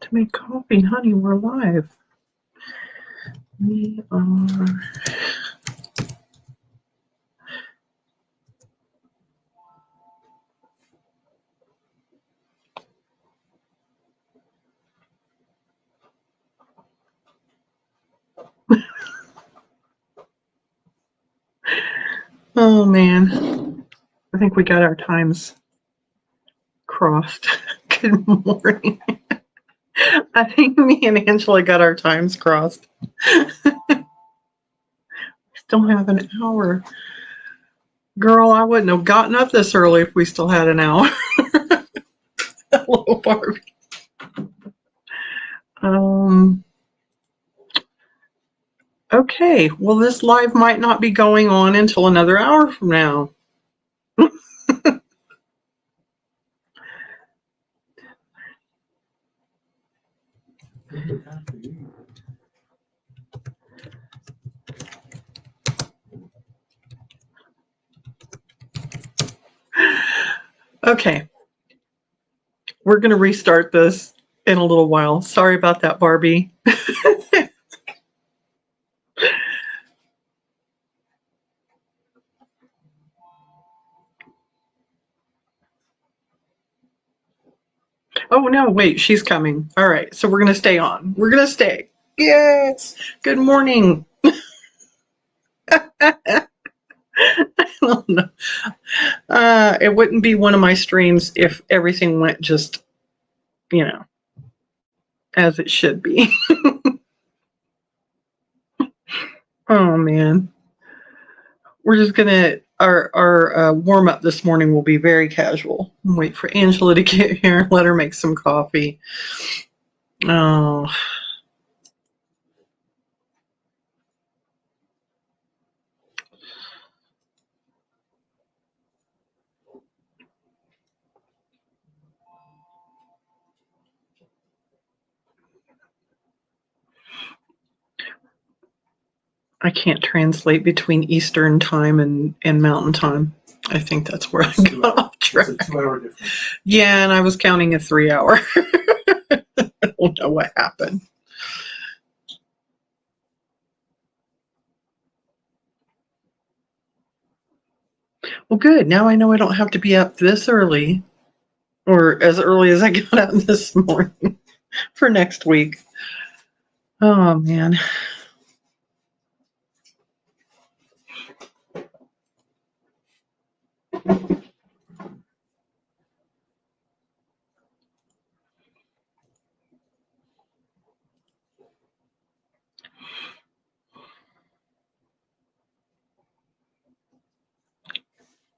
to make coffee. Honey, we're live. We are. Oh, man. I think we got our times crossed. Good morning. I think me and Angela got our times crossed. Still have an hour. Girl, I wouldn't have gotten up this early if we still had an hour. Hello, Barbie. Okay, well, this live might not be going on until another hour from now. Okay, we're going to restart this in a little while. Sorry about that, Barbie. Oh, no, wait, she's coming. All right, so we're going to stay on. We're going to stay. Yes, good morning. I don't know. It wouldn't be one of my streams if everything went just, as it should be. Oh, man. We're just going to, our warm up this morning will be very casual. Wait for Angela to get here. Let her make some coffee. Oh. I can't translate between Eastern time and Mountain time. I think that's where I got off track. It's a 2-hour difference. Yeah, and I was counting a 3-hour. I don't know what happened. Well, good. Now I know I don't have to be up this early, or as early as I got up this morning for next week. Oh, man.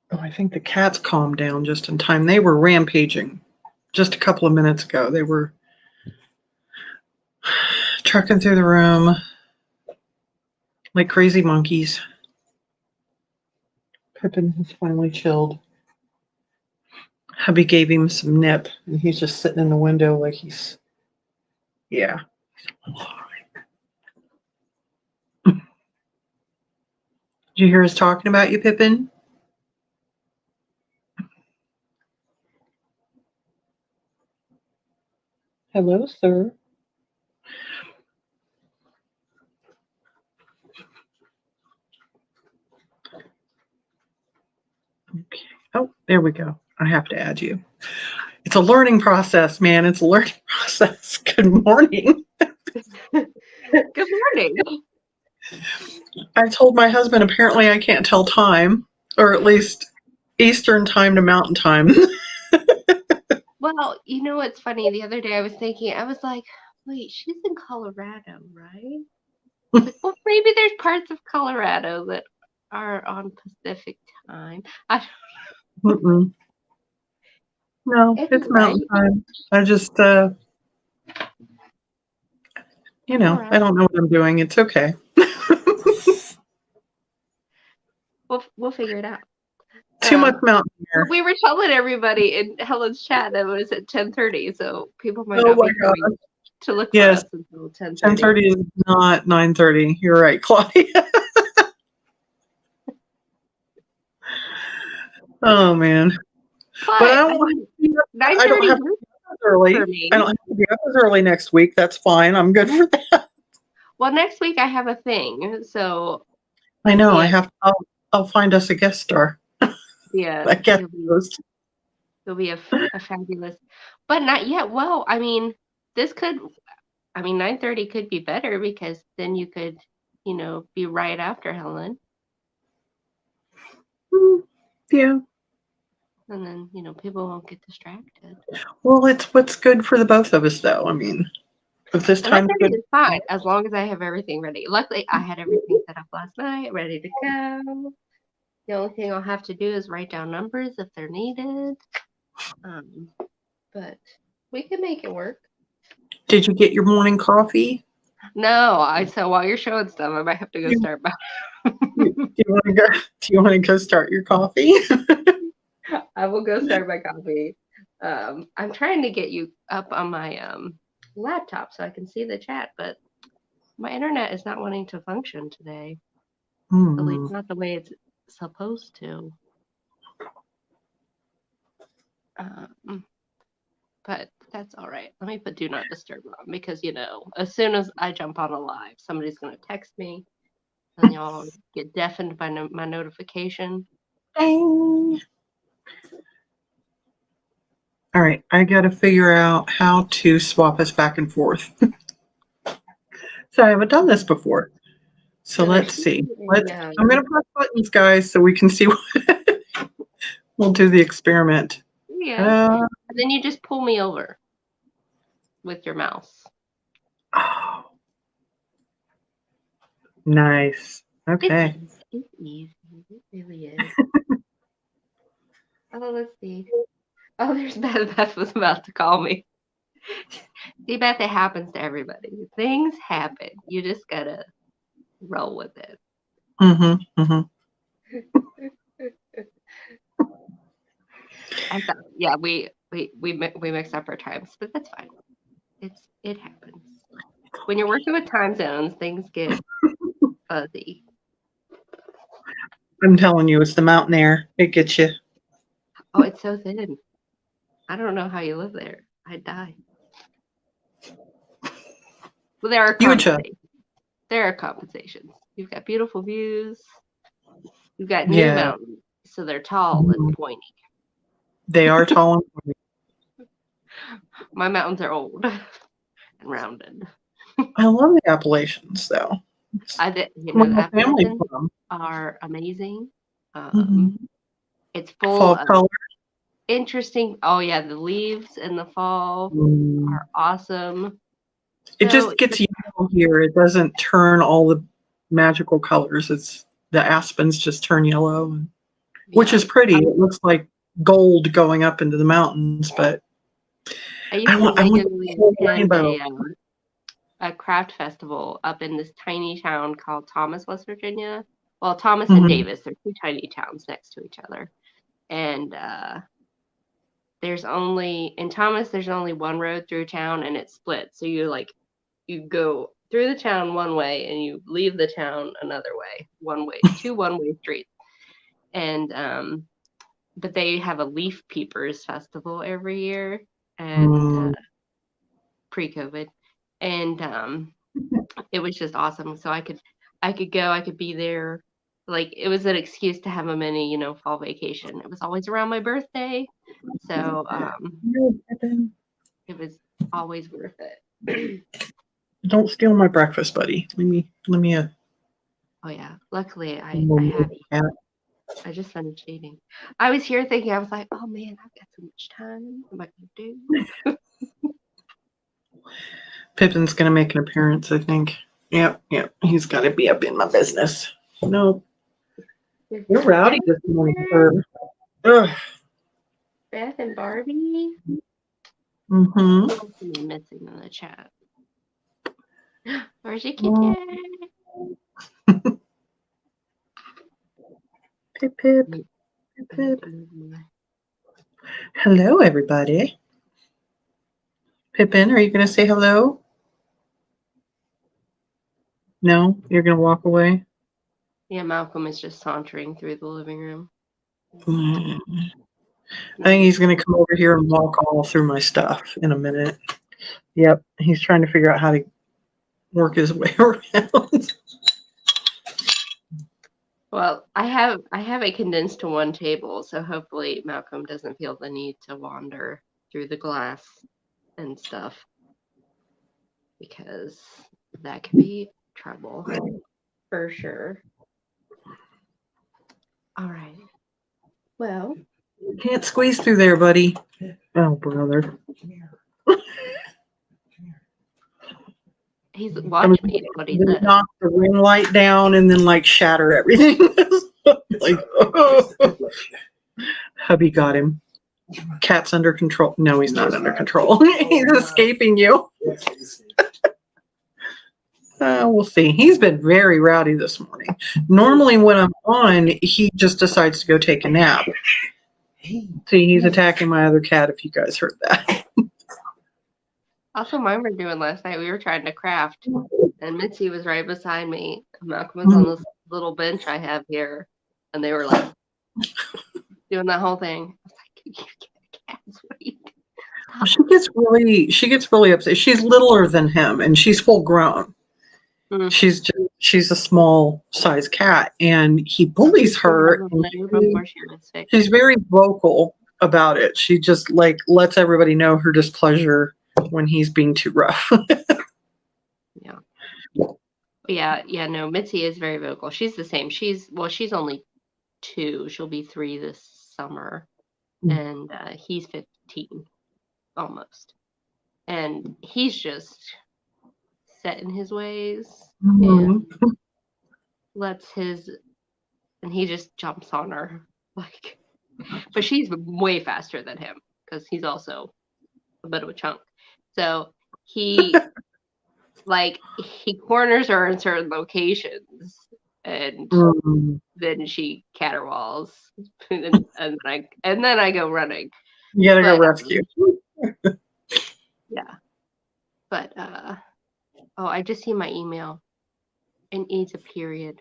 Oh, I think the cats calmed down just in time. They were rampaging just a couple of minutes ago. They were trucking through the room like crazy monkeys. Pippin has finally chilled. Hubby gave him some nip, and he's just sitting in the window like he's, yeah. Did you hear us talking about you, Pippin? Hello, sir. Okay. Oh, there we go. I have to add you. It's a learning process, man. It's a learning process. Good morning. Good morning. I told my husband apparently I can't tell time, or at least Eastern time to Mountain time. Well, you know what's funny? The other day I was thinking, I was like, wait, she's in Colorado, right? Like, well, maybe there's parts of Colorado that are on Pacific time. I don't know. No, it's Mountain time. I just, I don't know what I'm doing. It's okay. We'll figure it out. Too much mountain here. We were telling everybody in Helen's chat that it was at 10:30, so people might not be coming to look for us until 10:30. 10:30 is not 9:30. You're right, Claudia. Oh, man. But I don't 9:30. early. for me. I don't have to be up as early next week. That's fine. I'm good for that. Well, next week I have a thing, so I know. be I a have. I'll find us a guest star. be a A guest you'll host. be a fabulous, but not yet. Well, I mean, this could. I mean, 9:30 could be better because then you could, be right after Helen, Yeah. and then people won't get distracted. Well, it's what's good for the both of us, though. I mean, if this And time's 9:30 good. is fine as long as I have everything ready. Luckily, I had everything set up last night, ready to go. The only thing I'll have to do is write down numbers if they're needed. But we can make it work. Did you get your morning coffee? No, so while you're showing stuff, I might have to go start my. Do you want to go? Do you want to go start your coffee? I will go start my coffee. I'm trying to get you up on my laptop so I can see the chat, but my internet is not wanting to function today. At least not the way it's supposed to. But that's all right. Let me put do not disturb on because as soon as I jump on a live, somebody's gonna text me, and y'all get deafened by my notification. Dang. All right, I got to figure out how to swap us back and forth. So I haven't done this before. So let's see. I'm going to press buttons, guys, so we can see what we'll do the experiment. Yeah. And then you just pull me over with your mouse. Oh, nice. Okay. It's easy. It really is. Oh, let's see. Oh, there's Beth. Beth was about to call me. See, Beth, it happens to everybody. Things happen. You just gotta roll with it. I thought, yeah, we mixed up our times, but that's fine. It happens. When you're working with time zones, things get fuzzy. I'm telling you, it's the mountain air. It gets you. Oh, it's so thin. I don't know how you live there. I'd die. Well, there are compensations. There are compensations. You've got beautiful views. You've got new mountains, so they're tall and pointy. They are tall and pointy. My mountains are old and rounded. I love the Appalachians, though. The Appalachians are amazing. It's full of color. Interesting. Oh yeah, the leaves in the fall are awesome. It just gets yellow here. It doesn't turn all the magical colors. It's the aspens just turn yellow, which is pretty. It looks like gold going up into the mountains, but I used to regularly attend a craft festival up in this tiny town called Thomas, West Virginia. Well, Thomas and Davis, they're two tiny towns next to each other. And in Thomas, there's only one road through town and it's split. So you go through the town one way and you leave the town another way, two one-way streets. And but they have a leaf peepers festival every year, and pre-COVID, and it was just awesome. So I could go, I could be there. Like it was an excuse to have a mini, fall vacation. It was always around my birthday, so it was always worth it. Don't steal my breakfast, buddy. Let me. Oh yeah. Luckily, I have you. I just finished eating. I was here thinking, I was like, oh man, I've got so much time. What am I gonna do? Pippin's gonna make an appearance, I think. Yep. He's got to be up in my business. No. You're rowdy this morning, Beth and Barbie. Mm-hmm. What else am I missing in the chat? Where's your kitchen? Pip. Hello, everybody. Pippin, are you going to say hello? No? You're going to walk away? Yeah, Malcolm is just sauntering through the living room. I think he's going to come over here and walk all through my stuff in a minute. Yep, he's trying to figure out how to work his way around. Well, I have it condensed to one table, so hopefully Malcolm doesn't feel the need to wander through the glass and stuff, because that could be trouble for sure. All right. Well, You can't squeeze through there, buddy. Oh, brother. he's watching me. What he said. Knock the ring light down and then like shatter everything. Like, oh. Hubby got him. Cat's under control. No, he's not under control. He's escaping you. We'll see. He's been very rowdy this morning. Normally when I'm on, he just decides to go take a nap. See, he's attacking my other cat, if you guys heard that. Also, mine were doing last night. We were trying to craft, and Mitzi was right beside me. Malcolm was on this little bench I have here, and they were like doing that whole thing. I was like, "You cats, what are you doing?" She gets really upset. She's littler than him, and she's full grown. She's a small size cat, and he bullies her. She's very vocal about it. She just like lets everybody know her displeasure when he's being too rough. No, Mitzi is very vocal. She's the same. She's only 2. She'll be 3 this summer, and he's 15 almost, and he's just set in his ways and and he just jumps on her like, but she's way faster than him because he's also a bit of a chunk. So he he corners her in certain locations, and then she caterwauls, and then I go running. You gotta go rescue. Yeah, but I just see my email. It needs a period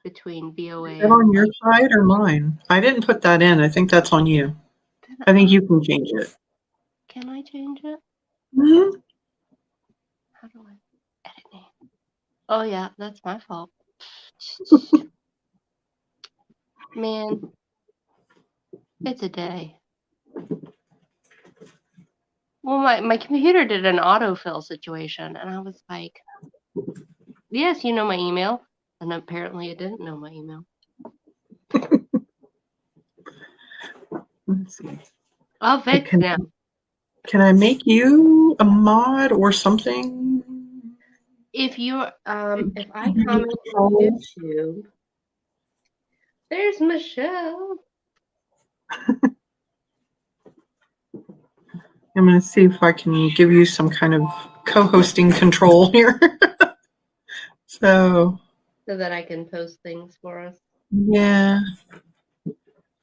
between BOA. Is that on your side or mine? I didn't put that in. I think that's on you. I think you can change it. Can I change it? Mm-hmm. How do I edit name? Oh yeah, that's my fault. Man, it's a day. Well, my computer did an autofill situation, and I was like, yes, you know my email. And apparently it didn't know my email. Let's see. I'll fix now. Can I make you a mod or something? If you if I comment on YouTube, there's Michelle. I'm going to see if I can give you some kind of co-hosting control here. So that I can post things for us. Yeah.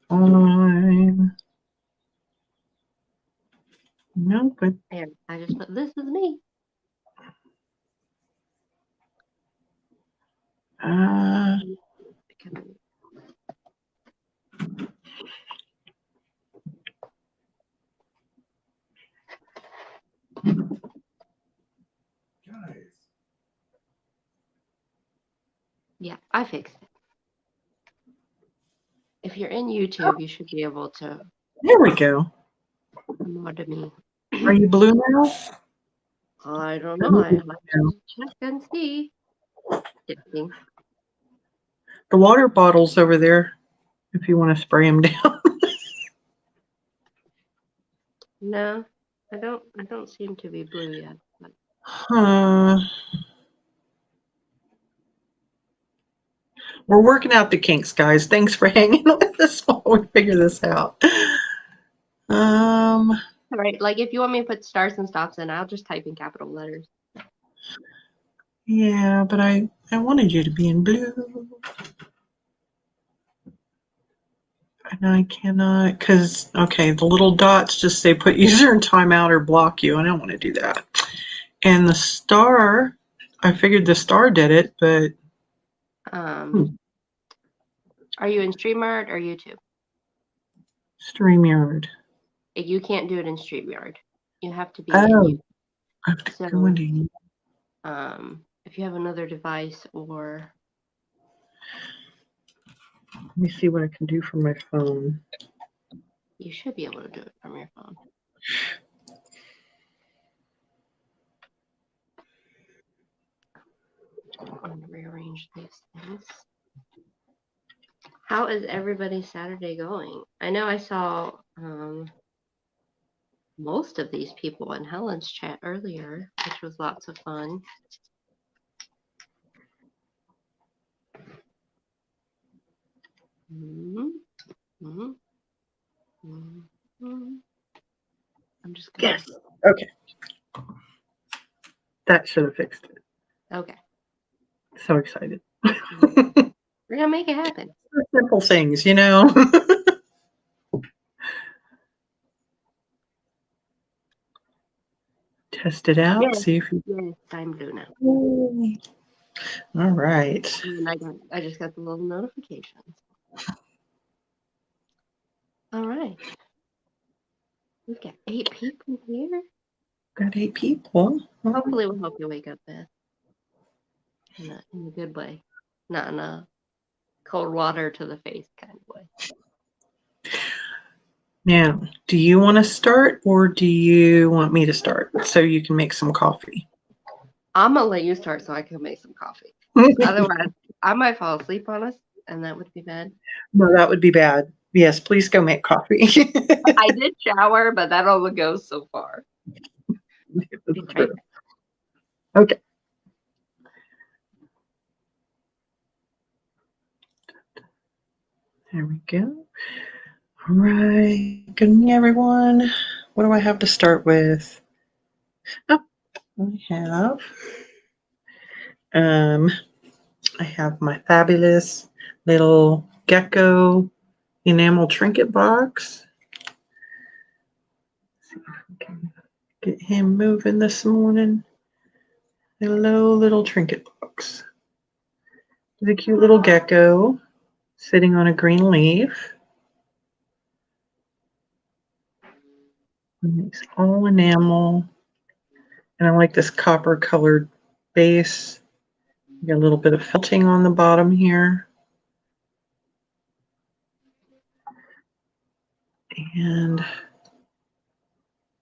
Fine. No, but there, I just put this is me. Yeah, I fixed it. If you're in YouTube, you should be able to. There we go. Mod me. Are you blue now? I don't know. I have to check and see. The water bottle's over there if you want to spray them down. No, I don't seem to be blue yet. We're working out the kinks, guys. Thanks for hanging with us while we figure this out. All right, like if you want me to put stars and stops in, I'll just type in capital letters. Yeah, but I wanted you to be in blue. And I cannot, because, okay, the little dots just say put user in timeout or block you. I don't want to do that. And the star, I figured the star did it, but. Are you in StreamYard or YouTube? StreamYard. You can't do it in StreamYard. You have to be in Oh, you. I have to So, go into you. if you have another device or... Let me see what I can do from my phone. You should be able to do it from your phone. I'm going to rearrange these things. How is everybody's Saturday going? I know I saw most of these people in Helen's chat earlier, which was lots of fun. I'm just going to... Yes. Okay. That should have fixed it. Okay. So excited. We're going to make it happen. Simple things, you know. Test it out. Yes. See if you... Yes, I'm blue now. All right. And I just got the little notifications. All right. We've got 8 people here. Got 8 people. Hopefully we'll help you wake up, Beth. In a good way. Not in a cold water to the face kind of way. Now, do you want to start or do you want me to start so you can make some coffee? I'm going to let you start so I can make some coffee. Otherwise, I might fall asleep on us, and that would be bad. No, that would be bad. Yes, please go make coffee. I did shower, but that only goes so far. Okay. There we go. All right. Good morning, everyone. What do I have to start with? Oh, I have my fabulous little Gecko enamel trinket box. Let's see if we can get him moving this morning. Hello, little trinket box. There's a cute little gecko sitting on a green leaf. And it's all enamel. And I like this copper colored base. You got a little bit of felting on the bottom here. And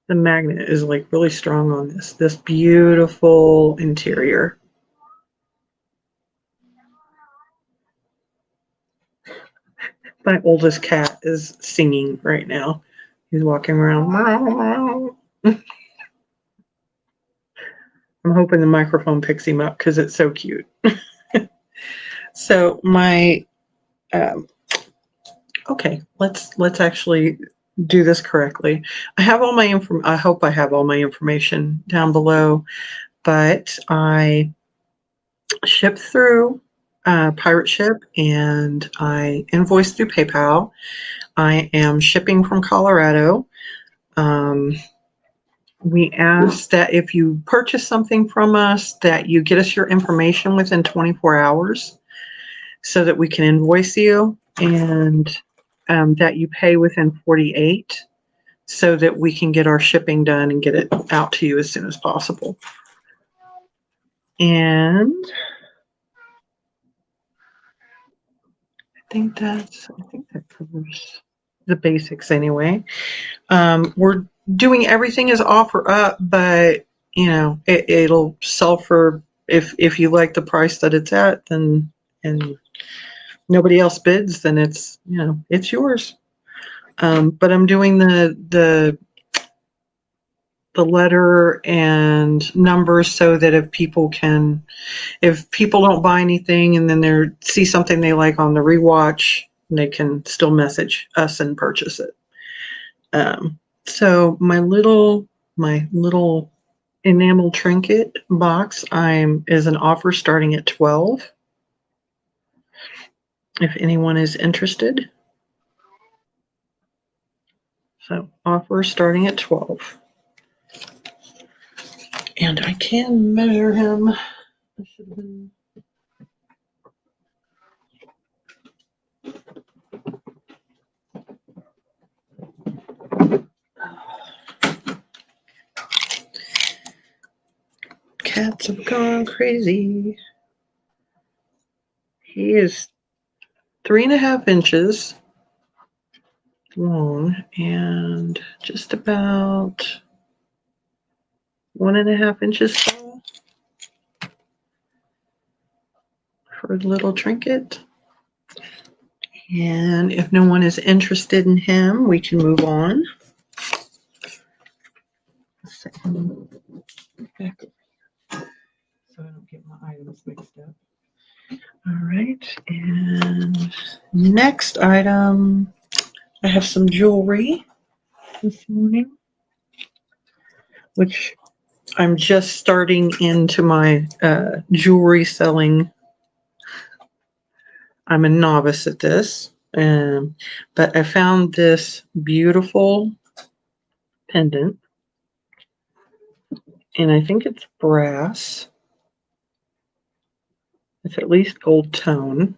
the magnet is like really strong on this beautiful interior. My oldest cat is singing right now. He's walking around. I'm hoping the microphone picks him up because it's so cute. So my, okay, let's actually do this correctly. I have all my I hope I have all my information down below, but I ship through Pirate Ship and I invoice through PayPal. I am shipping from Colorado. We ask that if you purchase something from us, that you get us your information within 24 hours so that we can invoice you, and that you pay within 48 so that we can get our shipping done and get it out to you as soon as possible. And I think that covers the basics anyway. We're doing everything as offer up, but you know, it'll sell for, if you like the price that it's at, then, and nobody else bids, then it's, you know, it's yours. But I'm doing the letter and numbers so that if people don't buy anything and then they see something they like on the rewatch, they can still message us and purchase it. So my little enamel trinket box is an offer starting at $12. If anyone is interested. So offer starting at $12. And I can measure him. cats have gone crazy. He is 3.5 inches long and just about 1.5 inches tall for a little trinket. And if no one is interested in him, we can move on. Back over here so I don't get my items mixed up. All right, and next item, I have some jewelry this morning, which I'm just starting into my jewelry selling. I'm a novice at this, but I found this beautiful pendant, and I think it's brass. It's at least gold tone.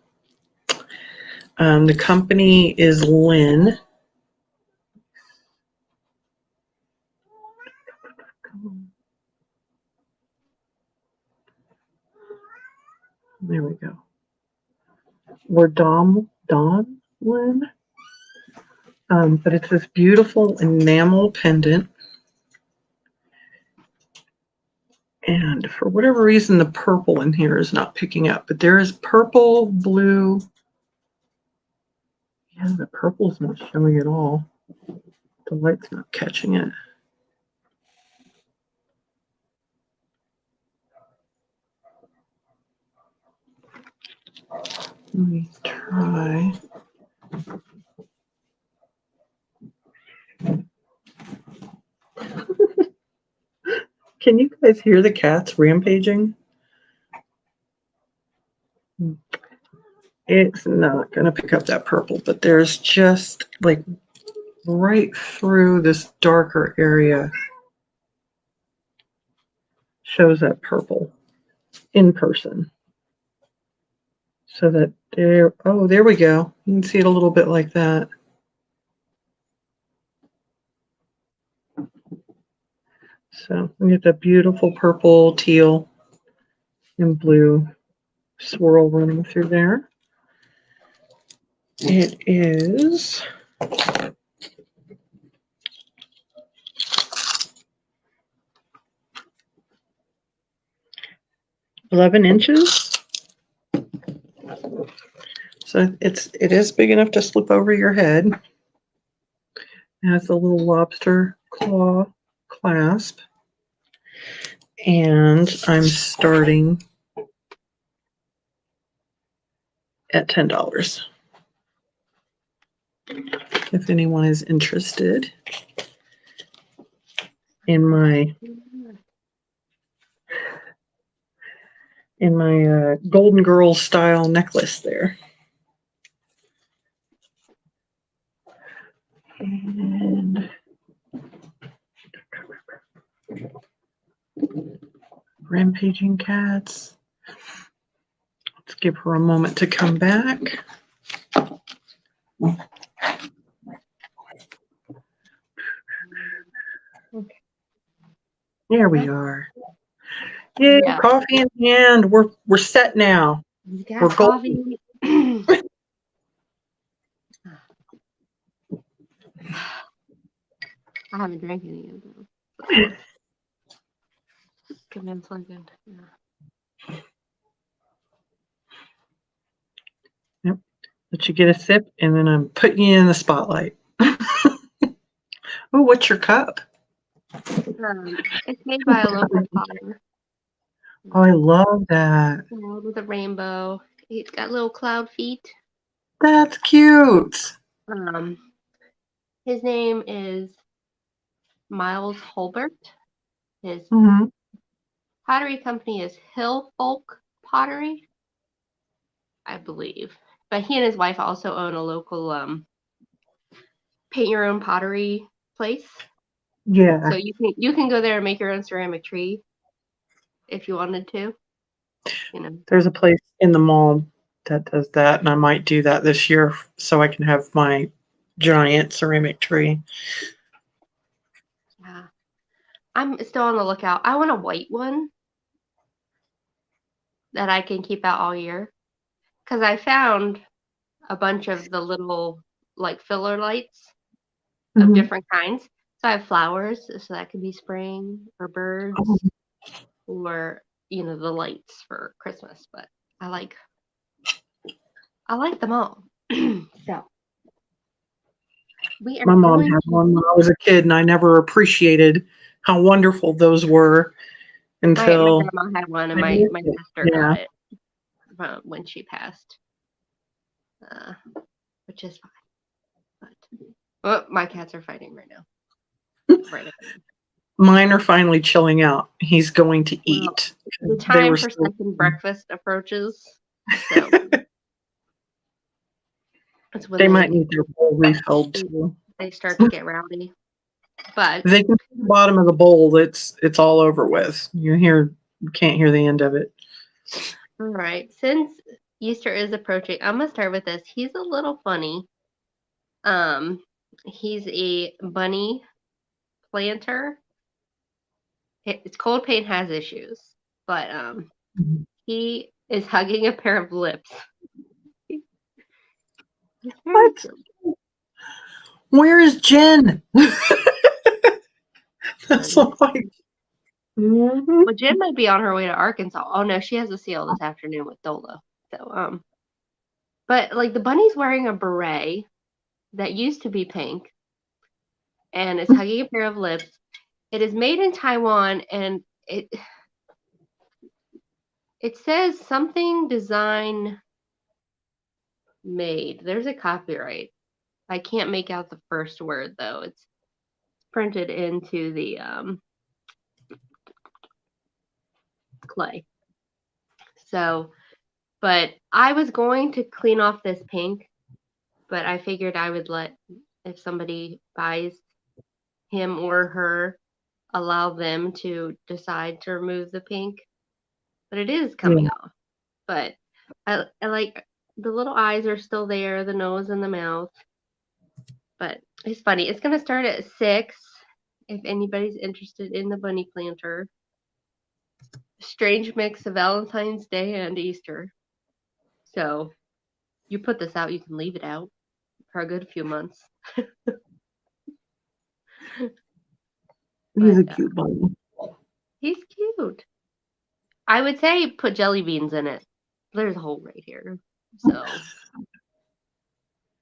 The company is Lynn. There we go. Or Dom Lynn. But it's this beautiful enamel pendant. And for whatever reason, the purple in here is not picking up. But there is purple, blue. Yeah, the purple's not showing at all. The light's not catching it. Let me try. Can you guys hear the cats rampaging? It's not going to pick up that purple, but there's just like right through this darker area shows that purple in person. So that there, oh, there we go. You can see it a little bit like that. So we get that beautiful purple, teal, and blue swirl running through there. It is 11 inches. So it is big enough to slip over your head. It has a little lobster claw clasp. And I'm starting at $10. If anyone is interested in my Golden Girls style necklace there. And rampaging cats. Let's give her a moment to come back. Okay. There we are. Yay, yeah. Coffee in hand. We're set now. We're coffee. I haven't drank any of them. Come in, plug in. Yeah. Yep. Let you get a sip, and then I'm putting you in the spotlight. Oh, what's your cup? It's made by a local potter. Oh, I love that. With a rainbow. It's got little cloud feet. That's cute. His name is Miles Holbert. His pottery company is Hill Folk Pottery, I believe. But he and his wife also own a local paint your own pottery place. Yeah. So you can go there and make your own ceramic tree if you wanted to. You know. There's a place in the mall that does that, and I might do that this year so I can have my giant ceramic tree. Yeah. I'm still on the lookout. I want a white one. that I can keep out all year. Because I found a bunch of the little like filler lights of different kinds. So I have flowers, so that could be spring or birds or the lights for Christmas. But I like them all. So we are My mom going had to. one when I was a kid, and I never appreciated how wonderful those were My until grandma had one, and I my missed it. sister got it when she passed, which is fine. But my cats are fighting right now. Right. Mine are finally chilling out. He's going to Well, eat. the They time were for so second breakfast approaches, so that's when they might need their bowl refilled too. they start to get rowdy. But If they can see the bottom of the bowl, it's all over with. You can't hear the end of it. all right, since Easter is approaching, I'm gonna start with this. He's a little funny. He's a bunny planter. It's cold paint has issues, but he is hugging a pair of lips. What? Where is Jen? That's like. Well, Jen might be on her way to Arkansas. Oh no, she has a seal this afternoon with Dola. So but like the bunny's wearing a beret that used to be pink, and is hugging a pair of lips. It is made in Taiwan, and it says something design made. There's a copyright. I can't make out the first word though. It's printed into the clay. So, but I was going to clean off this pink, but I figured I would if somebody buys him or her, allow them to decide to remove the pink. But it is coming off. But I like the little eyes are still there, the nose and the mouth. But it's funny. It's going to start at 6 if anybody's interested in the bunny planter. Strange mix of Valentine's Day and Easter. So you put this out, you can leave it out for a good few months. He's a cute bunny. He's cute. I would say put jelly beans in it. There's a hole right here. So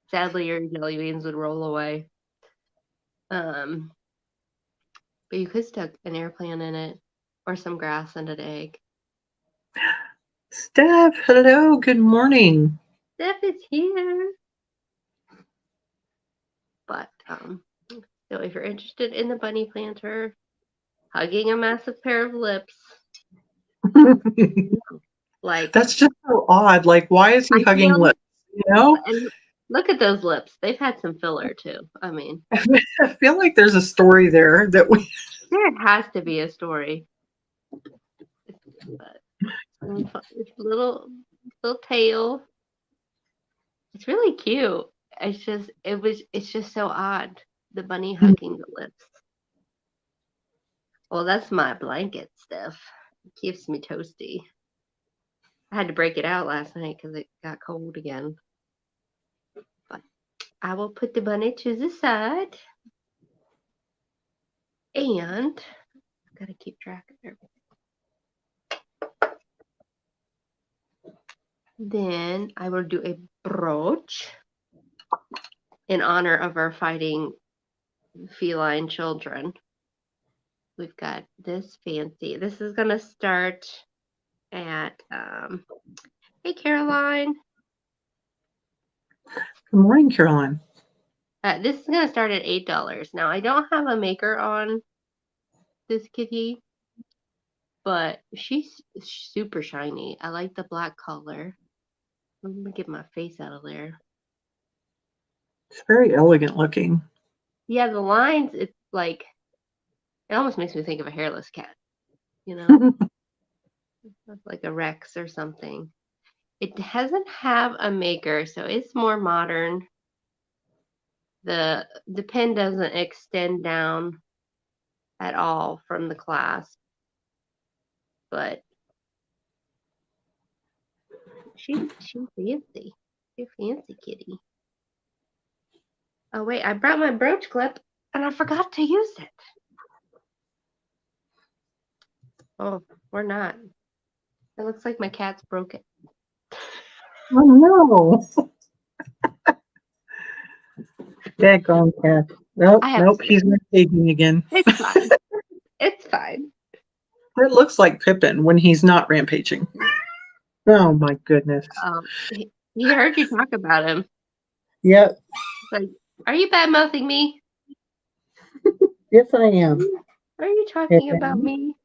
sadly your jelly beans would roll away. But you could stick an airplane in it or some grass and an egg. Steph, hello, good morning. Steph is here. But so if you're interested in the bunny planter, hugging a massive pair of lips, like that's just so odd. Like, why is he hugging lips? And look at those lips. They've had some filler too. I mean, I feel like there's a story there that we. There has to be a story. But little tail. It's really cute. It's just so odd. The bunny hugging the lips. Well, that's my blanket stuff. It keeps me toasty. I had to break it out last night because it got cold again. But I will put the bunny to the side. And I've got to keep track of everything. Then I will do a brooch in honor of our fighting feline children. We've got this fancy. This is going to start at, hey, Caroline. Good morning, Caroline. This is going to start at $8. Now, I don't have a maker on this kitty, but she's super shiny. I like the black color. I'm going to get my face out of there. It's very elegant looking. Yeah, the lines, it's like, it almost makes me think of a hairless cat, like a Rex or something. It doesn't have a maker, so it's more modern. The pin doesn't extend down at all from the clasp, but She's fancy. You're fancy, kitty. Oh wait, I brought my brooch clip and I forgot to use it. Oh, we're not. It looks like my cat's broke it. Oh no! Daggone cat. Nope, nope, he's rampaging again. It's fine. It's fine. It looks like Pippin when he's not rampaging. Oh my goodness. He heard you talk about him. Yep. Like, are you bad mouthing me? Yes, I am. Are you talking about me?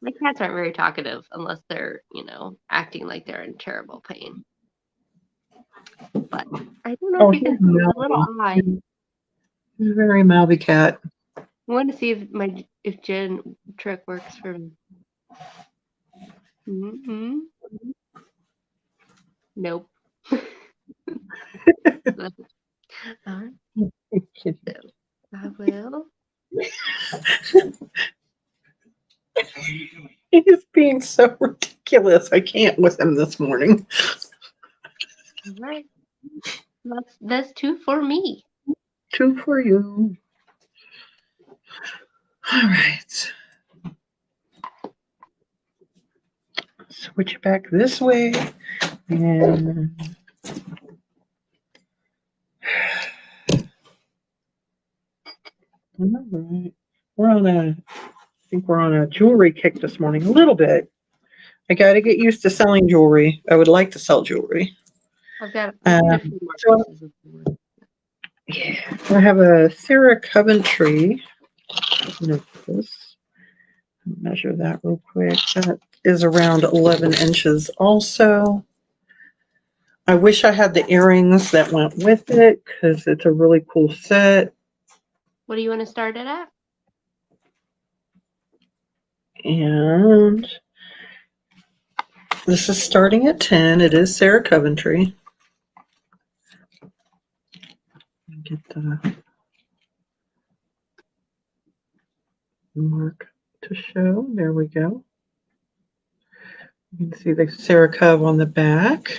My cats aren't very talkative unless they're, acting like they're in terrible pain. But I don't know if you can see a little eye. He's a very mouthy cat. I want to see if Jen trick works for me. Mm-hmm. Nope. All right. So I will. He's being so ridiculous. I can't with him this morning. All right. That's 2 for me. 2 for you. All right. Switch back this way. And all right. I think we're on a jewelry kick this morning. A little bit. I got to get used to selling jewelry. I would like to sell jewelry. I've got a few more pieces of jewelry. Yeah, I have a Sarah Coventry. Measure that real quick. That is around 11 inches also. I wish I had the earrings that went with it because it's a really cool set. What do you want to start it at? And this is starting at 10. It is Sarah Coventry. Get the mark to show. There we go. You can see the Sarah Cove on the back.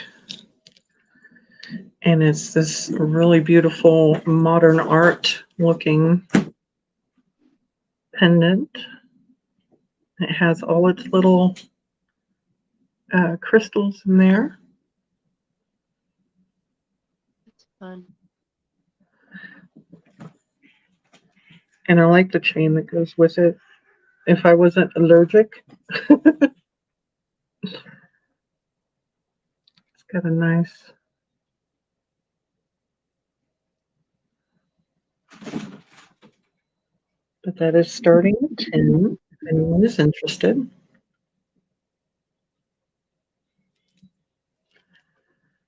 And it's this really beautiful modern art looking pendant. It has all its little crystals in there. It's fun. And I like the chain that goes with it. If I wasn't allergic. It's got a nice but that is starting at 10 if anyone is interested.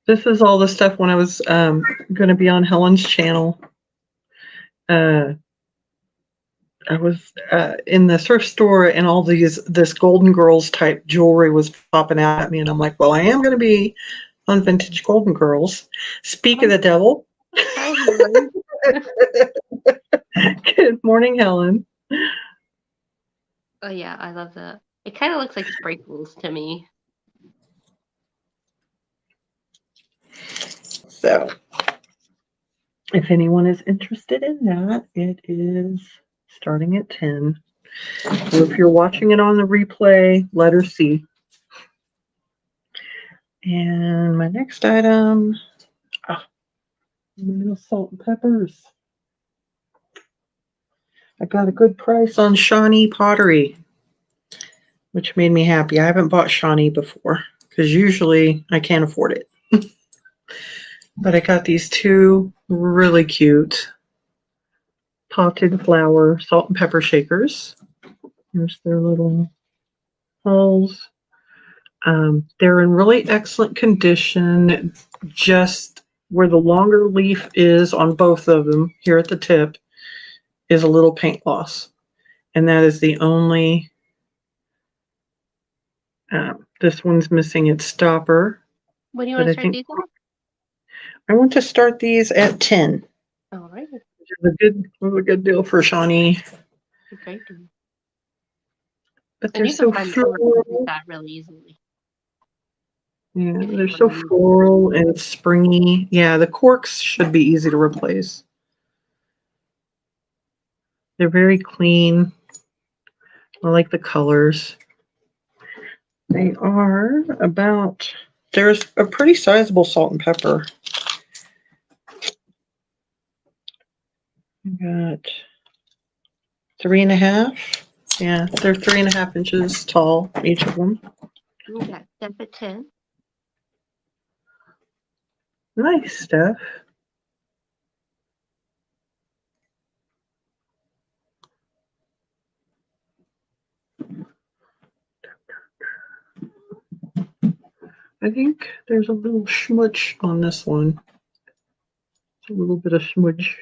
This is all the stuff when I was going to be on Helen's channel. I was in the thrift store and all this Golden Girls type jewelry was popping out at me. And I'm like, well, I am going to be on Vintage Golden Girls. Speak of the devil. Hi, Helen. Good morning, Helen. Oh, yeah, I love that. It kind of looks like sprinkles to me. So, if anyone is interested in that, it is starting at 10. So if you're watching it on the replay, letter C. And my next item, salt and peppers. I got a good price on Shawnee Pottery, which made me happy. I haven't bought Shawnee before because usually I can't afford it. But I got these 2 really cute potted flower salt and pepper shakers. Here's their little holes. They're in really excellent condition. Just where the longer leaf is on both of them, here at the tip, is a little paint loss. And that is the only, this one's missing its stopper. What do you want to start these at? I want to start these at 10. All right. Which is a good deal for Shawnee. Okay. but And they're you can so find the corks like floral. that really easily Yeah, if you they're want so to use. floral and springy. Yeah, the corks should be easy to replace. They're very clean. I like the colors. They are about, there's a pretty sizable salt and pepper. I got 3.5. Yeah, they're 3.5 inches tall, each of them. You got step at 10. Nice stuff. I think there's a little smudge on this one. A little bit of smudge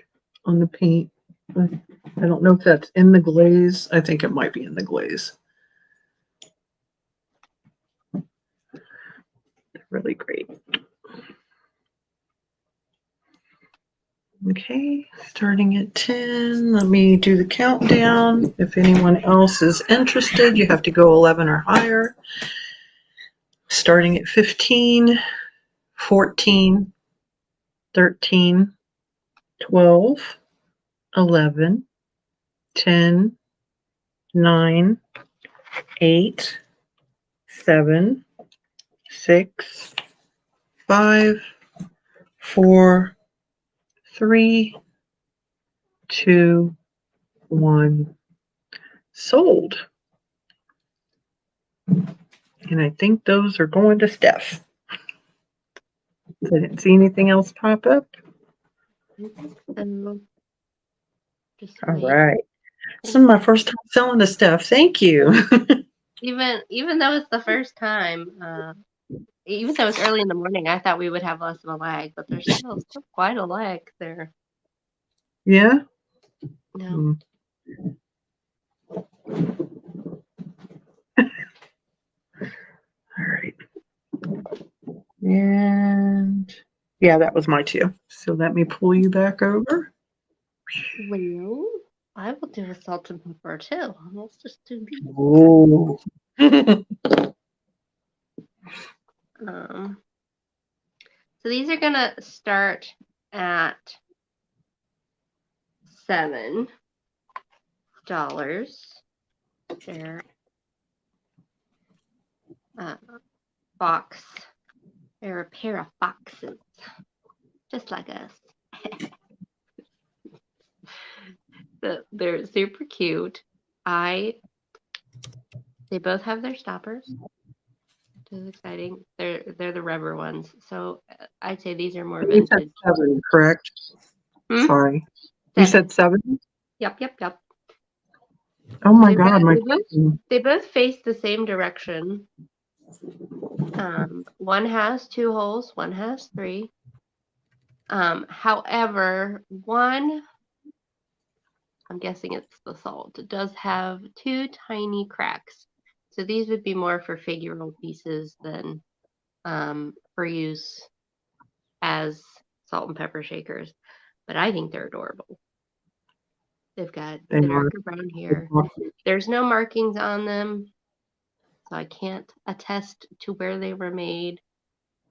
on the paint. I don't know if that's in the glaze. I think it might be in the glaze. Really great. Okay, starting at 10. Let me do the countdown. If anyone else is interested, you have to go 11 or higher. Starting at 15, 14, 13, 12, 11, 10, 9, 8, 7, 6, 5, 4, 3, 2, 1. Sold. And I think those are going to Steph. I didn't see anything else pop up. Just All wait. right. This is my first time selling to Steph. Thank you. Even though it's the first time, even though it's early in the morning, I thought we would have less of a lag, but there's still quite a lag there. Yeah? No. All right. And yeah, that was my two. So let me pull you back over. Well, I will do a salt and pepper too. Let's just do these. Oh. So these are gonna start at $7. They're fox. They're a pair of foxes, just like us. They're super cute. They both have their stoppers. Which is exciting. They're the rubber ones. So I'd say these are more You said vintage. 7, correct? Sorry. 7. You said 7? Yep. Oh So my God. they both face the same direction. One has 2 holes, one has 3. However, one, I'm guessing it's the salt, it does have 2 tiny cracks. So these would be more for figural pieces than for use as salt and pepper shakers. But I think they're adorable. They've got the darker brown hair. There's no markings on them, so I can't attest to where they were made.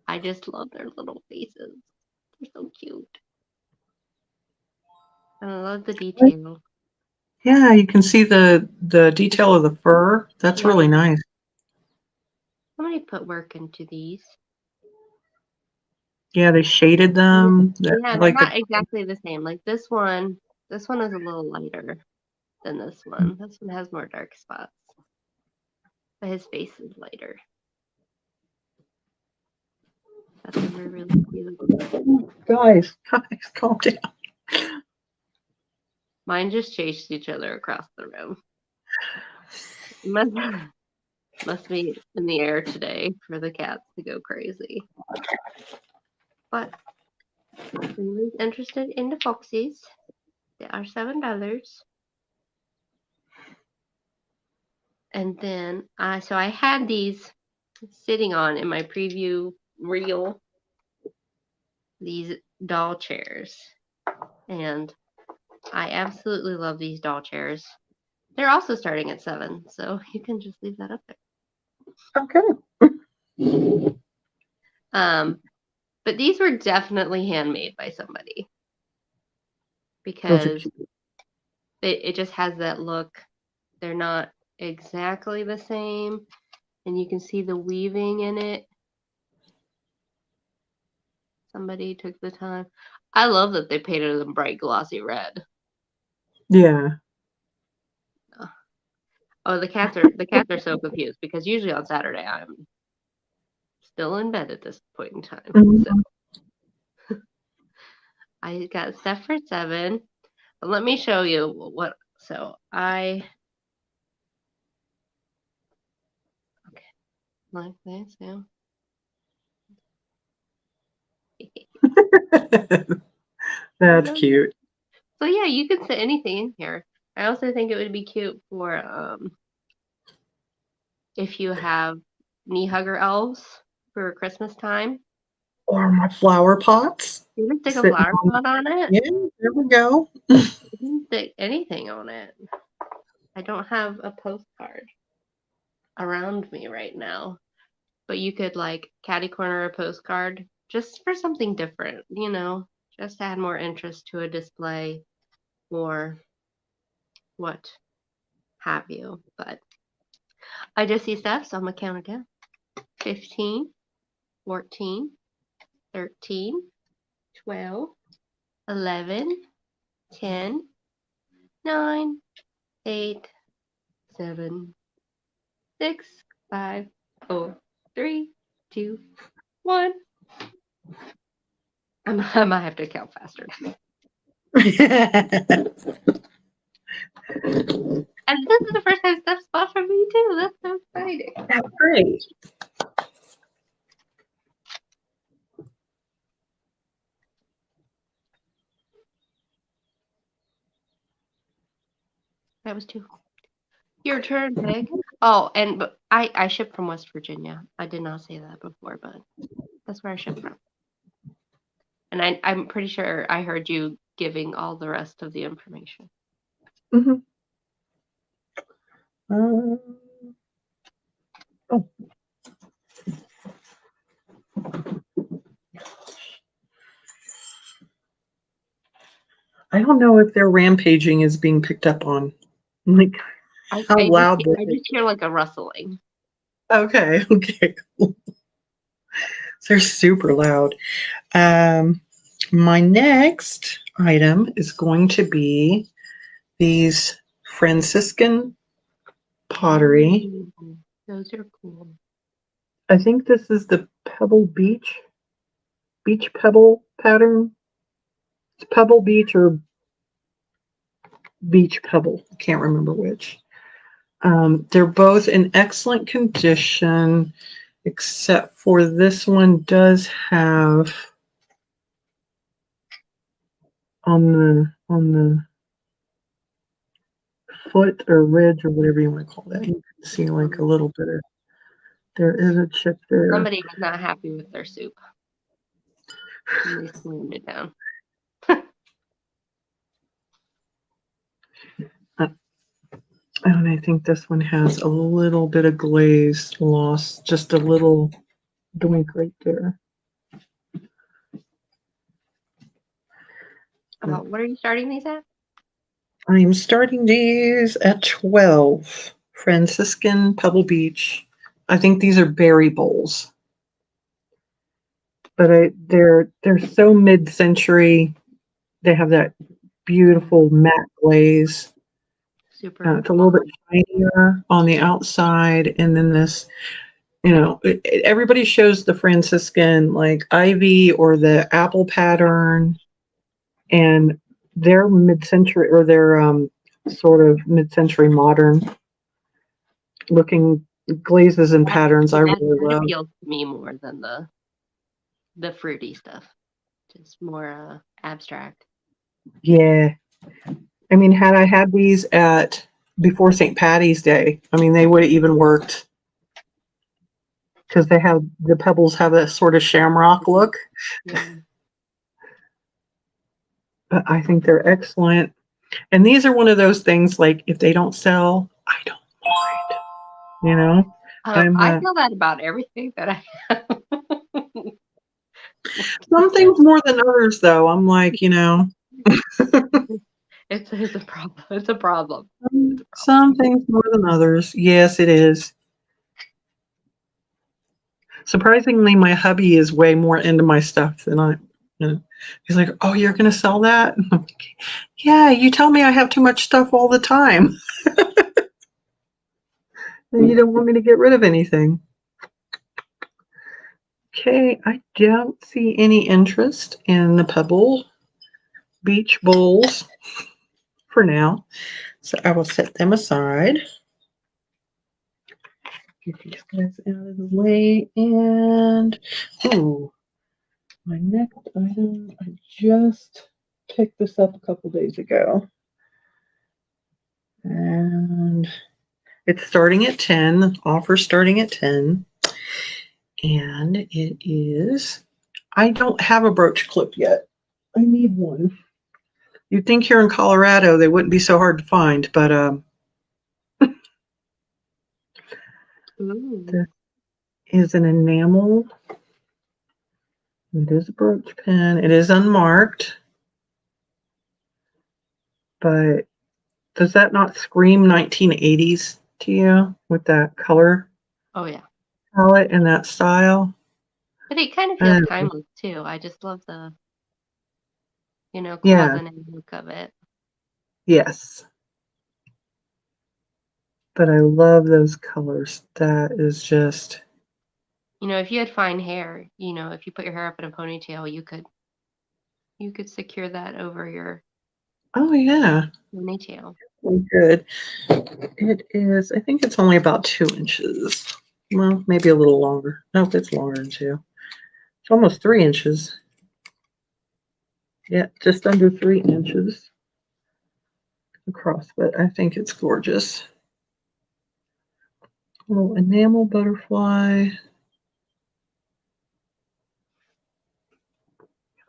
I just love their little faces. They're so cute. And I love the detail. Yeah, you can see the detail of the fur. That's really nice. Somebody put work into these. Yeah, they shaded them. Yeah, they're not exactly the same. Like this one is a little lighter than this one. This one has more dark spots. But his face is lighter. But they were really cute. Guys, calm down. Mine just chased each other across the room. Must be in the air today for the cats to go crazy. But if anyone's interested in the Foxies, they are $7. And then so I had these sitting on in my preview reel, these doll chairs. And I absolutely love these doll chairs. They're also starting at 7, so you can just leave that up there. Okay. But these were definitely handmade by somebody Those are because cute. it just has that look. They're not exactly the same, and you can see the weaving in it. Somebody took the time. I love that they painted them bright glossy red. Yeah. Oh, the cats are so confused because usually on Saturday I'm still in bed at this point in time. Mhm. So I got stuff for 7. But let me show you what. So I okay like this. Yeah. That's cute. So yeah, you could fit anything in here. I also think it would be cute for if you have knee hugger elves for Christmas time. Or my flower pots. You can stick a Sitting flower on, pot on it. yeah, there we go. You can stick anything on it. I don't have a postcard around me right now, but you could like catty corner a postcard just for something different, just to add more interest to a display or what have you. But I just see stuff, so I'm gonna count again. 15, 14, 13, 12, 11, 10, 9, 8, 7, 6, 5, 4, 3, 2, 1. I might have to count faster. And this is the first time stuff's bought from me too. That's so exciting. That's great. That was 2. Your turn, Peg. Oh, and I ship from West Virginia. I did not say that before, but that's where I ship from. And I'm pretty sure I heard you giving all the rest of the information. Mm-hmm. Oh. I don't know if their rampaging is being picked up on. Like, how loud I just hear like a rustling. Okay, okay. They're super loud. My next item is going to be these Franciscan Pottery. Those are cool. I think this is the Pebble Beach Pebble pattern. It's Pebble Beach or Beach Pebble. I can't remember which. They're both in excellent condition, except for this one does have on the foot or ridge or whatever you want to call that. You can see like a little bit of there is a chip there. Somebody was not happy with their soup. And they slammed it down. And I think this one has a little bit of glaze loss, just a little doink right there. What are you starting these at? I'm starting these at 12. Franciscan Pebble Beach. I think these are berry bowls. But they're so mid-century. They have that beautiful matte glaze. Super. It's a little bit shinier on the outside, and then this, everybody shows the Franciscan like ivy or the apple pattern, and they're mid-century or they're sort of mid-century modern looking glazes and patterns. I really that love. appeals to me more than the fruity stuff. Just more abstract. Yeah, I mean, had I had these at before St. Patty's Day, I mean, they would have even worked because the pebbles have a sort of shamrock look. Yeah. But I think they're excellent. And these are one of those things like if they don't sell, I don't mind. You know, I feel that about everything that I have. some things more than others, though. I'm like, It's a problem. It's a problem. some things more than others. Yes, it is. Surprisingly, my hubby is way more into my stuff than I. He's like, "Oh, you're going to sell that?" I'm like, yeah, you tell me I have too much stuff all the time, and you don't want me to get rid of anything. Okay, I don't see any interest in the Pebble Beach bowls for now, so I will set them aside. Get these guys out of the way, and my next item, I just picked this up a couple days ago. And it's starting at 10, offer starting at 10. And it is, I don't have a brooch clip yet. I need one. You'd think here in Colorado they wouldn't be so hard to find, but there is an enamel. It is a brooch pin. It is unmarked. But does that not scream 1980s to you with that color Oh yeah. palette and that style? But it kind of feels timeless too. I just love the, Yeah. closeted look of it. Yes. But I love those colors. That is just. If you had fine hair, if you put your hair up in a ponytail, you could secure that over your Oh yeah. ponytail. Good. It is. I think it's only about 2 inches. Well, maybe a little longer. Nope, it's longer than 2. It's almost 3 inches. Yeah, just under 3 inches across. But I think it's gorgeous. Little enamel butterfly.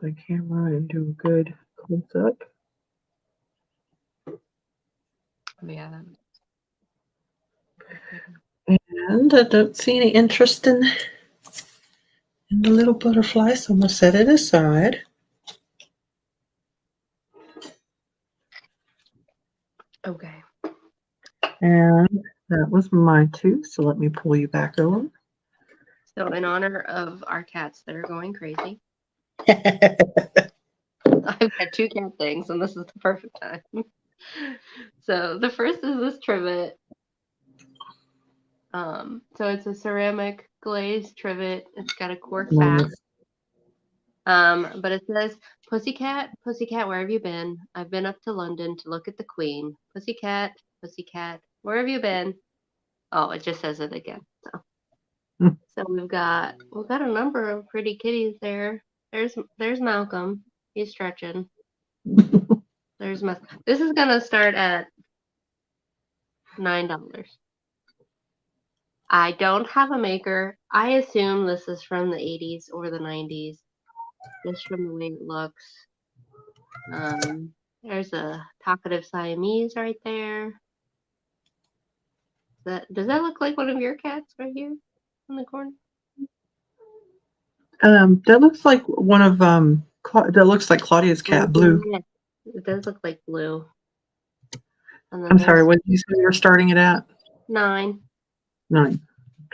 The camera and do a good close up. Yeah. And I don't see any interest in the little butterfly, so I'm gonna set it aside. Okay. And that was my 2, so let me pull you back over. So in honor of our cats that are going crazy, I've got 2 cat things, and this is the perfect time. So the first is this trivet. So it's a ceramic glazed trivet. It's got a cork back. But it says, "Pussycat, pussycat, where have you been? I've been up to London to look at the Queen. Pussycat, pussycat, where have you been?" Oh, it just says it again. So we've got a number of pretty kitties there. There's Malcolm. He's stretching. There's This is gonna start at $9. I don't have a maker. I assume this is from the 80s or the 90s, just from the way it looks. There's a talkative Siamese right there. Does that look like one of your cats right here in the corner? That looks like one of that looks like Claudia's cat, Blue. Yeah, it does look like Blue. And then I'm sorry, what did you say you're starting it at? 9. 9.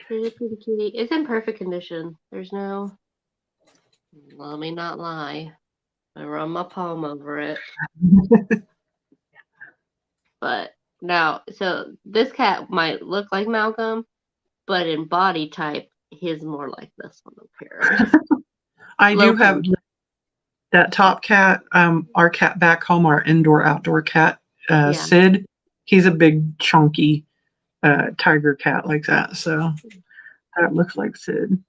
There's a pretty kitty. It's in perfect condition. There's no. Let me not lie. I run my palm over it. But now, so this cat might look like Malcolm, but in body type, he's more like this one up here. I do have that top cat. Our cat back home, our indoor-outdoor cat, Sid. He's a big, chunky tiger cat like that. So that looks like Sid.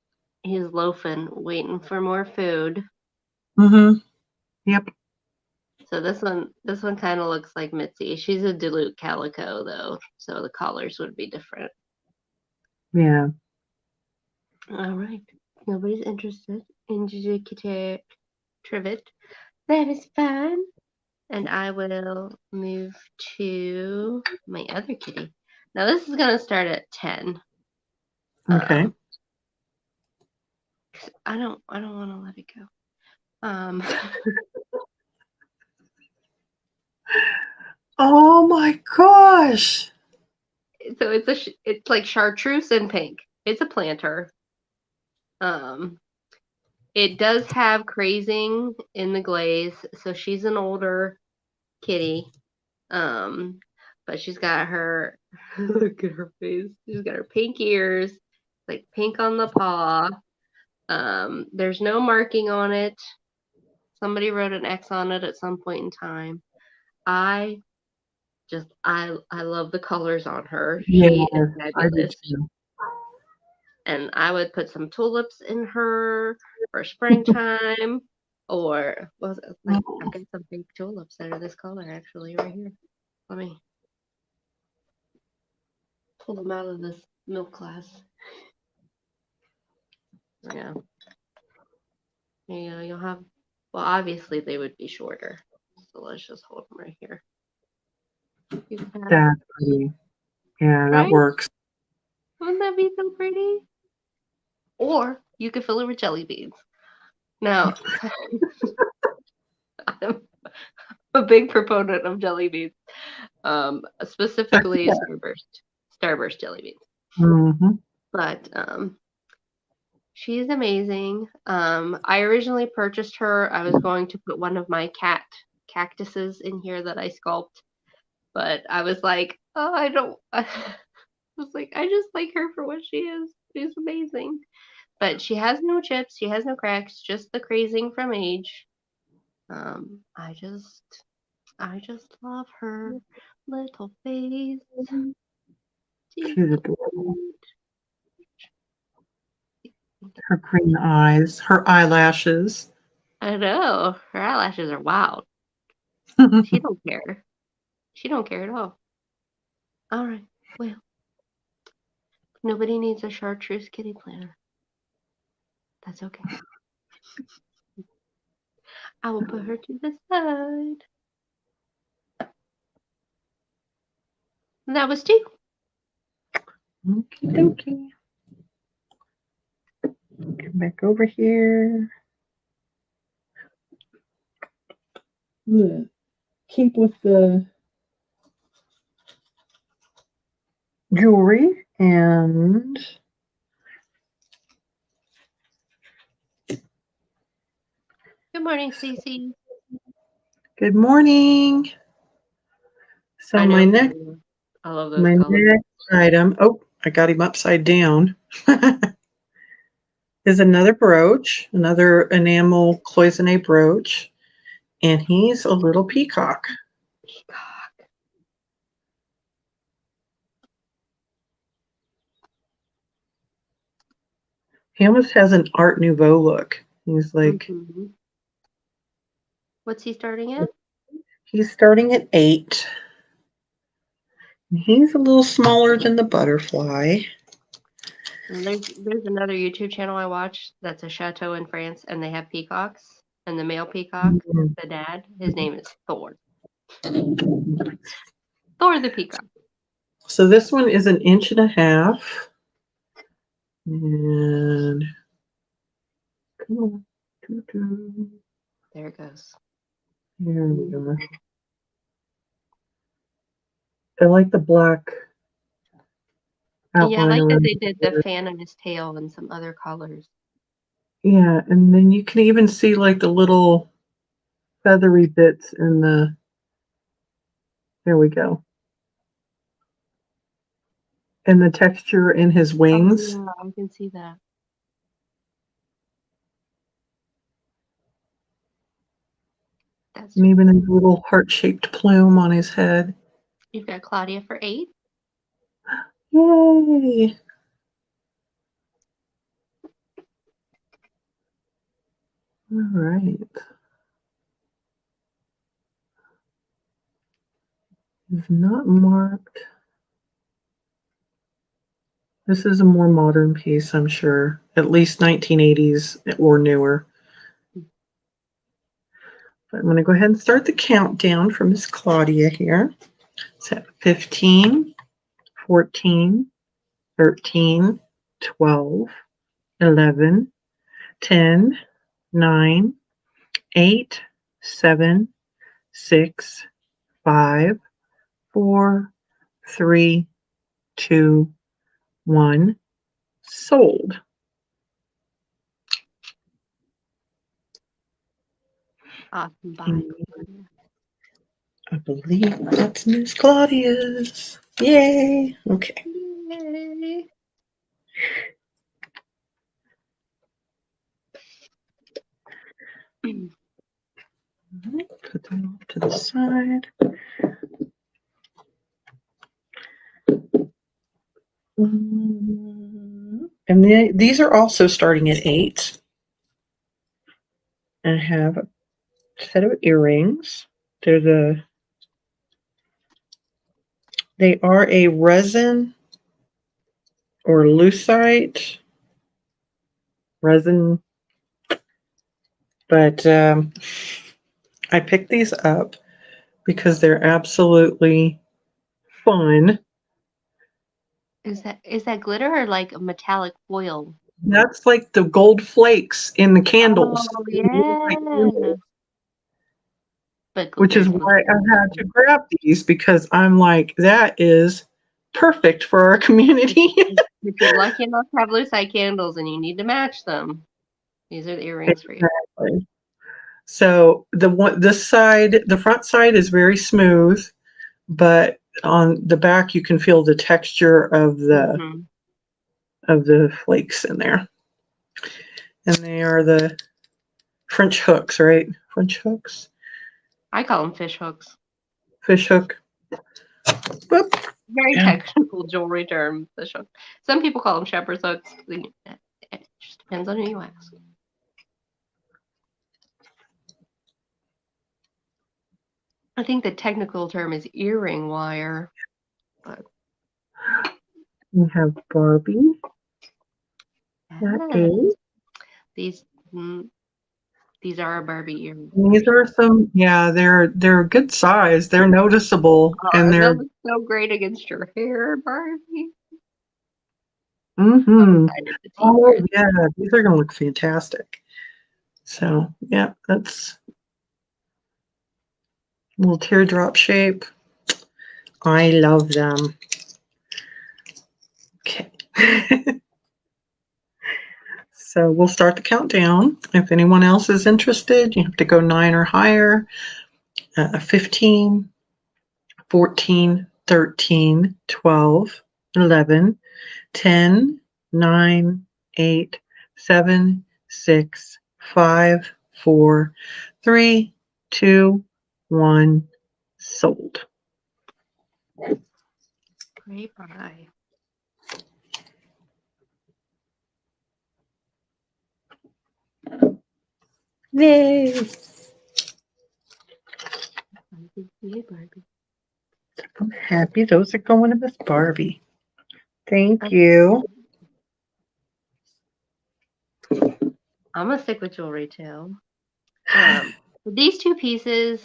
He's loafing, waiting for more food. Mm-hmm. Yep. So this one kind of looks like Mitzi. She's a dilute calico though, so the collars would be different. Yeah. All right. Nobody's interested in Trivet. That is fine. And I will move to my other kitty. Now this is gonna start at 10. Okay. I don't want to let it go. Oh my gosh. So it's like chartreuse and pink. It's a planter. It does have crazing in the glaze, so she's an older kitty. But she's got her look at her face. She's got her pink ears, like pink on the paw. There's no marking on it. Somebody wrote an X on it at some point in time. I love the colors on her. Yeah, She is I do fabulous. too. And I would put some tulips in her for springtime, or I've got some pink tulips that are this color actually right here. Let me pull them out of this milk glass. Yeah. Yeah, you'll have, well, obviously they would be shorter. So let's just hold them right here. That's pretty. Yeah, that Right? works. Wouldn't that be so pretty? Or you could fill it with jelly beans. Now, I'm a big proponent of jelly beans, specifically Starburst jelly beans. Mm-hmm. But she's amazing. I originally purchased her. I was going to put one of my cactuses in here that I sculpt, but I was like, oh, I was like, I just like her for what she is. She's amazing. But she has no chips. She has no cracks. Just the crazing from age. I just love her little face. She's She's so adorable. cute. Her green eyes, her eyelashes. I know. Her eyelashes are wild. She don't care. She don't care at all. All right. Well, nobody needs a chartreuse kitty planner. That's okay. I will put her to the side. And that was 2. Okie dokie. Come back over here. Keep with the jewelry and Good morning, Cece. good morning. So I my know. next I love those colors. item, oh, I got him upside down, is another brooch, another enamel cloisonne brooch, and he's a little peacock. Peacock. He almost has an Art Nouveau look. He's like, Mm-hmm. What's he starting at? he's starting at 8. He's a little smaller than the butterfly. And there's another YouTube channel I watch that's a chateau in France, and they have peacocks. And the male peacock, the dad, his name is Thor. Thor the peacock. So this one is 1.5 inches. And come on. There it goes. Here we go. I like the black outline. Yeah, I like that around they did here. the fan of his tail and some other colors. Yeah, and then you can even see like the little feathery bits in the. There we go. And the texture in his wings. Oh, yeah, I can see that. That's And even his little heart-shaped plume on his head. You've got Claudia for 8. Yay! All right. It's not marked. This is a more modern piece, I'm sure. At least 1980s or newer. I'm going to go ahead and start the countdown for Miss Claudia here. So 15, 14, 13, 12, 11, 10, 9, 8, 7, 6, 5, 4, 3, 2, 1. Sold. Awesome. Bye. I believe that's Miss Claudia's. Yay. Okay. Yay. Put that off to the side. And these are also starting at 8. I have a set of earrings. They are a resin or lucite resin, but I picked these up because they're absolutely fun. Is that glitter or like a metallic foil? That's like the gold flakes in the candles. Oh, yeah. But Which is glitter's why I had to grab these, because I'm like, that is perfect for our community. If you're lucky enough to have lucite candles and you need to match them, these are the earrings for you. Exactly. So the front side is very smooth, but on the back you can feel the texture of Mhm. the flakes in there. And they are the French hooks, right? French hooks. I call them fish hooks. Fish hook. Whoop. Very Yeah. technical jewelry term, fish hook. Some people call them shepherd's hooks. It just depends on who you ask. I think the technical term is earring wire. But We have Barbie. That is. These are a Barbie earrings. These are some, yeah, they're good size. They're noticeable, Oh, and and they'll they're look so great against your hair, Barbie. I'm mm-hmm. excited to see Oh where yeah, these are gonna look fantastic. So yeah, that's a little teardrop shape. I love them. Okay. So we'll start the countdown. If anyone else is interested, you have to go 9 or higher. 15, 14, 13, 12, 11, 10, 9, 8, 7, 6, 5, 4, 3, 2, 1. Sold. great buy. Yay! Barbie. I'm happy those are going to Miss Barbie. Thank you. I'm gonna stick with jewelry too. These two pieces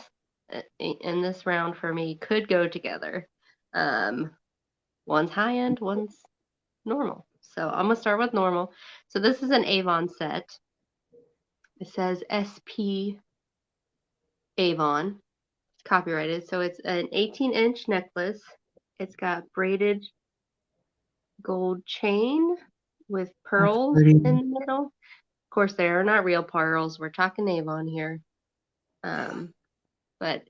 in this round for me could go together. One's high end, one's normal. So I'm gonna start with normal. So this is an Avon set. It says SP Avon, copyrighted. So it's an 18-inch necklace. It's got braided gold chain with pearls in the middle. Of course, they are not real pearls. We're talking Avon here. But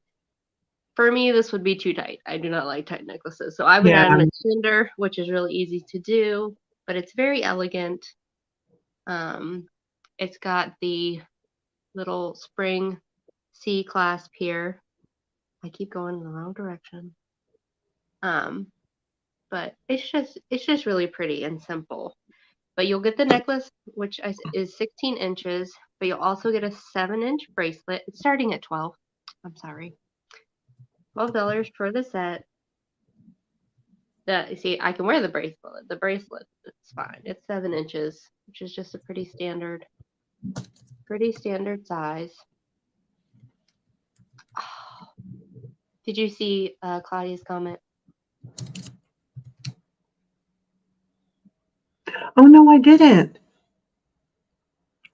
for me, this would be too tight. I do not like tight necklaces. So I would add a cinder, which is really easy to do, but it's very elegant. It's got the little spring C clasp here. I keep going in the wrong direction. But it's just really pretty and simple. But you'll get the necklace, which is 16 inches, but you'll also get a 7-inch bracelet. It's starting at 12. I'm sorry. $12 for the set. You see, I can wear the bracelet. The bracelet, it's fine. It's 7 inches, which is just a pretty standard size. Did you see Claudia's comment? Oh, no, I didn't.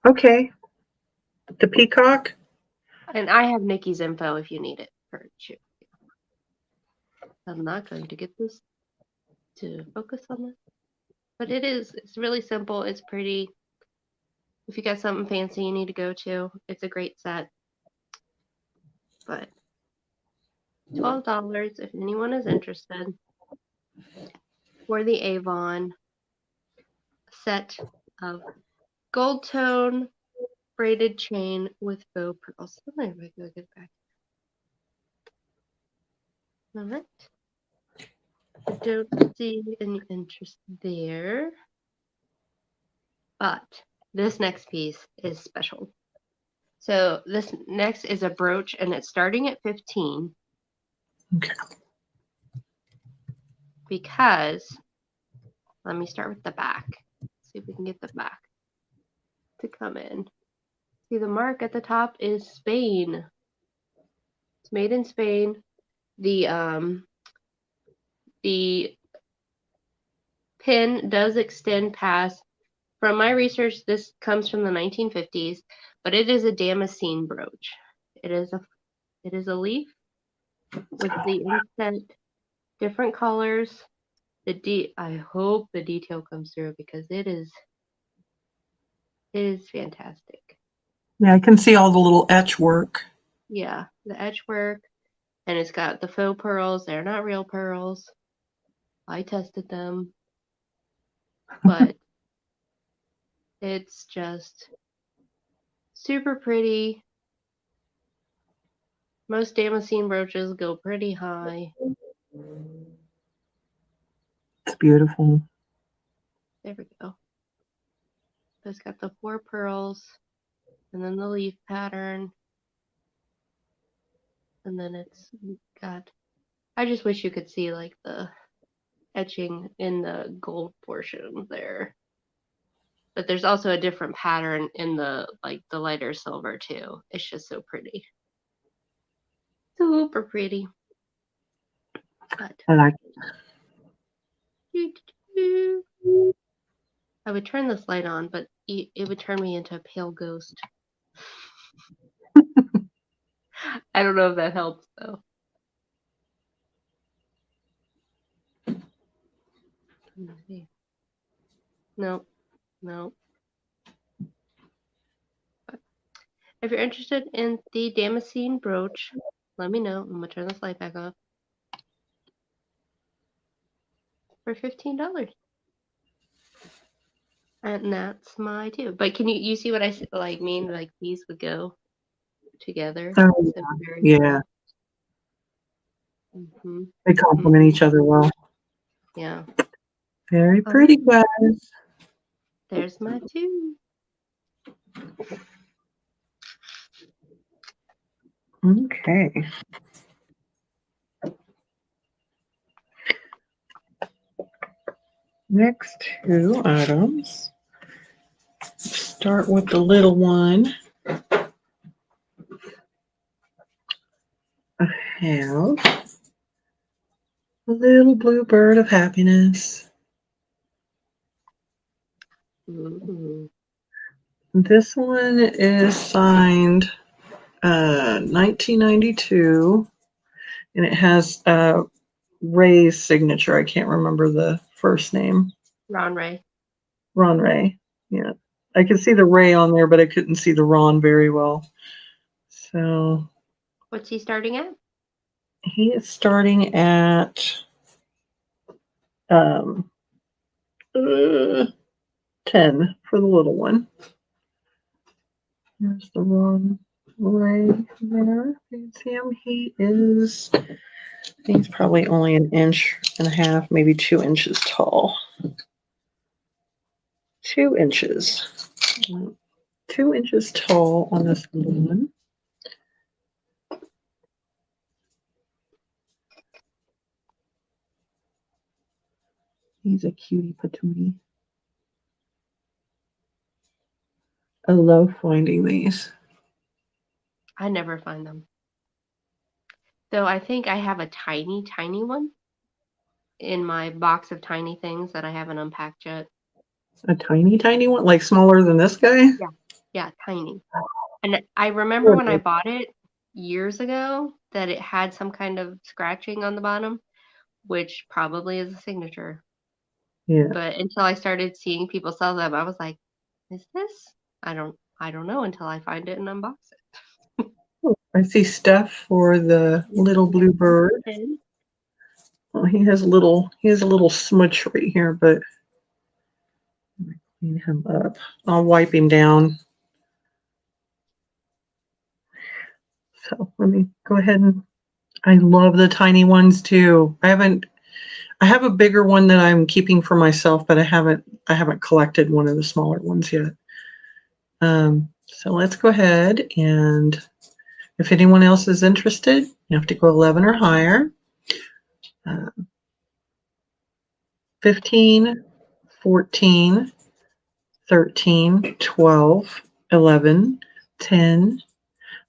Okay. The peacock? And I have Nikki's info if you need it for you. I'm not going to get this to focus on this. But it's really simple. It's pretty. If you got something fancy you need to go to, it's a great set. But $12 if anyone is interested for the Avon set of gold tone braided chain with faux pearls. Let me go get back. All right. I don't see any interest there. But this next piece is special. So this next is a brooch and it's starting at 15. Okay. Because let me start with the back. See if we can get the back to come in. See, the mark at the top is Spain. It's made in Spain. The pin does extend past. From my research, this comes from the 1950s, but it is a Damascene brooch. It is a leaf with the inset, different colors. I hope the detail comes through because it is fantastic. Yeah, I can see all the little etch work. Yeah, the edge work, and it's got the faux pearls. They're not real pearls. I tested them, but it's just super pretty. Most Damascene brooches go pretty high. It's beautiful. There we go. It's got the 4 pearls, and then the leaf pattern, and then it's got. I just wish you could see like the etching in the gold portion there. But there's also a different pattern in the lighter silver too. It's just so pretty. Super pretty. But I like it. I would turn this light on, but it would turn me into a pale ghost. I don't know if that helps though. No. But if you're interested in the Damascene brooch, let me know. I'm gonna turn this light back off for $15. And that's my two. But can you see what I mean? Like these would go together. Oh, yeah. Mm-hmm. They complement each other well. Yeah. Very pretty, guys. There's my two. Okay. Next 2 items. Start with the little one. I have a little blue bird of happiness. Ooh. This one is signed 1992, and it has Ray's signature. I can't remember the first name. Ron Ray. Ron Ray. Yeah. I could see the Ray on there, but I couldn't see the Ron very well. So. What's he starting at? He is starting at 10 for the little one. There's the Ron Ray there. You can see him. He's probably only 1.5 inches, maybe 2 inches tall. 2 inches. 2 inches tall on this little one. He's a cutie patootie. I love finding these. I never find them. So I think I have a tiny, tiny one in my box of tiny things that I haven't unpacked yet. A tiny, tiny one, like smaller than this guy? Yeah, tiny. And I remember when I bought it years ago that it had some kind of scratching on the bottom, which probably is a signature. Yeah. But until I started seeing people sell them, I was like, is this? I don't know until I find it and unbox it. Oh, I see stuff for the little blue bird. Well, he has a little smudge right here, but clean him up. I'll wipe him down. So let me go ahead and I love the tiny ones too. I have a bigger one that I'm keeping for myself, but I haven't collected one of the smaller ones yet. So let's go ahead, and if anyone else is interested, you have to go 11 or higher. 15, 14, 13, 12, 11, 10,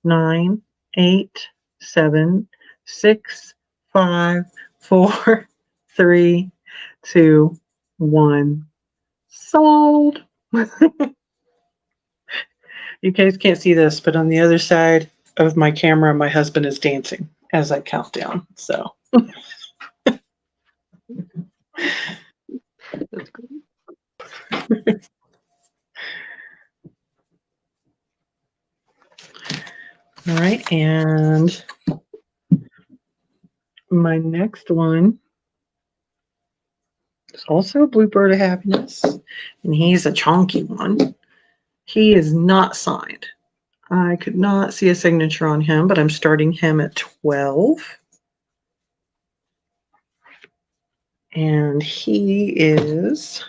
9, 8, 7, 6, 5, 4, 3, 2, 1. Sold. You guys can't see this, but on the other side of my camera, my husband is dancing as I count down. So That's great. all right, and my next one is also a Bluebird of Happiness, and he's a chonky one. He is not signed. I could not see a signature on him, but I'm starting him at 12. And he is...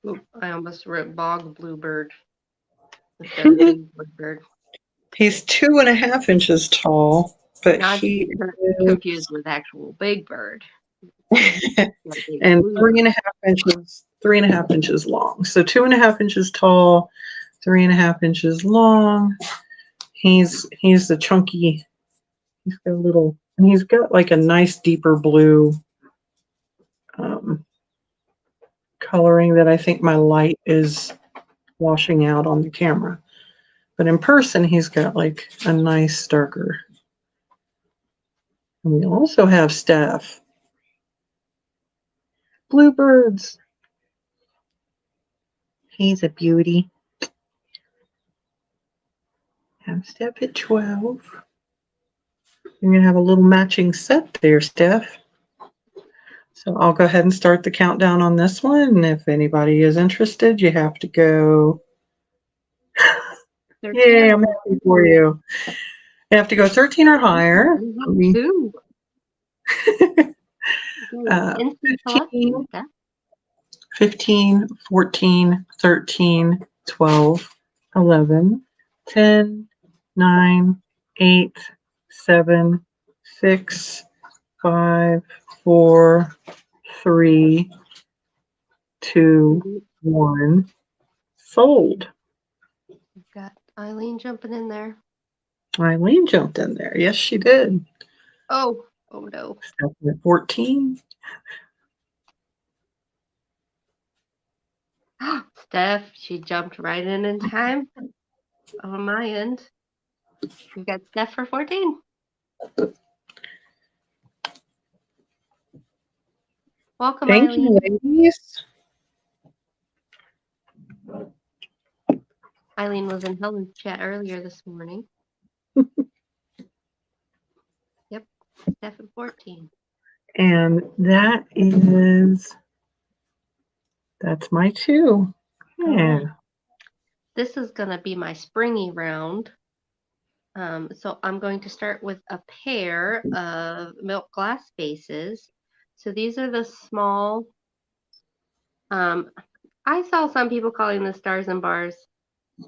Oop, I almost wrote bog bluebird instead of big bluebird. He's 2.5 inches tall, but Not to he be confused with actual big bird. and 3.5 inches long. So 2.5 inches tall, 3.5 inches long. He's the chunky. He's got a little, and he's got like a nice deeper blue coloring that I think my light is washing out on the camera. But in person, he's got like a nice darker. And we also have Steph. Bluebirds. He's a beauty. Have Steph at 12. You're going to have a little matching set there, Steph. So I'll go ahead and start the countdown on this one. And if anybody is interested, you have to go. Yay, I'm happy for you. You have to go 13 or higher. 15, 14, 13, 12, 11, 10, 9, 8, 7, 6, 5, 4, 3, 2, 1. Sold. We've got Eileen jumping in there. Eileen jumped in there. Yes, she did. Oh no. 14. Steph, she jumped right in time on my end. We've got Steph for 14. Welcome, Thank Eileen. you, ladies. Eileen was in Helen's chat earlier this morning. Yep, Steph at 14. And that's my 2. Yeah. Right. This is going to be my springy round. So I'm going to start with a pair of milk glass vases. So these are the small, I saw some people calling them stars and bars,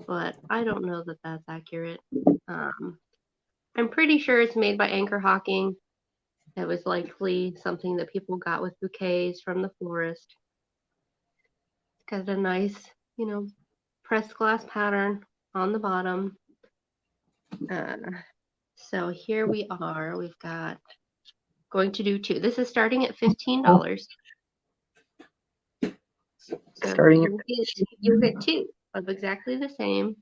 but I don't know that that's accurate. I'm pretty sure it's made by Anchor Hocking. It was likely something that people got with bouquets from the florist. It's got a nice, pressed glass pattern on the bottom. So here we are. We've got going to do 2. This is starting at $15. So Starting at you'll get 2 of exactly the same.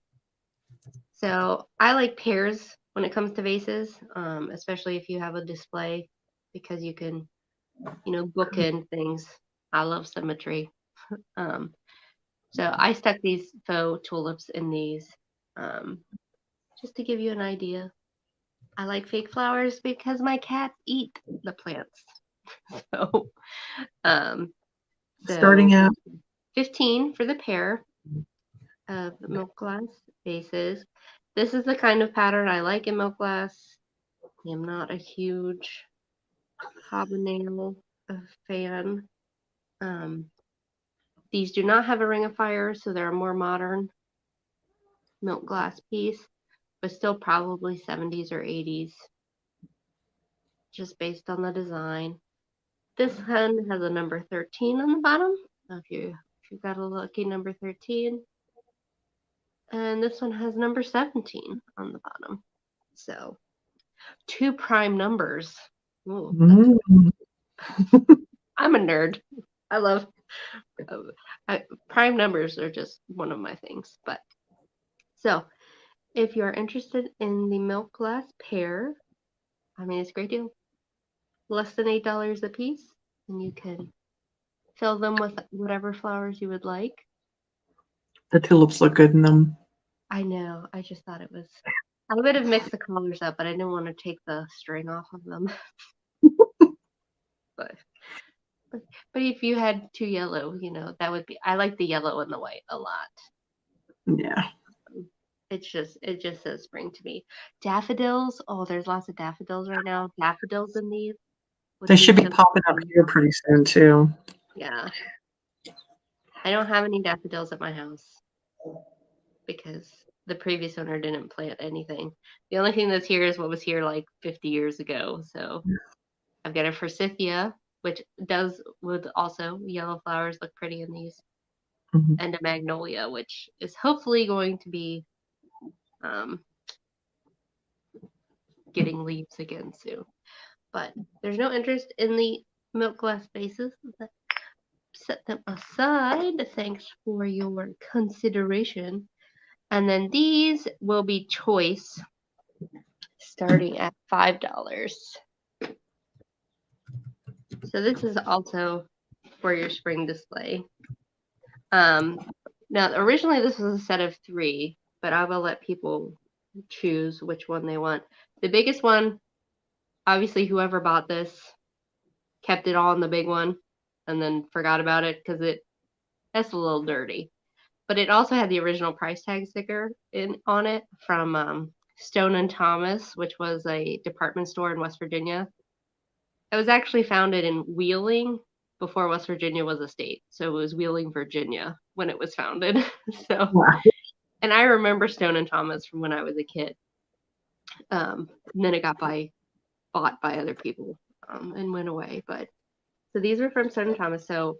So I like pairs when it comes to vases, especially if you have a display, because you can, bookend things. I love symmetry. So I stuck these faux tulips in these, just to give you an idea. I like fake flowers because my cats eat the plants. So, starting at 15 for the pair of milk glass vases. This is the kind of pattern I like in milk glass. I am not a huge habanero fan. These do not have a ring of fire, so they're a more modern milk glass piece, but still probably 70s or 80s, just based on the design. This one has a number 13 on the bottom. If you've got a lucky number 13. And this one has number 17 on the bottom. So 2 prime numbers. Ooh, I'm a nerd. I love prime numbers are just one of my things. But so if you are interested in the milk glass pair, I mean, it's a great deal. Less than $8 a piece, and you can fill them with whatever flowers you would like. the tulips look good in them. I know. I just thought it was. I would have mixed the colors up, but I didn't want to take the string off of them. but if you had 2 yellow, that would be. I like the yellow and the white a lot. Yeah. It just says spring to me. Daffodils. Oh, there's lots of daffodils right now. Daffodils in these. They should be popping up here pretty soon too. Yeah. I don't have any daffodils at my house because the previous owner didn't plant anything. The only thing that's here is what was here like 50 years ago. So I've got a forsythia, which with also yellow flowers look pretty in these, and a magnolia, which is hopefully going to be getting leaves again soon. But there's no interest in the milk glass vases. Set them aside. Thanks for your consideration. And then these will be choice, starting at $5. So this is also for your spring display. Now, originally this was a set of 3, but I will let people choose which one they want. The biggest one, obviously whoever bought this kept it all in the big one and then forgot about it because that's a little dirty. But it also had the original price tag sticker on it from Stone & Thomas, which was a department store in West Virginia. It was actually founded in Wheeling before West Virginia was a state. So it was Wheeling, Virginia when it was founded. And I remember Stone & Thomas from when I was a kid. And then it got bought by other people and went away. But so these are from Stone & Thomas. So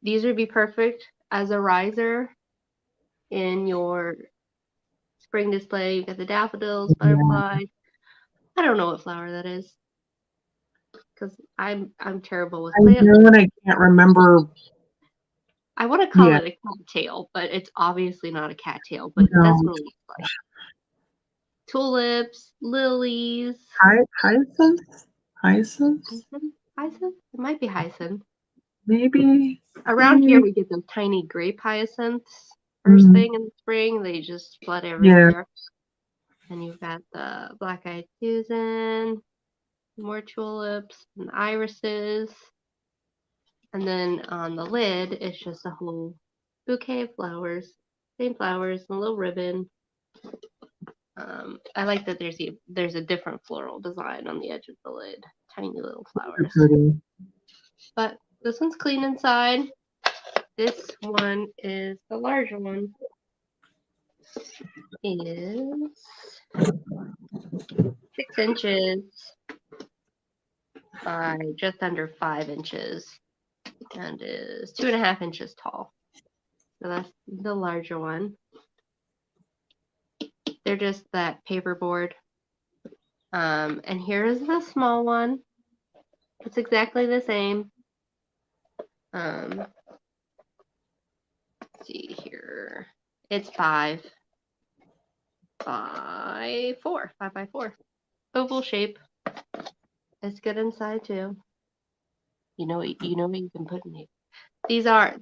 these would be perfect as a riser in your spring display. You've got the daffodils, butterflies. I don't know what flower that is because I'm terrible with plants. I know, and I can't remember. I want to call it a cattail, but it's obviously not a cattail. But that's what it looks like. Tulips, lilies. Hyacinth? Hyacinth? It might be hyacinth. Maybe. Around here, we get those tiny grape hyacinths. First thing in the spring, they just flood everywhere. Yeah. And you've got the black-eyed Susan, more tulips, and irises. And then on the lid, it's just a whole bouquet of flowers. Same flowers, and a little ribbon. I like that there's a different floral design on the edge of the lid. Tiny little flowers. But this one's clean inside. This one is the larger one. Is 6 inches by just under 5 inches and is 2.5 inches tall. So that's the larger one. They're just that paperboard And here is the small one. It's exactly the same. Let's see here. It's 5 by 4. 5 by 4. Oval shape. It's good inside too. You know what you can put in here.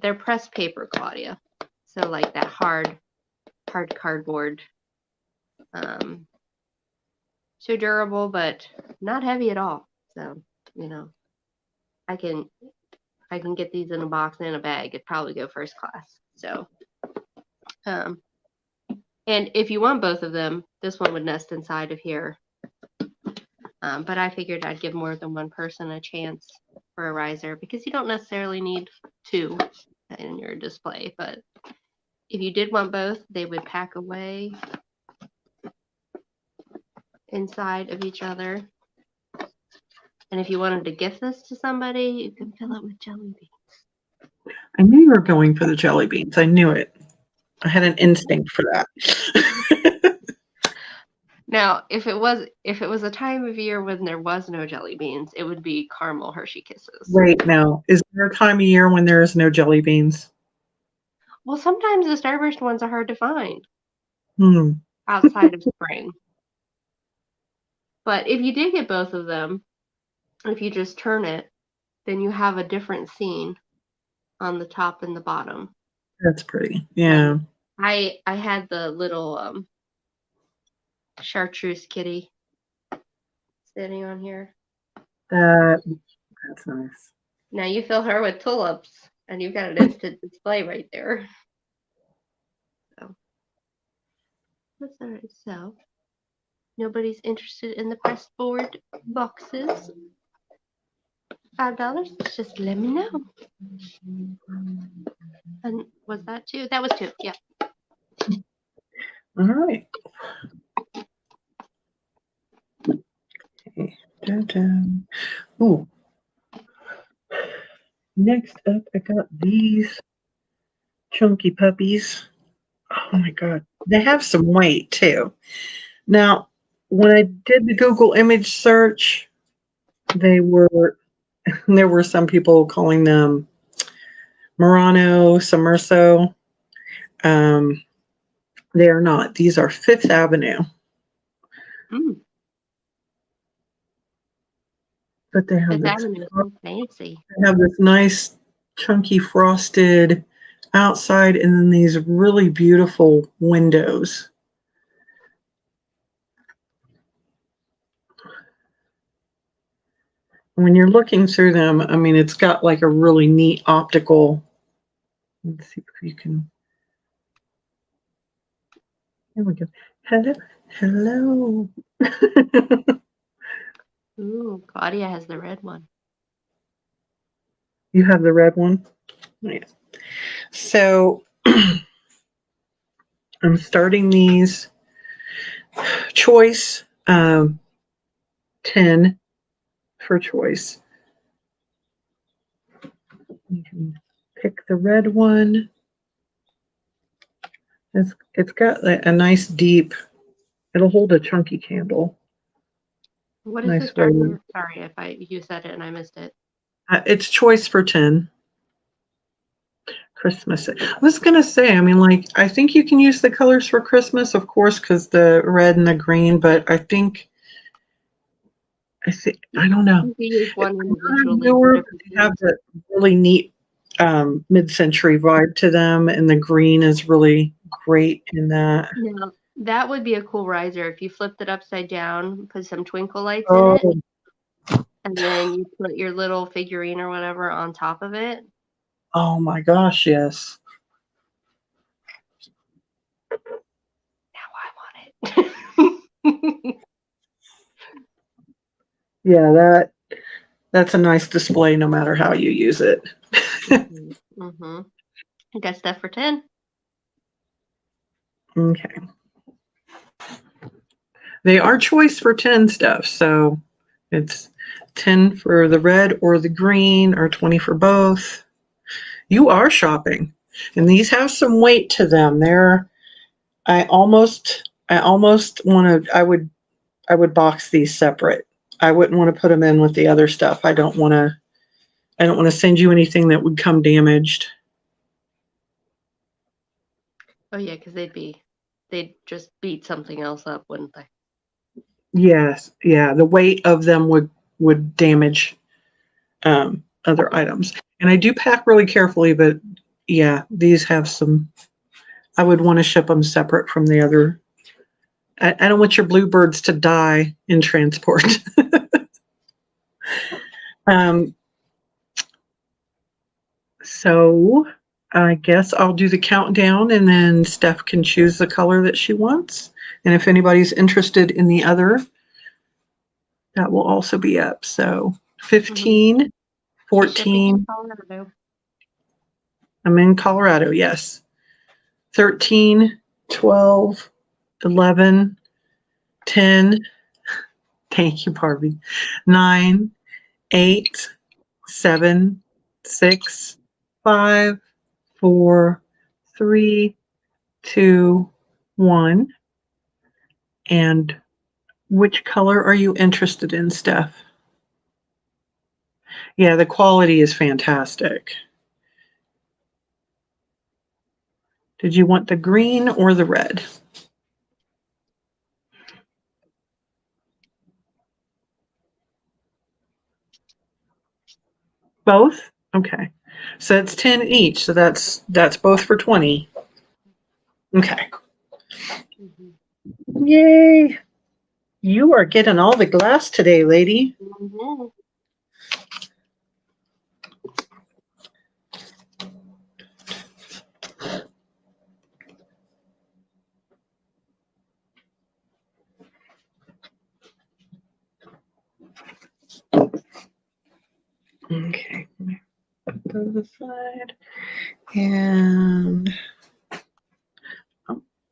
They're pressed paper, Claudia. So like that hard cardboard. So durable, but not heavy at all. So, I can get these in a box and in a bag. It'd probably go first class. So, and if you want both of them, this one would nest inside of here. But I figured I'd give more than one person a chance for a riser because you don't necessarily need 2 in your display. But if you did want both, they would pack away inside of each other. And if you wanted to gift this to somebody, you can fill it with jelly beans. I knew you were going for the jelly beans. I knew it. I had an instinct for that. Now, if it was a time of year when there was no jelly beans, it would be caramel Hershey Kisses. Right now, is there a time of year when there is no jelly beans? Well, sometimes the Starburst ones are hard to find Hmm. outside of spring. But if you did get both of them, if you just turn it, then you have a different scene on the top and the bottom. That's pretty. Yeah. I had the little chartreuse kitty sitting on here. That's nice. Now you fill her with tulips, and you've got an instant display right there. So that's all right. So nobody's interested in the pressed board boxes. $5. Just let me know. And was that 2? That was 2. Yeah. All right. Okay. Dun-dun. Ooh. Next up, I got these chunky puppies. Oh my God. They have some weight too. Now, when I did the Google image search, there were some people calling them Murano, Submerso. They are not. These are Fifth Avenue. But they have fancy. They have this nice chunky frosted outside and then these really beautiful windows. When you're looking through them, I mean, it's got like a really neat optical. Let's see if you can. Here we go. Hello. Hello. Ooh, Claudia has the red one. You have the red one? Yeah. So I'm starting these choice 10 for choice. You can pick the red one. It's got a nice deep, it'll hold a chunky candle. What is the start? Sorry if you said it and I missed it. It's choice for 10. Christmas. I was going to say, I mean, like, I think you can use the colors for Christmas, of course, because the red and the green, but I don't know. You can use one newer, they have that really neat mid-century vibe to them, and the green is really great in that. Yeah, that would be a cool riser if you flipped it upside down, put some twinkle lights in it, and then you put your little figurine or whatever on top of it. Oh my gosh, yes. Now I want it. Yeah, that's a nice display no matter how you use it. Mm-hmm. I got stuff for 10. Okay. They are choice for 10 stuff, so it's 10 for the red or the green or 20 for both. You are shopping. And these have some weight to them. I almost want to, I would box these separate. I wouldn't want to put them in with the other stuff. I don't want to send you anything that would come damaged. Oh yeah, because they'd just beat something else up, wouldn't they? Yes, yeah. The weight of them would damage other items. And I do pack really carefully, but yeah, these have some. I would want to ship them separate from the other. I don't want your bluebirds to die in transport. um, so I guess I'll do the countdown, and then Steph can choose the color that she wants. And if anybody's interested in the other, that will also be up. So 15, 14. I'm in Colorado, yes. 13, 12, 11, 10. Thank you, Barbie. 9, 8, 7, 6, 5, 4, 3, 2, 1. And which color are you interested in, Steph? Yeah, the quality is fantastic. Did you want the green or the red? Both? Okay. So it's 10 each. So that's both for 20. Okay. Mm-hmm. Yay. You are getting all the glass today, lady. Mm-hmm. Okay. Put those aside. And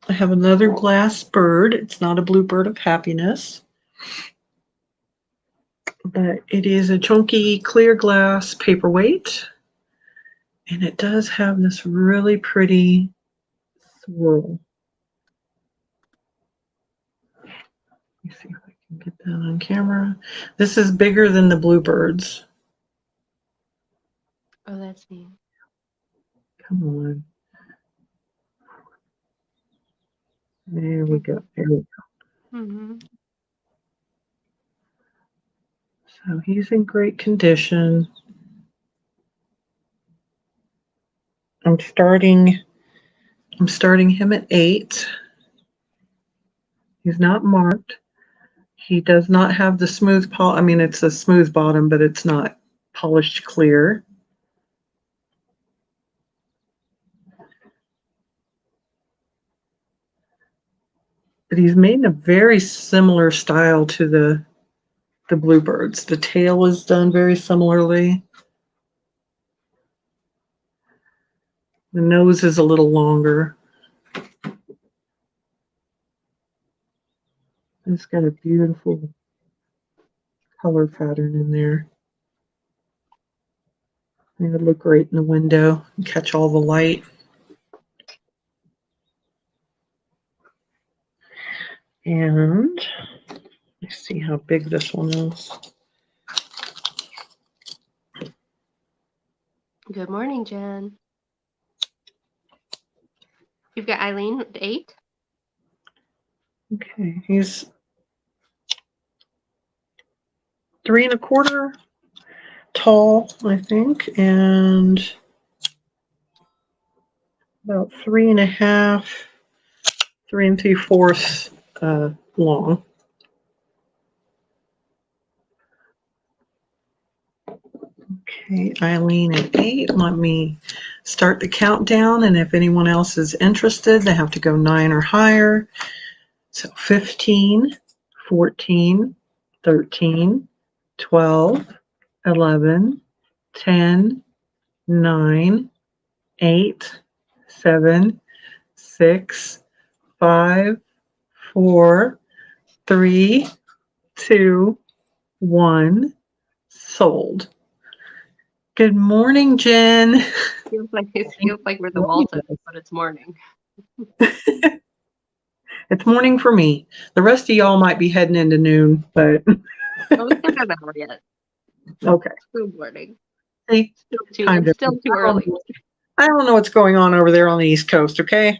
I have another glass bird. It's not a bluebird of happiness, but it is a chunky clear glass paperweight. And it does have this really pretty swirl. Let me see if I can get that on camera. This is bigger than the bluebirds. Oh, that's neat. Come on. There we go. There we go. Mm-hmm. So he's in great condition. I'm starting him at 8. He's not marked. He does not have the smooth I mean, it's a smooth bottom, but it's not polished clear. But he's made in a very similar style to the bluebirds. The tail is done very similarly. The nose is a little longer. It's got a beautiful color pattern in there. It would look great in the window and catch all the light. And let's see how big this one is. Good morning, Jen. You've got Eileen at 8. Okay, he's 3 1/4 tall, I think, and about 3 1/2, 3 3/4 long. Okay, Eileen at 8. Let me start the countdown, and if anyone else is interested, they have to go 9 or higher. So 15, 14, 13, 12, 11, 10, 9, 8, 7, 6, 5, 4, 3, 2, 1. Sold. Good morning, Jen. Feels like we're the Waltons, but it's morning. It's morning for me. The rest of y'all might be heading into noon, but Oh, we haven't had that yet. okay. Still morning. See, It's still too early. I don't know what's going on over there on the East Coast, okay?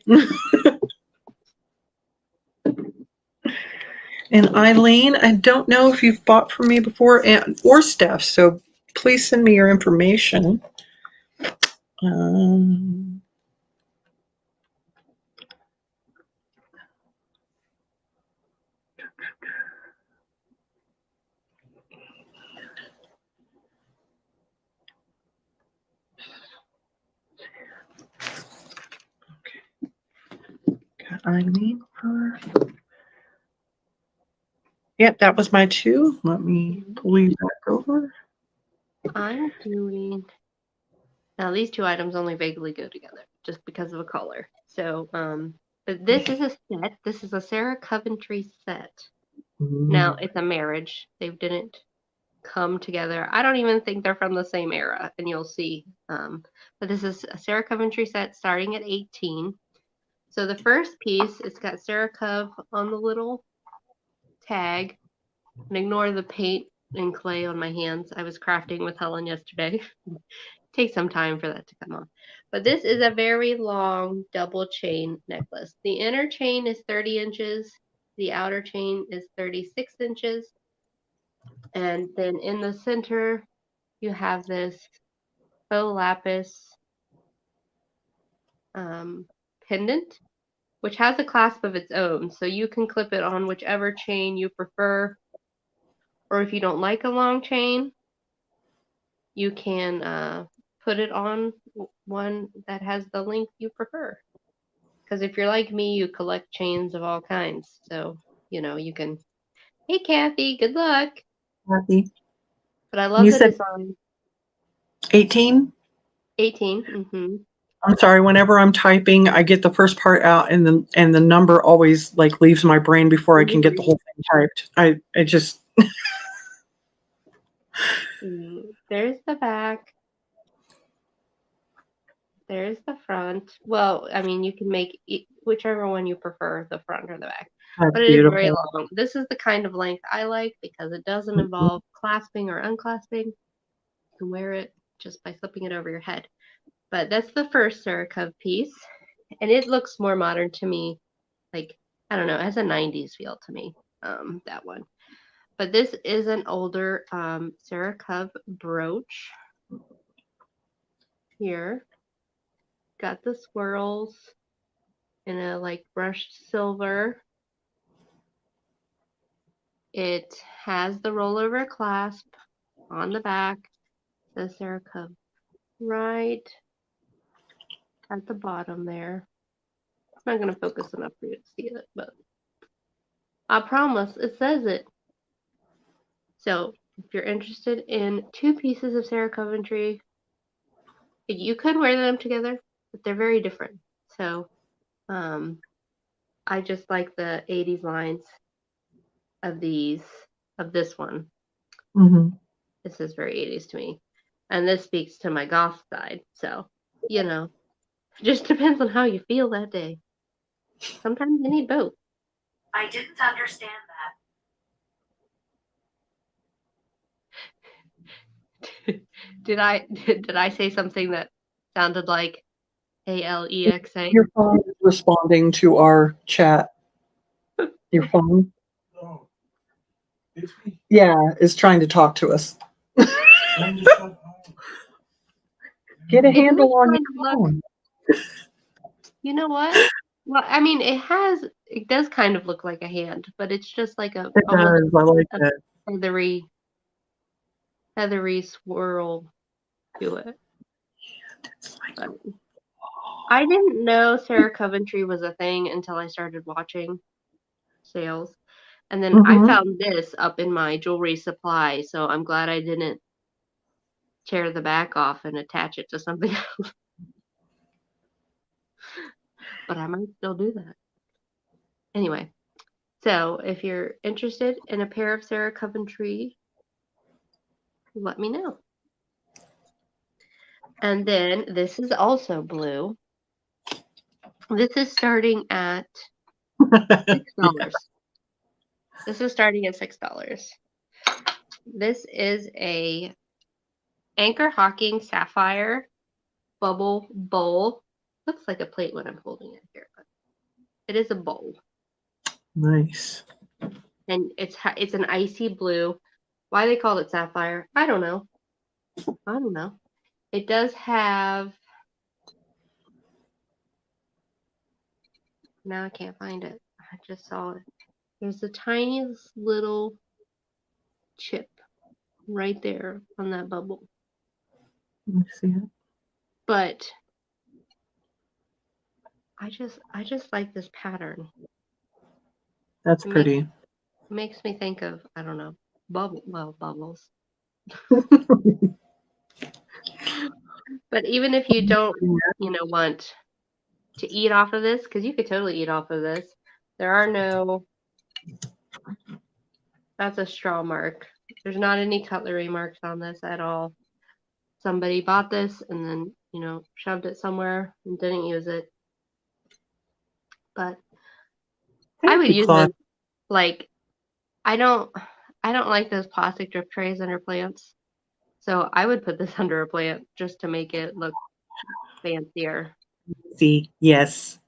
And Eileen, I don't know if you've bought from me before or Steph, so please send me your information. Eileen first. Yep, that was my 2. Let me pull you back over. I'm doing. Now these 2 items only vaguely go together, just because of a color. So, but this is a set. This is a Sarah Coventry set. Now it's a marriage. They didn't come together. I don't even think they're from the same era, and you'll see. But this is a Sarah Coventry set starting at 18. So the first piece, it's got Sarah Cove on the little tag. And ignore the paint and clay on my hands. I was crafting with Helen yesterday. Take some time for that to come off. But this is a very long double chain necklace. The inner chain is 30 inches. The outer chain is 36 inches. And then in the center, you have this faux lapis pendant, which has a clasp of its own. So you can clip it on whichever chain you prefer. Or if you don't like a long chain, you can put it on one that has the length you prefer. Because if you're like me, you collect chains of all kinds. So, you can, hey, Kathy, good luck. Kathy. But I love that it's on 18? 18. Mm-hmm. I'm sorry, whenever I'm typing, I get the first part out and the number always like leaves my brain before I can get the whole thing typed. I just There's the back. There's the front. Well, I mean, you can make whichever one you prefer, the front or the back. But it is very long. This is the kind of length I like because it doesn't involve clasping or unclasping. You can wear it just by slipping it over your head. But that's the first Sarah Cove piece. And it looks more modern to me. Like, I don't know, it has a 90s feel to me, that one. But this is an older Sarah Cove brooch. Here. Got the swirls in a like brushed silver. It has the rollover clasp on the back. The Sarah Cove right at the bottom there. I'm not going to focus enough for you to see it, but I promise it says it. So if you're interested in 2 pieces of Sarah Coventry, you could wear them together, but they're very different. So I just like the 80s lines of this one. Mm-hmm. This is very 80s to me. And this speaks to my goth side. So, it just depends on how you feel that day. Sometimes you need both. I didn't understand that. Did I say something that sounded like Alexa? Your phone is responding to our chat. Your phone? Oh, it's me. Yeah, is trying to talk to us. Get a handle on your phone. You know what? Well, I mean, it does kind of look like a hand, but it's just like It does. I like that. Feathery swirl to it. But I didn't know Sarah Coventry was a thing until I started watching sales. And then I found this up in my jewelry supply, so I'm glad I didn't tear the back off and attach it to something else. But I might still do that. Anyway, so if you're interested in a pair of Sarah Coventry, let me know. And then this is also blue. This is starting at $6. This is starting at $6. This is a Anchor Hocking Sapphire bubble bowl. Looks like a plate when I'm holding it here, but it is a bowl. Nice. And it's an icy blue. Why they called it sapphire, I don't know. It does have. Now I can't find it. I just saw it. There's the tiniest little chip right there on that bubble. Let me see it. But I just like this pattern. That's pretty. Makes me think of, I don't know, bubbles. But even if you don't, want to eat off of this, because you could totally eat off of this. There are no. That's a straw mark. There's not any cutlery marks on this at all. Somebody bought this and then, shoved it somewhere and didn't use it. But I would use this. Like, I don't like those plastic drip trays under plants. So I would put this under a plant just to make it look fancier. See, yes.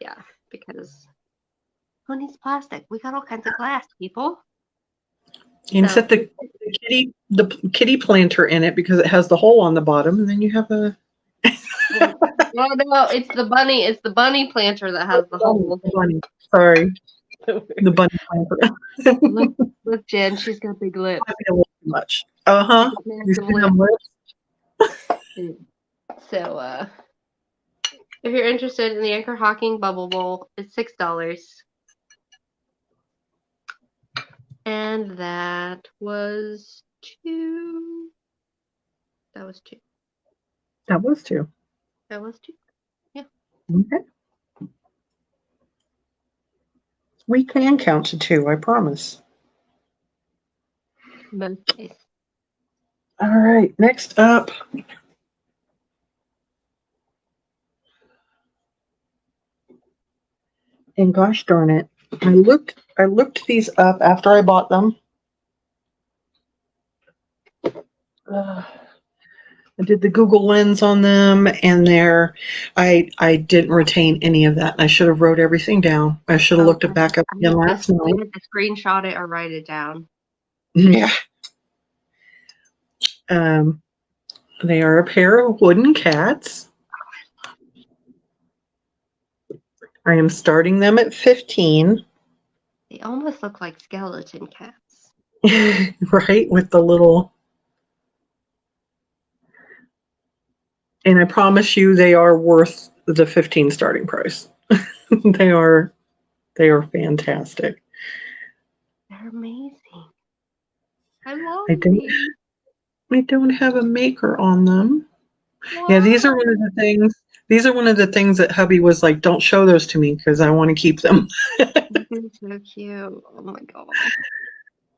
Yeah, because who needs plastic? We got all kinds of glass, people. You can set the kitty planter in it because it has the hole on the bottom, and then you have a. No, it's the bunny. It's the bunny planter that has the hole. Bunny. Sorry, the bunny planter. Look, Jen, she's got big lips. A little too much. You see them lips? So, if you're interested in the Anchor Hocking Bubble Bowl, it's $6. And that was 2. That was 2. That was 2. That was 2. Yeah. Okay. We can count to 2, I promise. Most days. All right, next up. And gosh darn it, I looked these up after I bought them. I did the Google Lens on them, and I didn't retain any of that. I should have wrote everything down. I should have looked it back up again last night. You had to screenshot it or write it down. Yeah. They are a pair of wooden cats. I am starting them at 15. They almost look like skeleton cats. Right, with the little. And I promise you, they are worth the 15 starting price. They are fantastic. They're amazing. I love I don't have a maker on them. Wow. Yeah, these are one of the things. These are one of the things that hubby was like, "Don't show those to me because I want to keep them." They're so cute. Oh my god.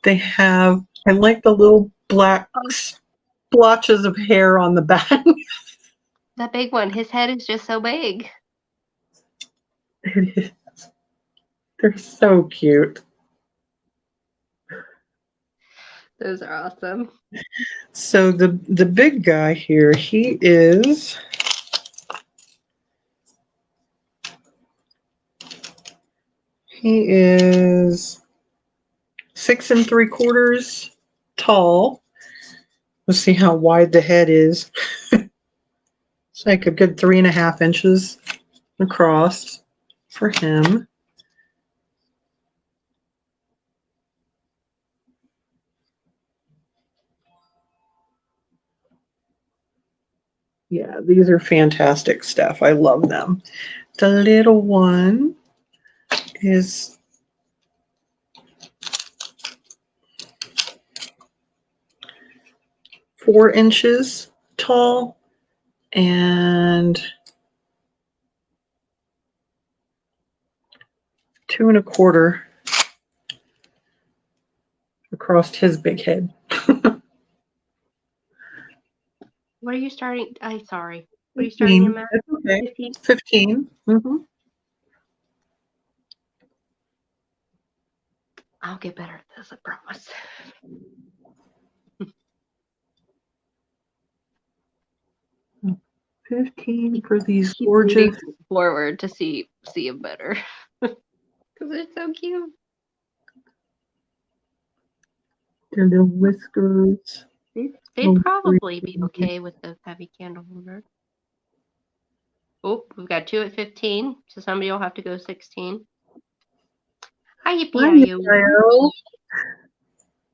They have. I like the little black splotches of hair on the back. That big one. His head is just so big. It is. They're so cute. Those are awesome. So the big guy here, he is He is 6 3/4 tall. Let's see how wide the head is. It's like a good 3.5 inches across for him. Yeah, these are fantastic stuff. I love them. The little one is four inches tall and 2 1/4 across his big head. What are you starting? I'm sorry. What are you starting him at? That's okay. 15? 15. Mm-hmm. I'll get better at this, I promise. 15 for these Keep gorgeous. moving forward to see them better. Because they're so cute. Their little whiskers. They'd probably be okay with the heavy candle holder. Oh, we've got 2 at 15, so somebody will have to go 16. Hi, Hi, Yippee-I-Yo. Yael.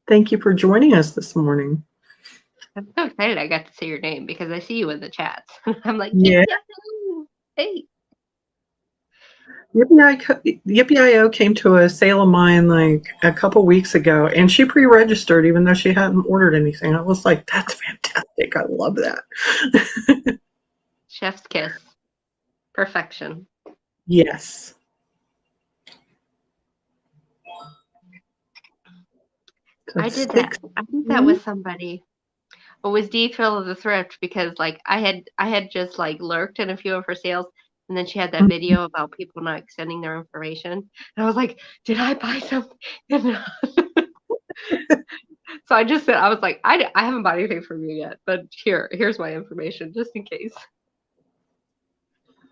Thank you for joining us this morning. I'm so excited I got to say your name because I see you in the chats. I'm like, Yeah. Yippee-I-Yo. Hey. Yippee-I-O came to a sale of mine like a couple weeks ago, and she pre-registered even though she hadn't ordered anything. I was like, that's fantastic. I love that. Chef's kiss. Perfection. Yes. So I did that. I did that with somebody. It was Detail of the Thrift because like I had just like lurked in a few of her sales, and then she had that video about people not extending their information. And I was like, did I buy something? So I just said, I was like, I haven't bought anything from you yet, but here's my information just in case.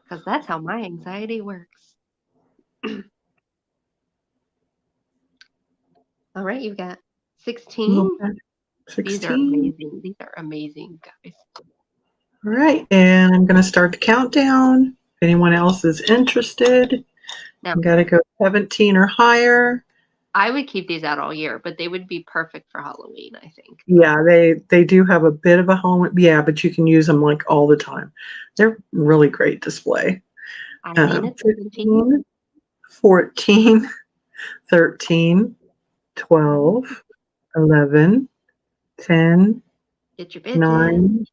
Because that's how my anxiety works. All right, you've got 16. 16. These are amazing. These are amazing, guys. All right, and I'm going to start the countdown. If anyone else is interested, Now, you got to go 17 or higher. I would keep these out all year, but they would be perfect for Halloween, I think. Yeah, they do have a bit of a home. Yeah, but you can use them like all the time. They're really great display. I mean, it's 15, 14, 13, 12, 11, 10, Get your bitches. 9,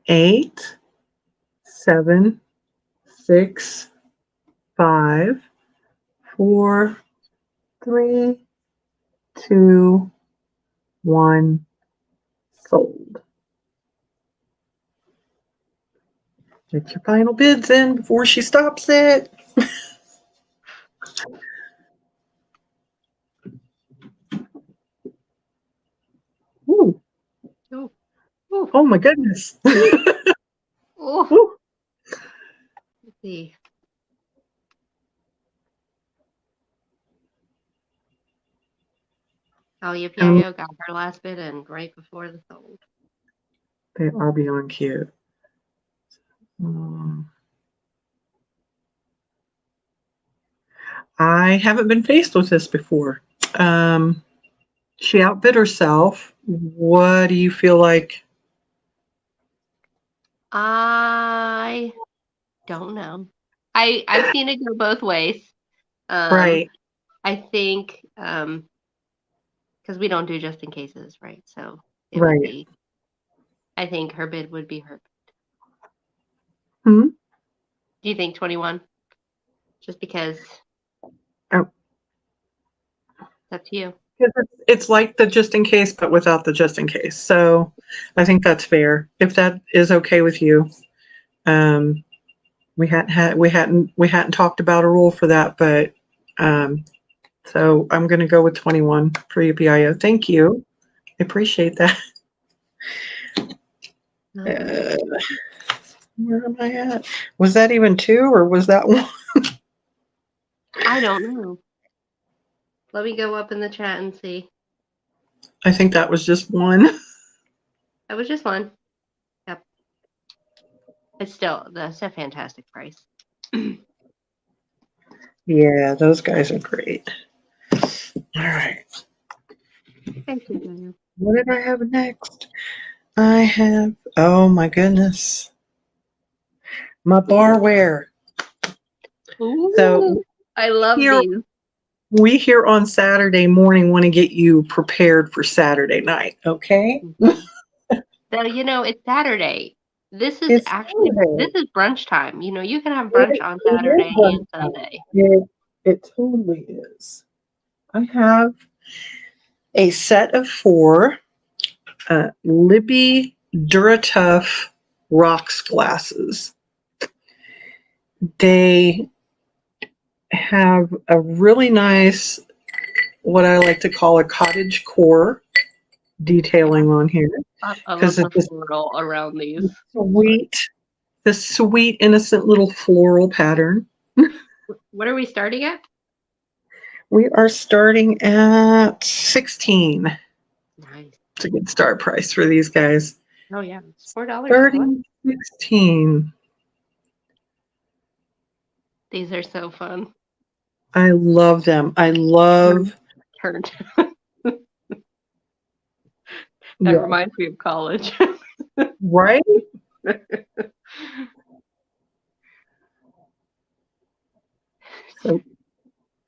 8, 7, 6, 5, 4, 3, 2, 1, sold. Get your final bids in before she stops it. Ooh. Ooh. Ooh. Oh my goodness. Ooh. Ooh. Let's see. Oh, Yippee-I-Yo got her last bid in right before the sold. They are beyond cute. I haven't been faced with this before. She outbid herself. What do you feel like? I don't know. I've seen it go both ways. Right. I think because we don't do just in cases, right? So it Right. would be. I think her bid would be her. Hmm? Do you think 21? Just because. Oh. It's up to you. It's like the just in case, but without the just in case. So I think that's fair. If that is okay with you. We hadn't talked about a rule for that, but so I'm going to go with 21 for UPIO. Thank you. I appreciate that. Where am I at? Was that even 2 or was that 1? I don't know. Let me go up in the chat and see. I think that was just 1. That was just 1. Yep. That's a fantastic price. Yeah, those guys are great. All right. Thank you, Daniel. What did I have next? I have, oh my goodness, my barware. Ooh, So I love here, these. we here on Saturday morning want to get you prepared for Saturday night, okay? So, it's Saturday. This is It's actually, Saturday. this is brunch time. You can have brunch on Saturday and Sunday. It totally is. I have a set of 4 Libby Duratough rocks glasses. They have a really nice what I like to call a cottage core detailing on here I love because the it's just floral around these. sweet, the sweet, innocent little floral pattern. What are we starting at? We are starting at 16. Nice. It's a good start price for these guys. Oh yeah, it's $4. Starting 16. These are so fun. I love them. I love. Turned. That Yeah. reminds me of college. Right? So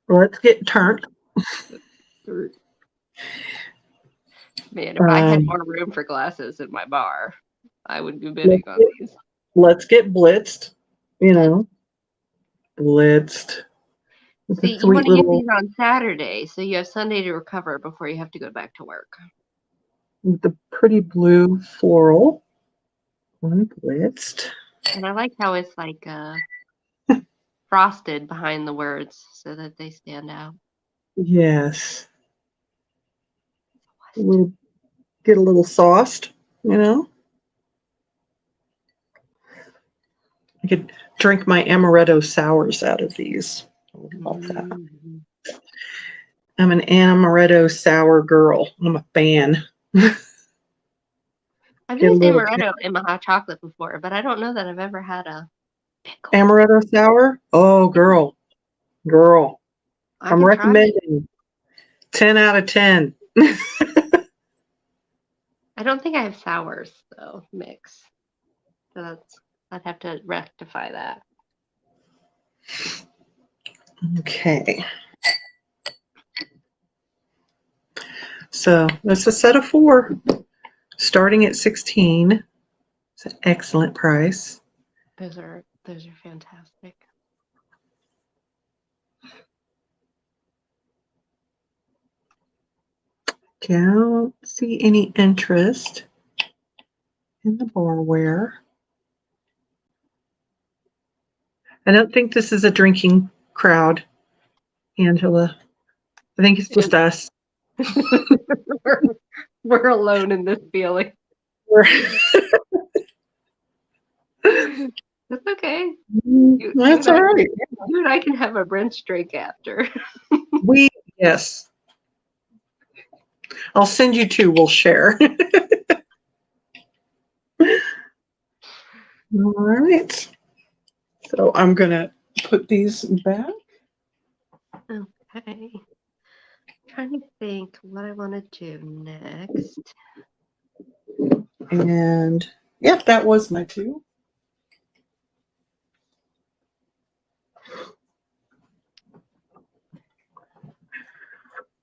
let's get turned. Man, if I had more room for glasses in my bar, I would be bidding on these. Let's get blitzed. You know, blitzed. With See, a you want sweet to use little, these on Saturday, so you have Sunday to recover before you have to go back to work. with the pretty blue floral. Unblitzed. And I like how it's like frosted behind the words so that they stand out. Yes. We'll get a little sauced, you know. I could drink my amaretto sours out of these. I would love that. Mm-hmm. I'm an amaretto sour girl. I'm a fan. I've Get a used little amaretto in my hot chocolate before, but I don't know that I've ever had a pickle. amaretto sour. Oh, girl. I I'm can try it. recommending 10 out of 10. I don't think I have sours though, mix. So I'd have to rectify that. Okay. So that's a set of 4, starting at 16. It's an excellent price. Those are fantastic. Don't see any interest in the barware. I don't think this is a drinking crowd, Angela. I think it's just us. We're alone in this feeling. That's okay. That's all right. You and I can have a brunch drink after. Yes. I'll send you 2. We'll share. All right. So I'm going to put these back. Okay. Trying to think what I want to do next. And yep, that was my 2.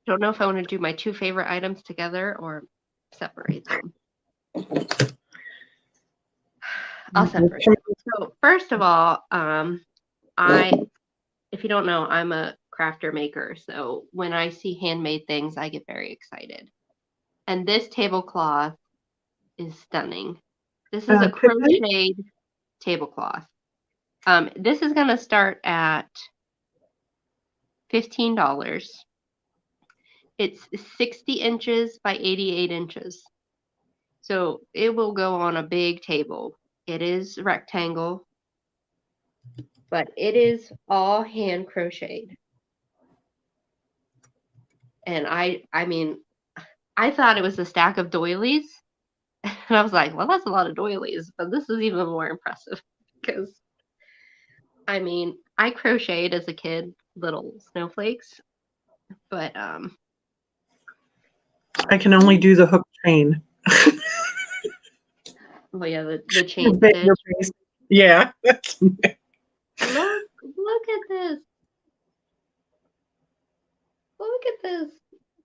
Don't know if I want to do my 2 favorite items together or separate them. I'll separate them. So first of all, if you don't know, I'm a crafter maker. So when I see handmade things, I get very excited. And this tablecloth is stunning. This is a crocheted tablecloth. This is going to start at $15. It's 60 inches by 88 inches. So it will go on a big table. It is rectangle, but it is all hand crocheted. And I mean, I thought it was a stack of doilies. And I was like, well, that's a lot of doilies, but this is even more impressive because, I mean, I crocheted as a kid, little snowflakes, but I can only do the hook chain. well, yeah, the chain stitch. Yeah. Look at this. Look at this.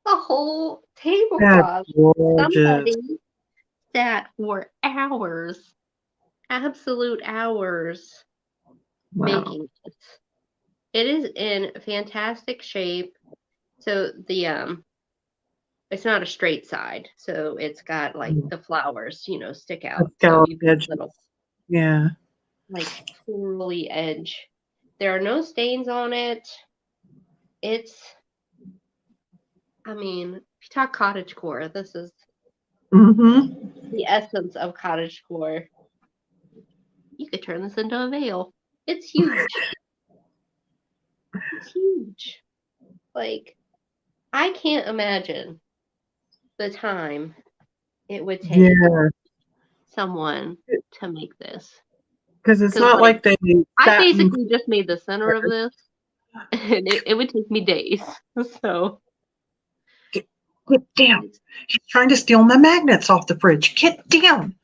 The whole tablecloth. Somebody sat for hours, absolute hours, making it. It is in fantastic shape. So it's not a straight side, so it's got like the flowers, stick out. So you get little, like swirly edge. There are no stains on it. It's I mean, if you talk cottagecore, this is Mm-hmm. the essence of cottagecore. You could turn this into a veil. It's huge. It's huge. Like, I can't imagine the time it would take Yeah, someone to make this. because it's 'Cause, not like they I sat and basically just made the center of this, and it would take me days. So get down. He's trying to steal my magnets off the fridge. Get down.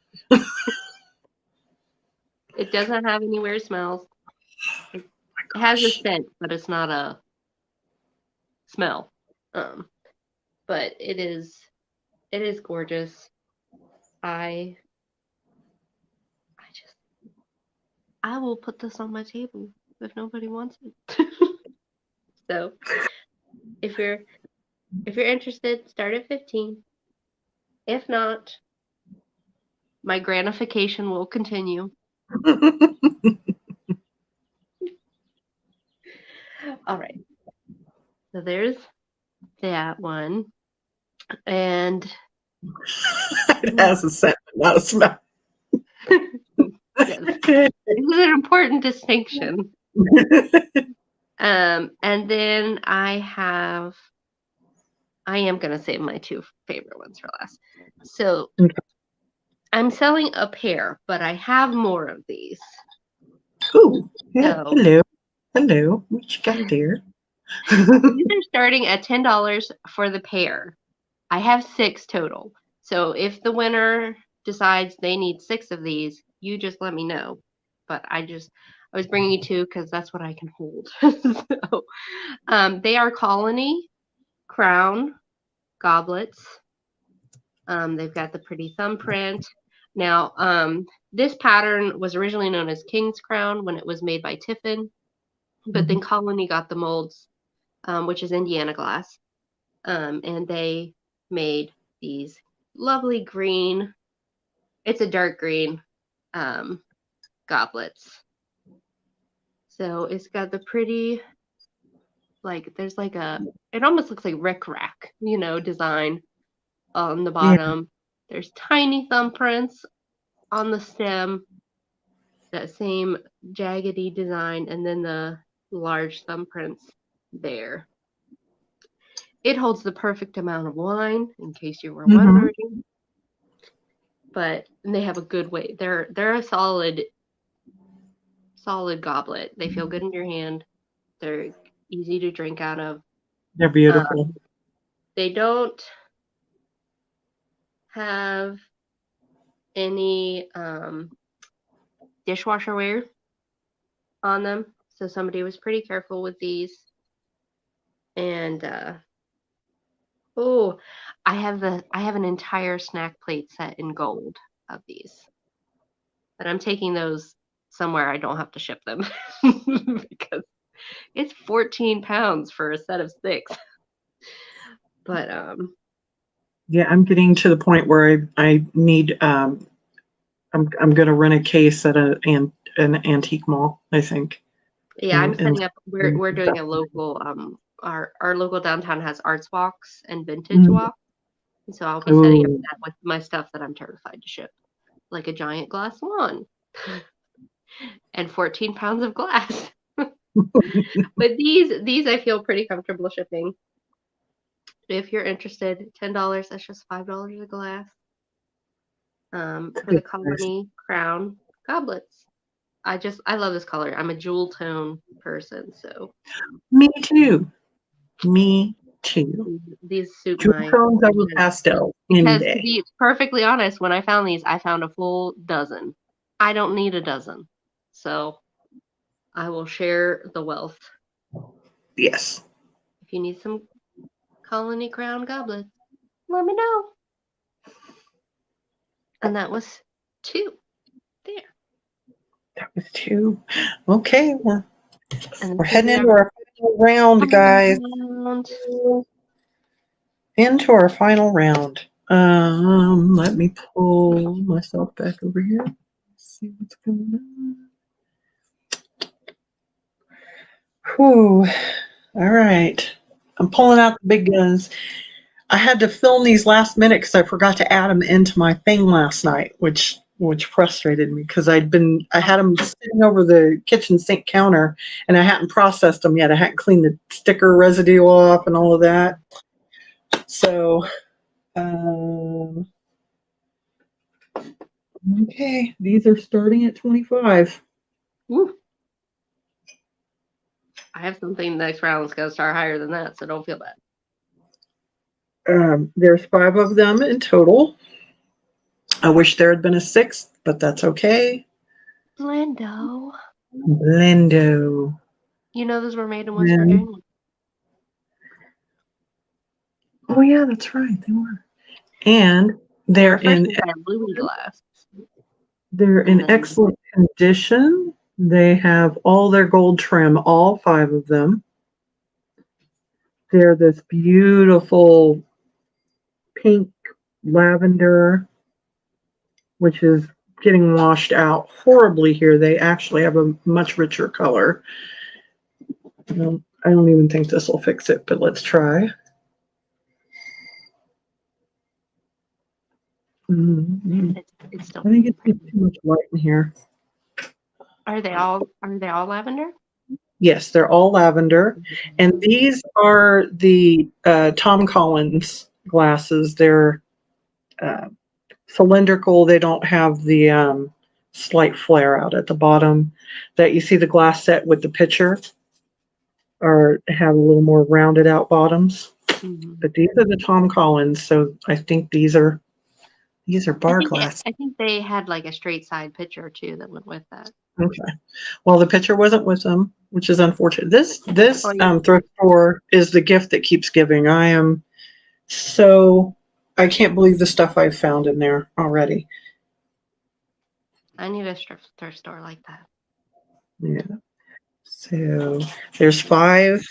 it doesn't have any weird smells. It has a scent, but it's not a smell. But it is gorgeous. I will put this on my table if nobody wants it. So if you're interested, start at 15. If not, my gratification will continue. All right. So there's that one. And It has a scent, not a smell. yes, this is an important distinction. And then I am going to save my two favorite ones for last. So Okay. I'm selling a pair, but I have more of these. Ooh, yeah. So, Hello. Hello. What you got there? these are starting at $10 for the pair. I have 6 total. So if the winner decides they need 6 of these, you just let me know. But I was bringing you 2 because that's what I can hold. So, they are Colony, Crown, Goblets. They've got the pretty thumbprint. Now, this pattern was originally known as King's Crown when it was made by Tiffin, but then Colony got the molds, which is Indiana glass, and they made these lovely green. It's a dark green goblets. So it's got the pretty, like, there's like it almost looks like rickrack, design on the bottom. Yeah. There's tiny thumbprints on the stem, that same jaggedy design, and then the large thumbprints there. It holds the perfect amount of wine, in case you were wondering. But they have a good weight. They're a solid goblet. They feel good in your hand. They're easy to drink out of. They're beautiful. They don't have any dishwasher wear on them, so somebody was pretty careful with these. And I have an entire snack plate set in gold of these, but I'm taking those somewhere I don't have to ship them because it's 14 pounds for a set of 6. But yeah, I'm getting to the point where I need I'm going to rent a case at an antique mall, I think. Yeah, I'm setting up. We're doing a local. Our local downtown has arts walks and vintage walks, and so I'll be setting up that with my stuff that I'm terrified to ship, like a giant glass wand and 14 pounds of glass. But these I feel pretty comfortable shipping. If you're interested, $10. That's just $5 a glass. For the Colony Crown goblets. I love this color. I'm a jewel tone person, so. Me too. These suit jewel my tones over pastel. Because to be perfectly honest, when I found these, I found a full dozen. I don't need a dozen, so I will share the wealth. Yes. If you need some Colony Crown goblets, let me know. And that was 2. There. That was 2. Okay, we're heading into our final round, guys. Into our final round. Let me pull myself back over here. See what's going on. Whew. All right. I'm pulling out the big guns. I had to film these last minute because I forgot to add them into my thing last night, which frustrated me because I had them sitting over the kitchen sink counter and I hadn't processed them yet. I hadn't cleaned the sticker residue off and all of that. So, okay, these are starting at 25. Woo. I have something next round's going to start higher than that, so don't feel bad. There's 5 of them in total. I wish there had been a 6th, but that's okay. Blendo. You know those were made in West Virginia. Oh yeah, that's right. They were. And they're in blue glass. They're in excellent condition. They have all their gold trim, all 5 of them. They're this beautiful pink lavender, which is getting washed out horribly here. They actually have a much richer color. I don't even think this will fix it, but let's try. Mm-hmm. I think it's too much light in here. Are they all lavender? Yes, they're all lavender. And these are the Tom Collins glasses. They're cylindrical. They don't have the slight flare out at the bottom. That you see the glass set with the pitcher or have a little more rounded out bottoms. Mm-hmm. But these are the Tom Collins, so I think these are bar glass. I think they had like a straight side pitcher too that went with that. Okay. Well, the pitcher wasn't with them, which is unfortunate. This thrift store is the gift that keeps giving. I can't believe the stuff I've found in there already. I need a thrift store like that. Yeah. So there's 5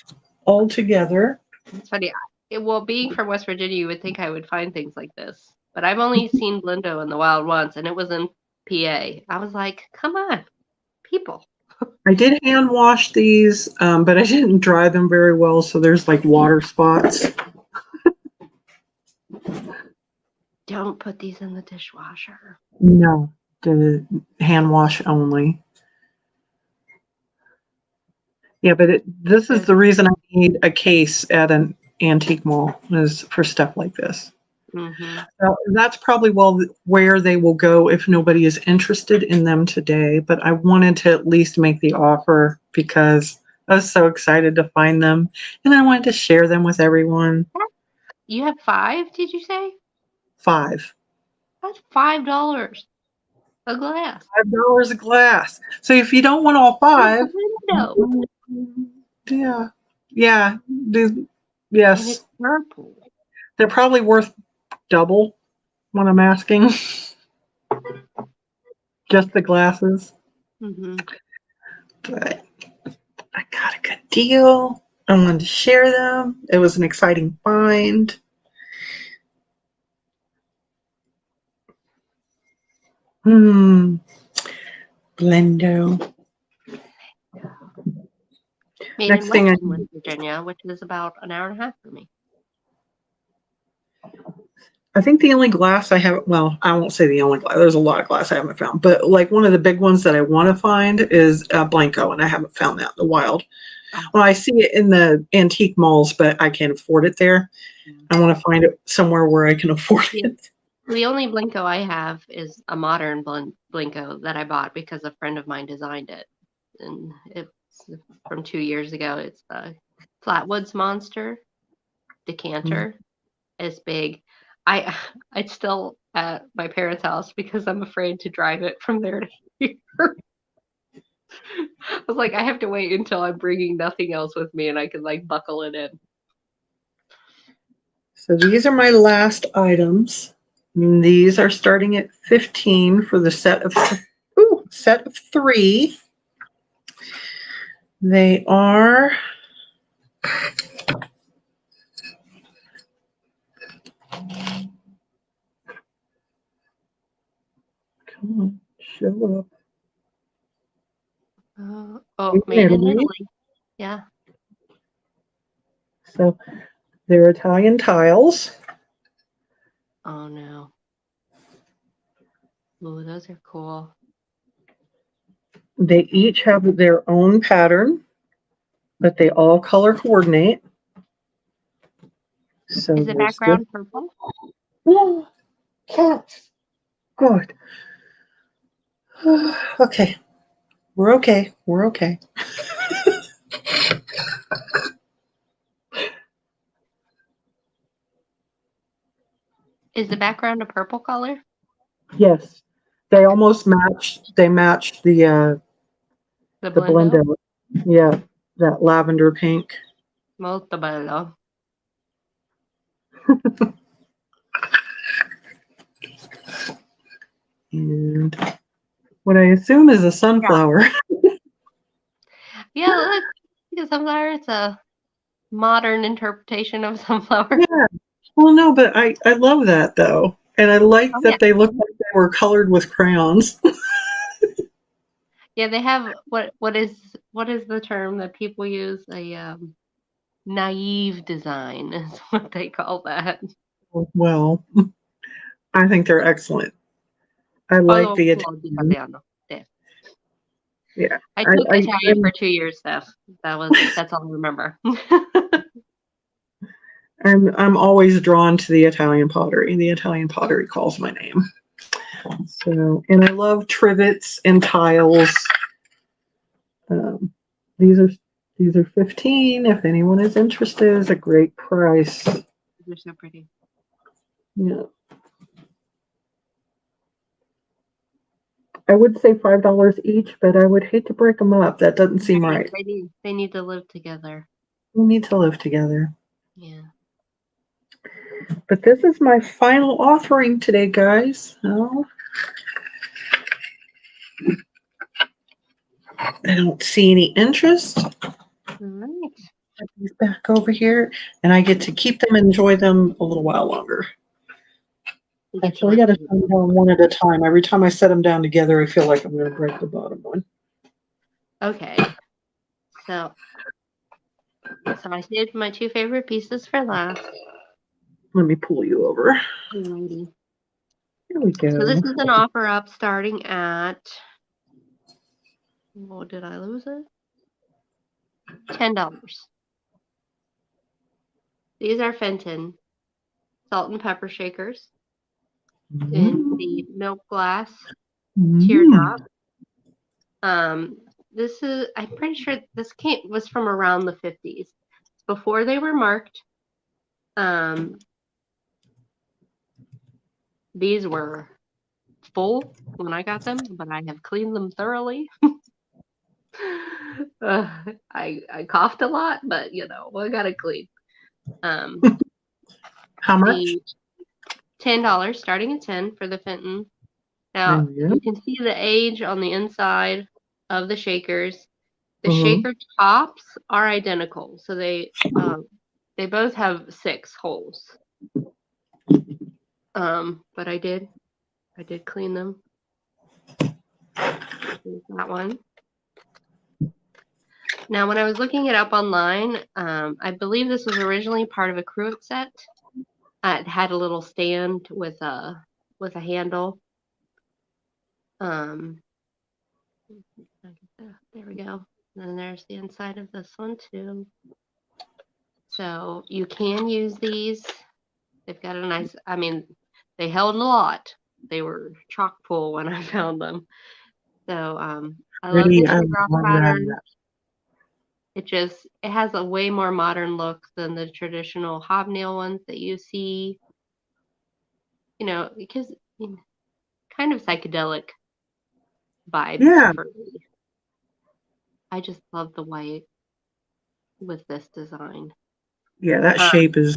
altogether. It's funny. Being from West Virginia, you would think I would find things like this. But I've only seen Blendo in the wild once, and it was in PA. I was like, come on, people. I did hand wash these, but I didn't dry them very well, so there's like water spots. Don't put these in the dishwasher. No, the hand wash only. Yeah, but this is the reason I need a case at an antique mall, is for stuff like this. Mm-hmm. That's probably where they will go if nobody is interested in them today. But I wanted to at least make the offer because I was so excited to find them, and I wanted to share them with everyone. You have 5, did you say? 5. That's $5 a glass. $5 a glass. So if you don't want all 5, no. Yeah. Yes. And it's purple. They're probably worth double what I'm asking. Just the glasses. Mm-hmm. But I got a good deal. I wanted to share them. It was an exciting find. Blendo. Made Next in West Virginia, which is about an hour and a half for me. I think the only glass I have, well, I won't say the only glass. There's a lot of glass I haven't found, but like one of the big ones that I want to find is Blanco, and I haven't found that in the wild. Well, I see it in the antique malls, but I can't afford it there. I want to find it somewhere where I can afford it. The only Blanco I have is a modern Blanco that I bought because a friend of mine designed it, and it's from 2 years ago. It's the Flatwoods Monster decanter. It's big. It's still at my parents' house because I'm afraid to drive it from there to here. I was like, I have to wait until I'm bringing nothing else with me and I can like buckle it in. So these are my last items. And these are starting at 15 for the set of 3. They are come on, show up. Made in Italy. Yeah. So they're Italian tiles. Oh no. Ooh, those are cool. They each have their own pattern, but they all color coordinate. So Is the there's background purple? Oh, cats. Good. Okay. We're okay. We're okay. Is the background a purple color? Yes. They almost match. They match the blend Blendo? out. Yeah, that lavender pink. Molto bello. And what I assume is a sunflower. Yeah, look, the sunflower. It's a modern interpretation of sunflower. Yeah. Well, no, but I love that though. And I like Oh, that they look like they were colored with crayons. yeah, they have what is the term that people use? A naive design is what they call that. Well, I think they're excellent. I like Parlo the un po' di Italian. italiano. Yeah. Yeah. I took Italian for 2 years, Steph. That's all I remember. I'm always drawn to the Italian pottery. The Italian pottery calls my name. So, and I love trivets and tiles. Um, these are 15. If anyone is interested, it's a great price. They're so pretty. Yeah. I would say $5 each, but I would hate to break them up. That doesn't seem right. They need to live together. We need to live together. Yeah. But this is my final offering today, guys. Oh, I don't see any interest. All right. Put these back over here, and I get to keep them and enjoy them a little while longer. Actually, I got to set them down one at a time. Every time I set them down together, I feel like I'm going to break the bottom one. Okay. So I saved my 2 favorite pieces for last. Let me pull you over. Alrighty. Here we go. So this is an offer up starting at, oh, did I lose it? $10. These are Fenton salt and pepper shakers in the milk glass teardrop. This is, I'm pretty sure this was from around the 50s. Before they were marked. These were full when I got them, but I have cleaned them thoroughly. I coughed a lot, but I got it clean. How much? $10, starting at 10 for the Fenton. Now you can see the age on the inside of the shakers. The shaker tops are identical, so they both have 6 holes. But I did clean them. There's that one. Now, when I was looking it up online, I believe this was originally part of a Cruet set. It had a little stand with a handle. There we go. And then there's the inside of this one too. So you can use these. They've got a nice, they held a lot. They were chock full when I found them. So I love the teardrop pattern. It has a way more modern look than the traditional hobnail ones that you see. Because kind of psychedelic vibes. Yeah. For me. I just love the white with this design. Yeah, that shape is.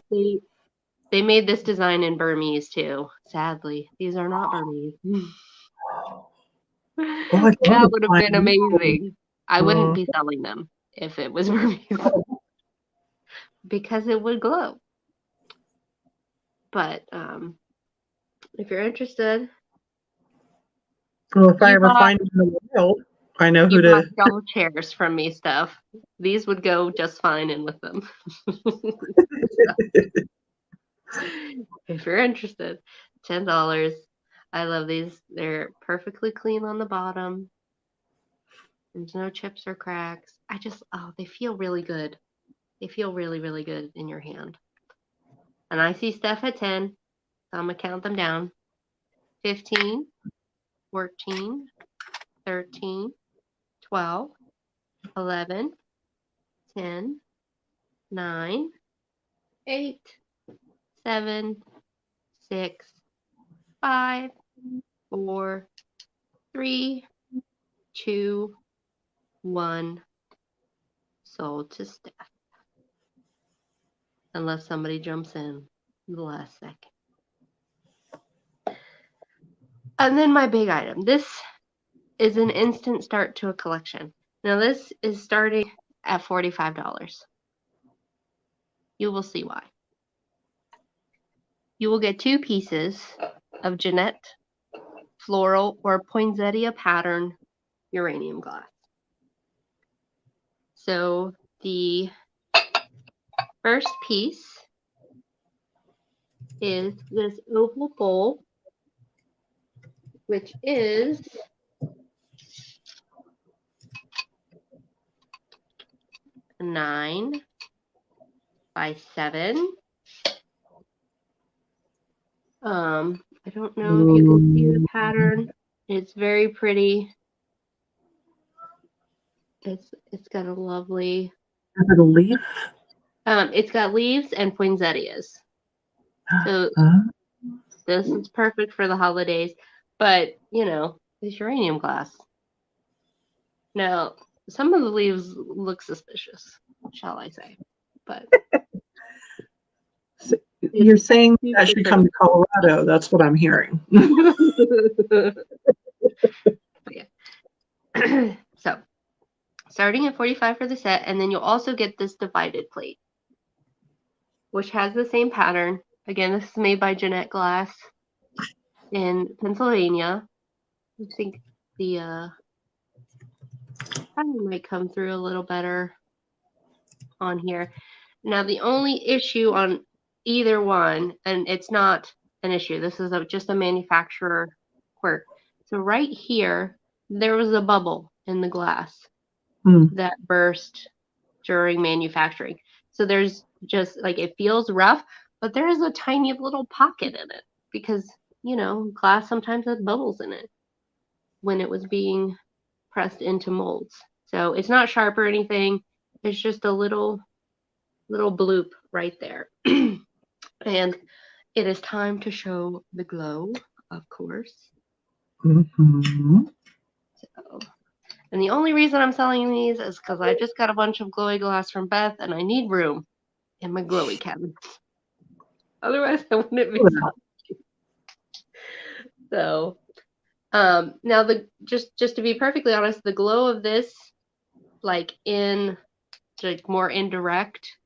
They made this design in Burmese too. Sadly, these are not Burmese. That would have been amazing. I wouldn't be selling them if it was Burmese because it would glow. But if you're interested, well, if I ever find them in the wild, I know who to. You bought double chairs from me, Steph. These would go just fine in with them. If you're interested, $10. I love these. They're perfectly clean on the bottom. There's no chips or cracks. They feel really good. They feel really, really good in your hand. And I see stuff at 10, so I'm going to count them down. 15, 14, 13, 12, 11, 10, 9, 8, 7, 6, 5, 4, 3, 2, 1. Sold to Steph. Unless somebody jumps in the last second. And then my big item. This is an instant start to a collection. Now this is starting at $45. You will see why. You will get 2 pieces of Jeanette floral or poinsettia pattern uranium glass. So the first piece is this oval bowl, which is 9 by 7. I don't know if you can see the pattern. It's very pretty. It's got a lovely. Is it a leaf? It's got leaves and poinsettias. So this is perfect for the holidays. But it's uranium glass. Now, some of the leaves look suspicious, shall I say? But So you're saying that should come to Colorado. That's what I'm hearing. Yeah. So, starting at $45 for the set, and then you'll also get this divided plate, which has the same pattern. Again, this is made by Jeanette Glass in Pennsylvania. I think the pattern might come through a little better on here. Now, the only issue on either one, and it's not an issue, this is just a manufacturer quirk. So right here, there was a bubble in the glass that burst during manufacturing. So there's just it feels rough, but there is a tiny little pocket in it because, glass sometimes has bubbles in it when it was being pressed into molds. So it's not sharp or anything. It's just a little bloop right there. And it is time to show the glow, of course. Mm-hmm. So, and the only reason I'm selling these is because I just got a bunch of glowy glass from Beth and I need room in my glowy cabinets. Otherwise, I wouldn't be selling. So, now just to be perfectly honest, the glow of this, more indirect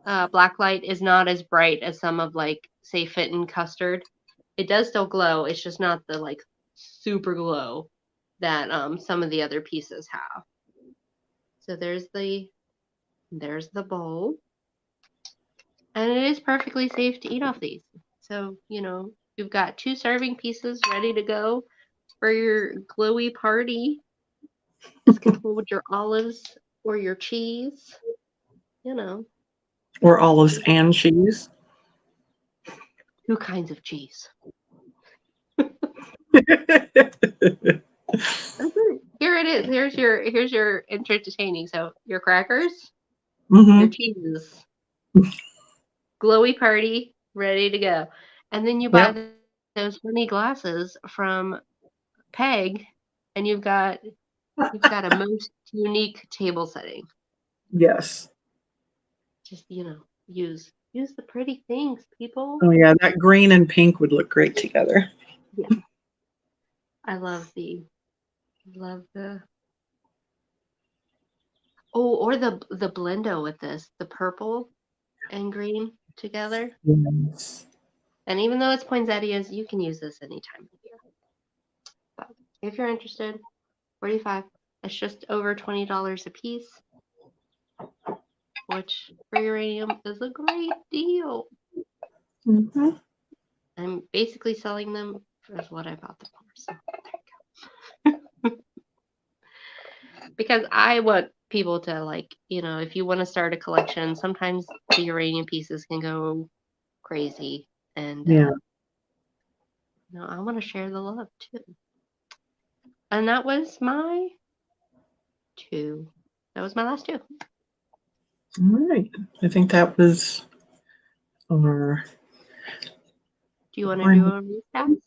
black light, is not as bright as some of say Fenton custard. It does still glow. It's just not the super glow that some of the other pieces have. So there's the bowl, and it is perfectly safe to eat off these. So you've got 2 serving pieces ready to go for your glowy party. This can hold your olives or your cheese. Or olives and cheese. 2 kinds of cheese. Here it is. Here's your entertaining. So your crackers, your cheeses, glowy party, ready to go. And then you buy those funny glasses from Peg, and you've got a most unique table setting. Yes. Just use the pretty things, people. Oh yeah, that green and pink would look great together. Yeah. I love the or the blendo with this, the purple and green together. Yes. And even though it's poinsettias, you can use this anytime of year. But if you're interested, $45. It's just over $20 a piece, which for uranium is a great deal. Mm-hmm. I'm basically selling them for what I bought them for. So there you go. Because I want people to, like, if you want to start a collection, sometimes the uranium pieces can go crazy. And Yeah. I want to share the love too. And that was my 2. That was my last 2. All right. I think that was our. Do you want to do a recap?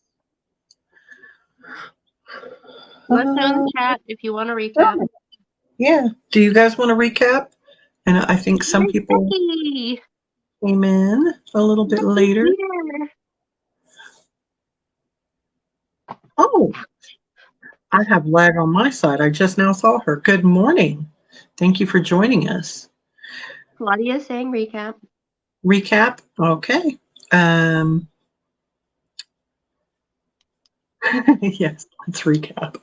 Let us know in the chat if you want to recap. Yeah. Do you guys want to recap? And I think some people Becky! came in a little bit later. Here. Oh, I have lag on my side. I just now saw her. Good morning. Thank you for joining us. Claudia saying recap. Recap? Okay. Yes, let's recap.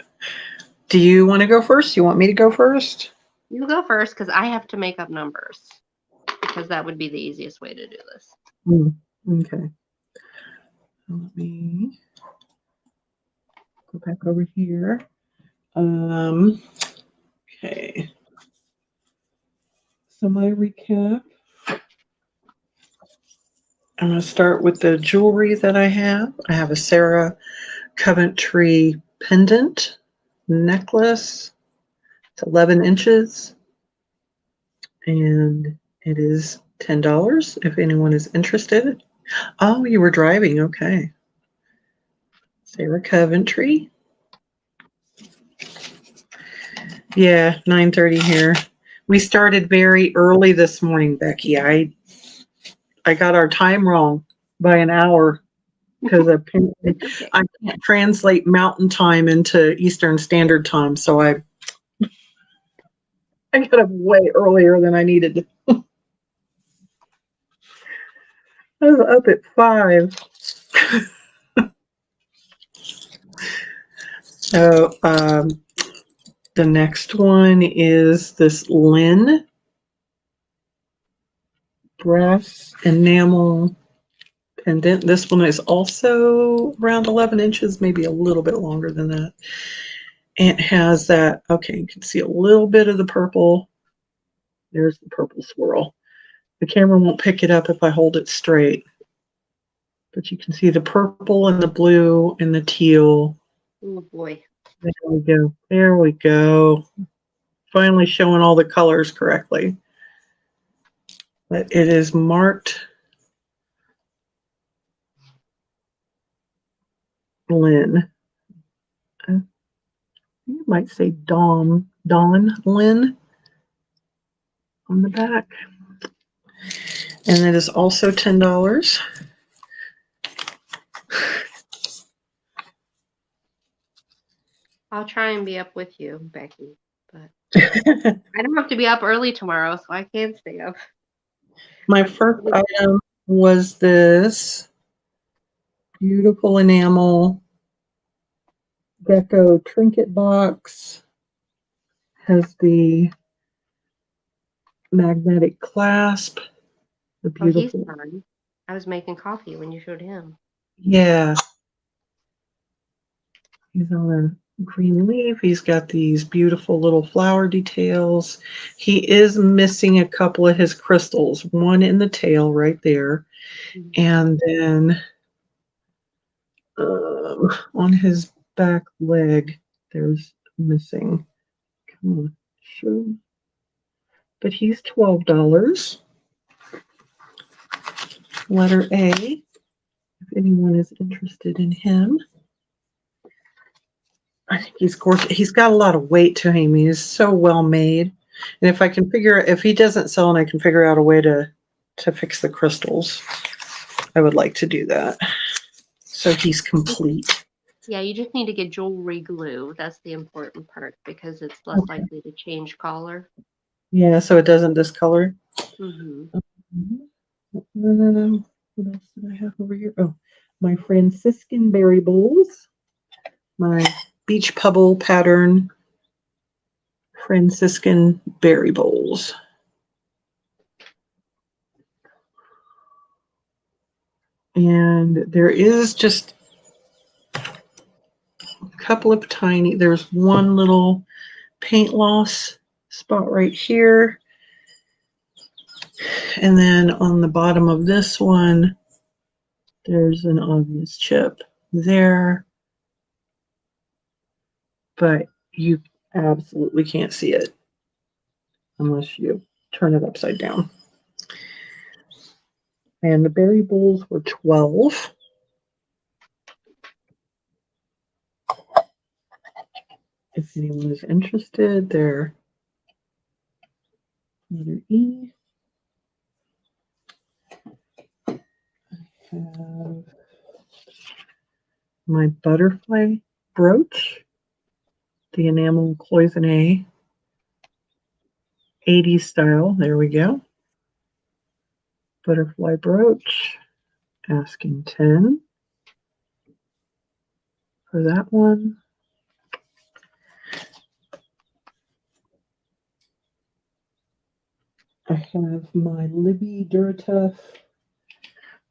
Do you want to go first? You want me to go first? You go first because I have to make up numbers. Because that would be the easiest way to do this. Okay. Let me go back over here. Okay. So my recap. I'm going to start with the jewelry that I have. I have a Sarah Coventry pendant necklace. It's 11 inches and it is $10 if anyone is interested. Oh, you were driving. Okay. Sarah Coventry. Yeah, 9:30 here. We started very early this morning, Becky. I got our time wrong by an hour because apparently Okay. I can't translate Mountain Time into Eastern Standard Time, so I got up way earlier than I needed to. I was up at 5. So the next one is this Lynn brass enamel pendant. This one is also around 11 inches, maybe a little bit longer than that. And it has that, okay, you can see a little bit of the purple. There's the purple swirl. The camera won't pick it up if I hold it straight. But you can see the purple and the blue and the teal. Oh boy. There we go. There we go. Finally showing all the colors correctly. But it is marked Lynn. You might say Dawn Lynn on the back. And it is also $10. I'll try and be up with you, Becky. But I don't have to be up early tomorrow, so I can stay up. My first item was this beautiful enamel Gecko trinket box. Has the magnetic clasp. The Oh, he's beautiful. fun. I was making coffee when you showed him. Yeah. He's on a green leaf. He's got these beautiful little flower details. He is missing a couple of his crystals, one in the tail right there. And then on his back leg, there's missing. Come on, show. But he's $12. Letter A, if anyone is interested in him. I think he's gorgeous. He's got a lot of weight to him. He is so well made. And if he doesn't sell and I can figure out a way to fix the crystals, I would like to do that. So he's complete. Yeah, you just need to get jewelry glue. That's the important part because it's less likely to change color. Yeah, so it doesn't discolor. Mm-hmm. What else did I have over here? Oh, my Franciscan berry bowls. My beach pebble pattern Franciscan berry bowls. And there is just a couple of tiny, there's one little paint loss spot right here. And then on the bottom of this one, there's an obvious chip there. But you absolutely can't see it unless you turn it upside down. And the berry bowls were 12. If anyone is interested, they're letter E. I have my butterfly brooch, the enamel cloisonne, 80s style. There we go. Butterfly brooch, asking 10 for that one. I have my Libby Duratuff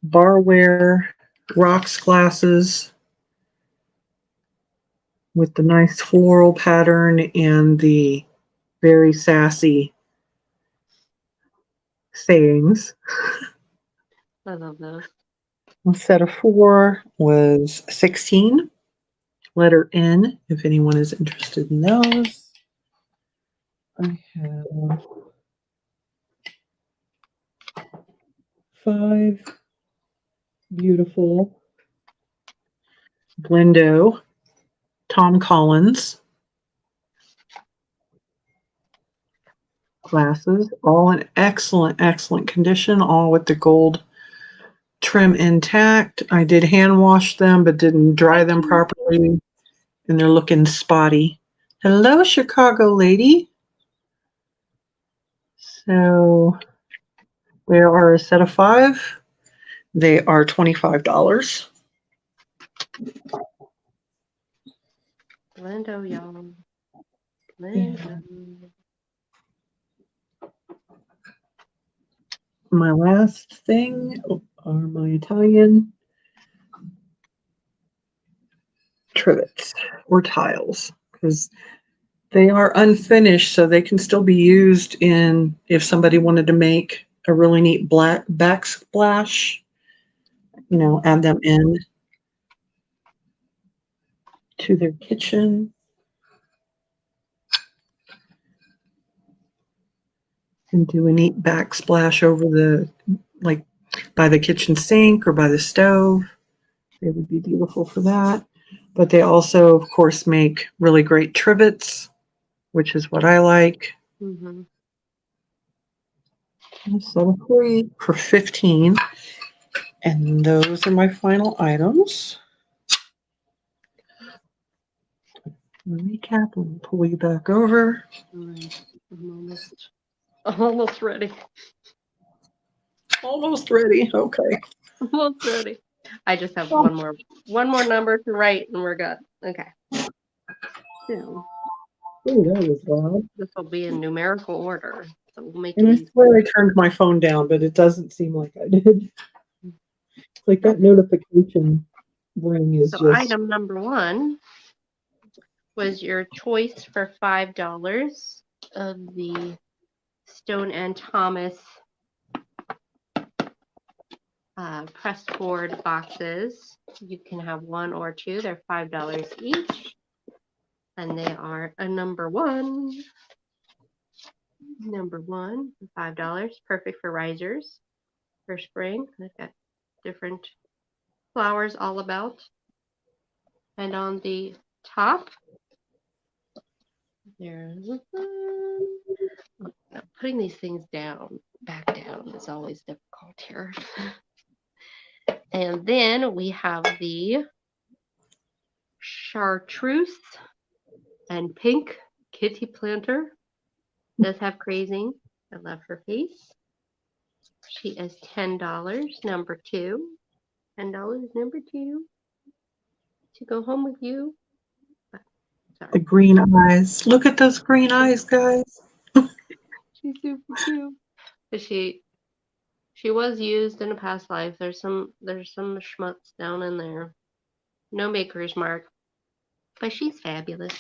barware rocks glasses with the nice floral pattern and the very sassy sayings. I love those. A set of 4 was 16. Letter N, if anyone is interested in those. I have 5 beautiful Blendo Tom Collins glasses, all in excellent, excellent condition, all with the gold trim intact. I did hand wash them, but didn't dry them properly, and they're looking spotty. Hello, Chicago lady. So there are a set of 5. They are $25. Blendo, y'all. Blendo. My last thing are my Italian trivets or tiles, because they are unfinished, so they can still be used in if somebody wanted to make a really neat black backsplash, add them in to their kitchen. And do a neat backsplash over like by the kitchen sink or by the stove. They would be beautiful for that. But they also, of course, make really great trivets, which is what I like. Mm-hmm. So 3 for 15. And those are my final items. Recap and pull you back over. I'm almost ready. Almost ready. Okay. Almost ready. I just have one more number to write and we're good. Okay. So Oh, that was loud. this will be in numerical order. So we'll make And it I easy. swear I turned my phone down, but it doesn't seem like I did. It's like that notification ring is So just. item number 1 was your choice for $5 of the Stone and Thomas pressed board boxes. You can have 1 or 2. They're $5 each. And they are a number 1. Number 1, $5. Perfect for risers for spring. They've got different flowers all about. And on the top, there's putting these things back down is always difficult here. And then we have the chartreuse and pink kitty planter. Does have crazing. I love her face. She is $10, number 2. $10, number 2. To go home with you. Sorry. The green eyes. Look at those green eyes, guys. She's super cute. But she She was used in a past life. There's some schmutz down in there. No maker's mark, but she's fabulous.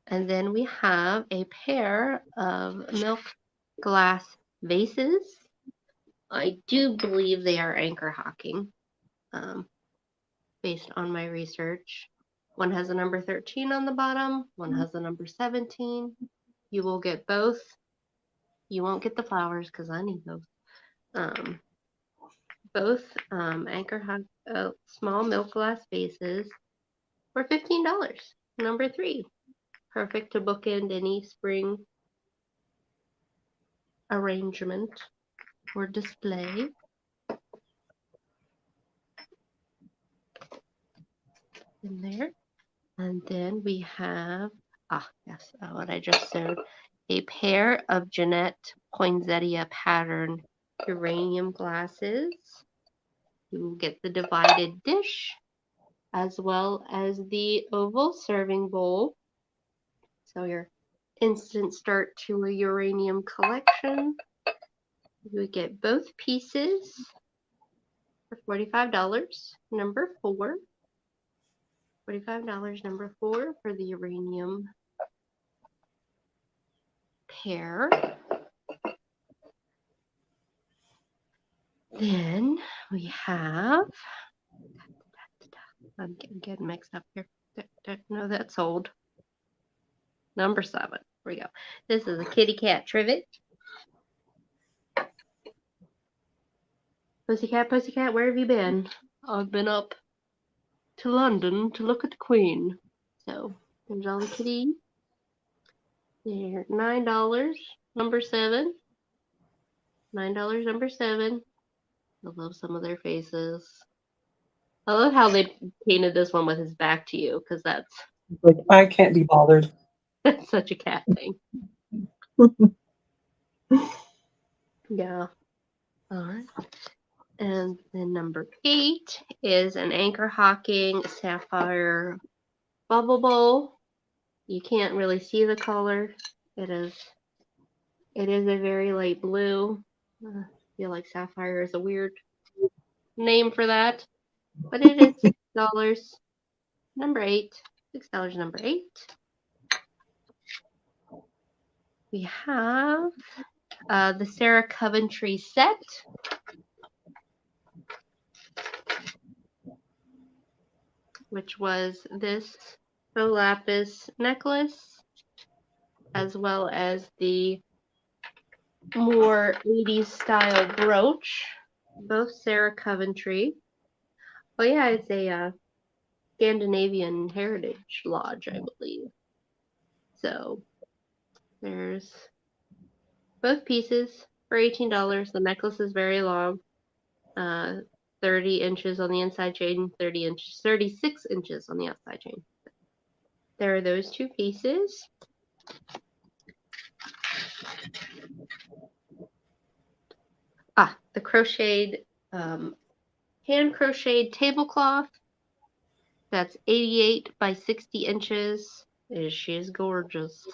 And then we have a pair of milk glass vases. I do believe they are anchor hocking, based on my research. One has a number 13 on the bottom. One has a number 17. You will get both. You won't get the flowers because I need those. Both anchor hock small milk glass vases for $15. Number 3. Perfect to bookend any spring arrangement or display. In there. And then we have, what I just showed, a pair of Jeanette Poinsettia pattern uranium glasses. You will get the divided dish as well as the oval serving bowl. So your instant start to a uranium collection. You would get both pieces for $45. Number 4. $45, number 4 for the uranium pair. Then we have, I'm getting mixed up here. No, that's old. Number 7. Here we go. This is a kitty cat trivet. Pussycat, pussycat, where have you been? I've been up to London to look at the Queen. So there's all the kitties. They're $9, number 7. $9, number 7. I love some of their faces. I love how they painted this one with his back to you, because that's Like, I can't be bothered. such a cat thing. Yeah. All right. And then number 8 is an anchor hocking sapphire bubble bowl. You can't really see the color. It is a very light blue. I feel like sapphire is a weird name for that, but it is $6. Number 8. $6, number 8. We have the Sarah Coventry Set. Which was this faux lapis necklace, as well as the more 80s style brooch. Both Sarah Coventry. Oh yeah, it's a Scandinavian Heritage Lodge, I believe. So there's both pieces for $18. The necklace is very long, 30 inches on the inside chain, 36 inches on the outside chain. There are those 2 pieces. The crocheted, hand crocheted tablecloth. That's 88 by 60 inches. She is gorgeous.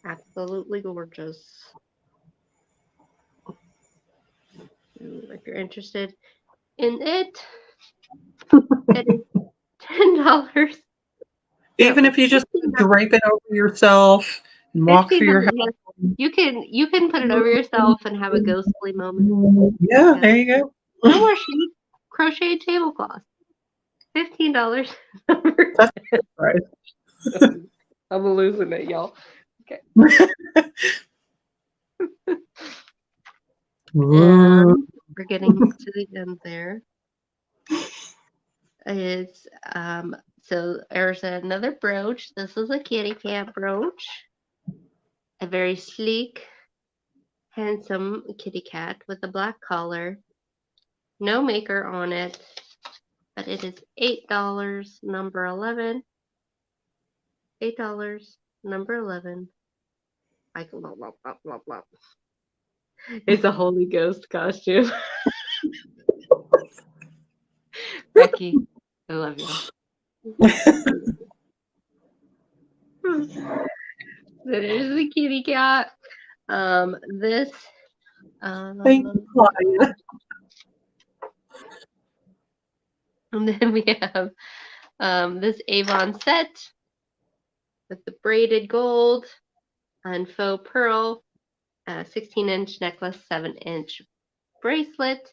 Absolutely gorgeous. If you're interested in it, it is $10. Even if you just drape it over yourself and walk through your house. You can put it over yourself and have a ghostly moment. Yeah, there you go. No more sheep. Crocheted tablecloth. $15. That's right. I'm losing it, y'all. Okay. And we're getting to the end there. It's so there's another brooch. This is a kitty cat brooch. A very sleek, handsome kitty cat with a black collar. No maker on it, but it is $8, number 11. $8, number 11. I can blah, blah, blah, blah, blah. It's a Holy Ghost costume. Becky, I love you. There's the kitty cat. This Thank you, Claudia. And then we have this Avon set with the braided gold and faux pearl, 16-inch necklace, 7-inch bracelet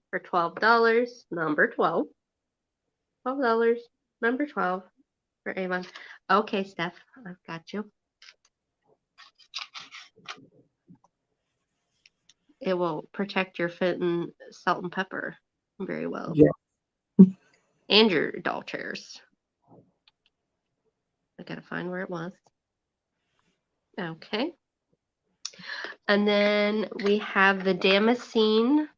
for $12. Number 12. $12. Number 12 for Avon. Okay, Steph, I've got you. It will protect your Fenton salt and pepper very well. Yeah. And your doll chairs. I gotta find where it was. Okay. And then we have the Damascene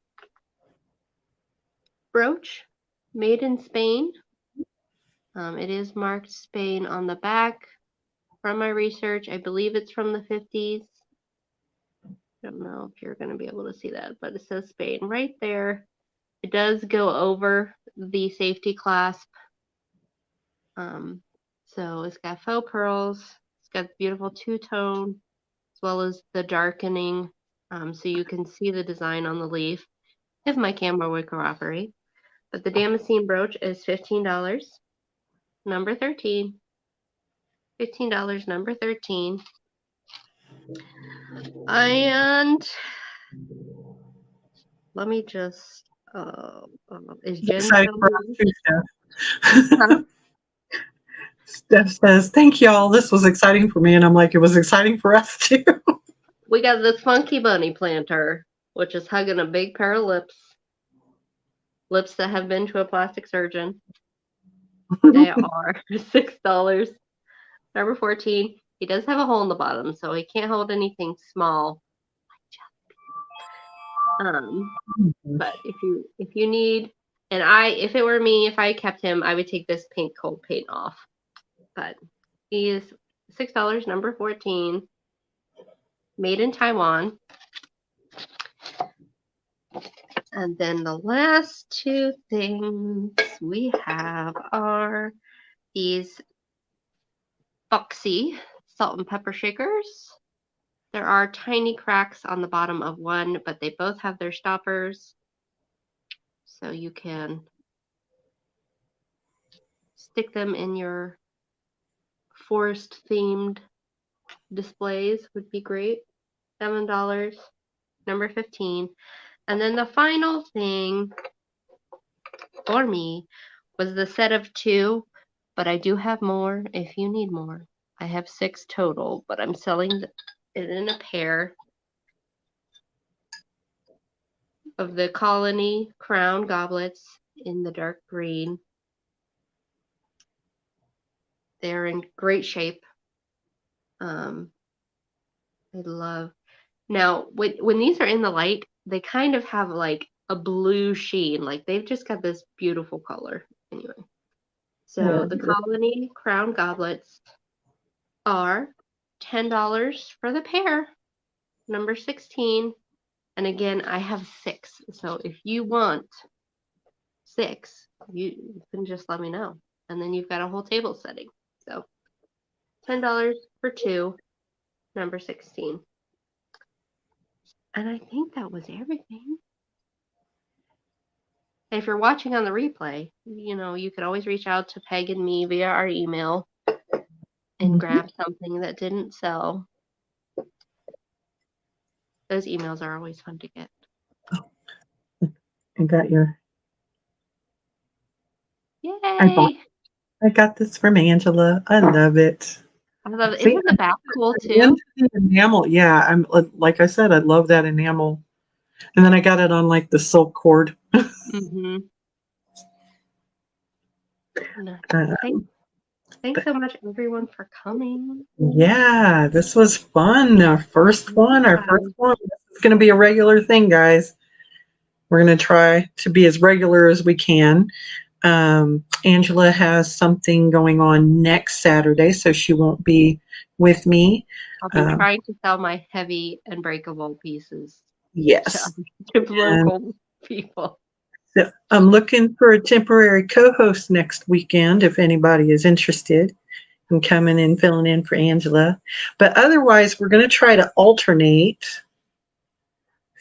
brooch, made in Spain. It is marked Spain on the back. From my research, I believe it's from the 50s. I don't know if you're going to be able to see that, but it says Spain right there. It does go over the safety clasp. So it's got faux pearls. It's got beautiful two-tone as well as the darkening. So you can see the design on the leaf if my camera would cooperate. But the Damascene brooch is $15. Number 13. $15, number 13. And let me just, is Jen Exciting still for us here? too, Steph. Huh? Steph says, thank y'all. This was exciting for me. And I'm like, it was exciting for us too. We got this funky bunny planter, which is hugging a big pair of lips. Lips that have been to a plastic surgeon. They are $6. Number 14. He does have a hole in the bottom, so he can't hold anything small. But if you need, and if it were me, if I kept him, I would take this pink cold paint off. But he is $6, number 14, made in Taiwan. And then the last two things we have are these Foxy salt and pepper shakers. There are tiny cracks on the bottom of one, but they both have their stoppers. So you can stick them in your forest themed displays would be great. $7, number 15. And then the final thing for me was the set of 2, but I do have more if you need more. I have 6 total, but I'm selling it in a pair of the Colony Crown Goblets in the dark green. They're in great shape. I love. Now, when these are in the light, they kind of have like a blue sheen. Like they've just got this beautiful color. Anyway, so Yeah. the Colony Crown Goblets are $10 for the pair, number 16. And again, I have 6. So if you want 6, you can just let me know. And then you've got a whole table setting. So $10 for 2, number 16. And I think that was everything. And if you're watching on the replay, you could always reach out to Peg and me via our email and grab something that didn't sell. Those emails are always fun to get. I got your. Yay! I got this from Angela. I love it. I love it. See, Isn't the back cool I'm too? into the enamel. Yeah, I'm like I said, I love that enamel. And then I got it on like the silk cord. Mm-hmm. Thanks so much, everyone, for coming. Yeah, this was fun. Our first one. This is going to be a regular thing, guys. We're going to try to be as regular as we can. Angela has something going on next Saturday, so she won't be with me. I'll be trying to sell my heavy and breakable pieces Yes. to local people. So I'm looking for a temporary co-host next weekend if anybody is interested in coming and filling in for Angela. But otherwise, we're going to try to alternate.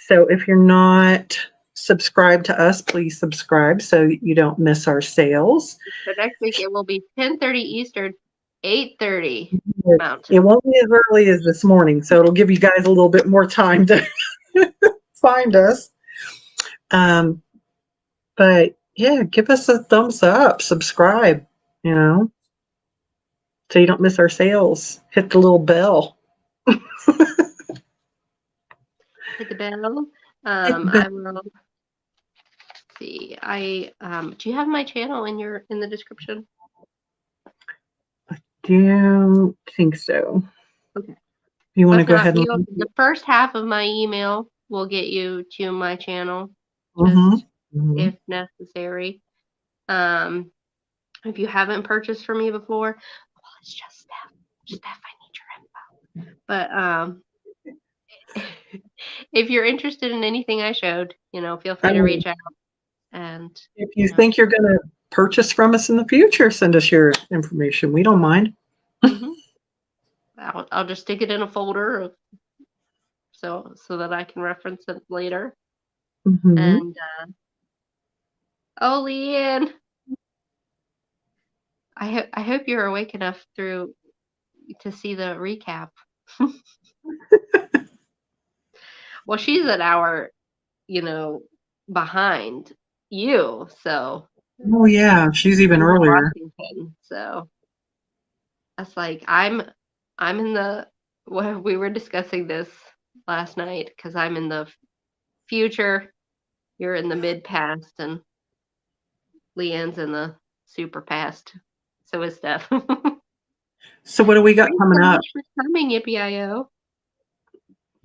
So if you're not subscribed to us, please subscribe so you don't miss our sales. So next week it will be 10:30 Eastern, 8:30 It Mountain. won't be as early as this morning, so it'll give you guys a little bit more time to find us. But yeah, give us a thumbs up, subscribe, so you don't miss our sales. Hit the little bell. Hit the bell. Hit the bell. I will see. Do you have my channel in the description? Don't think so. Okay. You want to If go not, ahead and the first half of my email will get you to my channel, Mhm. if necessary. If you haven't purchased from me before, well, it's just Steph. Steph, I need your info. But if you're interested in anything I showed, feel free to reach out. And if you think you're going to purchase from us in the future, send us your information. We don't mind. I'll just stick it in a folder so that I can reference it later. And Leanne, I hope you're awake enough to see the recap. Well, she's an hour, behind you, so. Oh yeah, she's even earlier. Washington, so that's like I'm in the. Well, we were discussing this last night because I'm in the future. You're in the mid past, and Leanne's in the super past. So is Steph. So what do we got coming up? Thanks so much for coming, Yippee-I-O.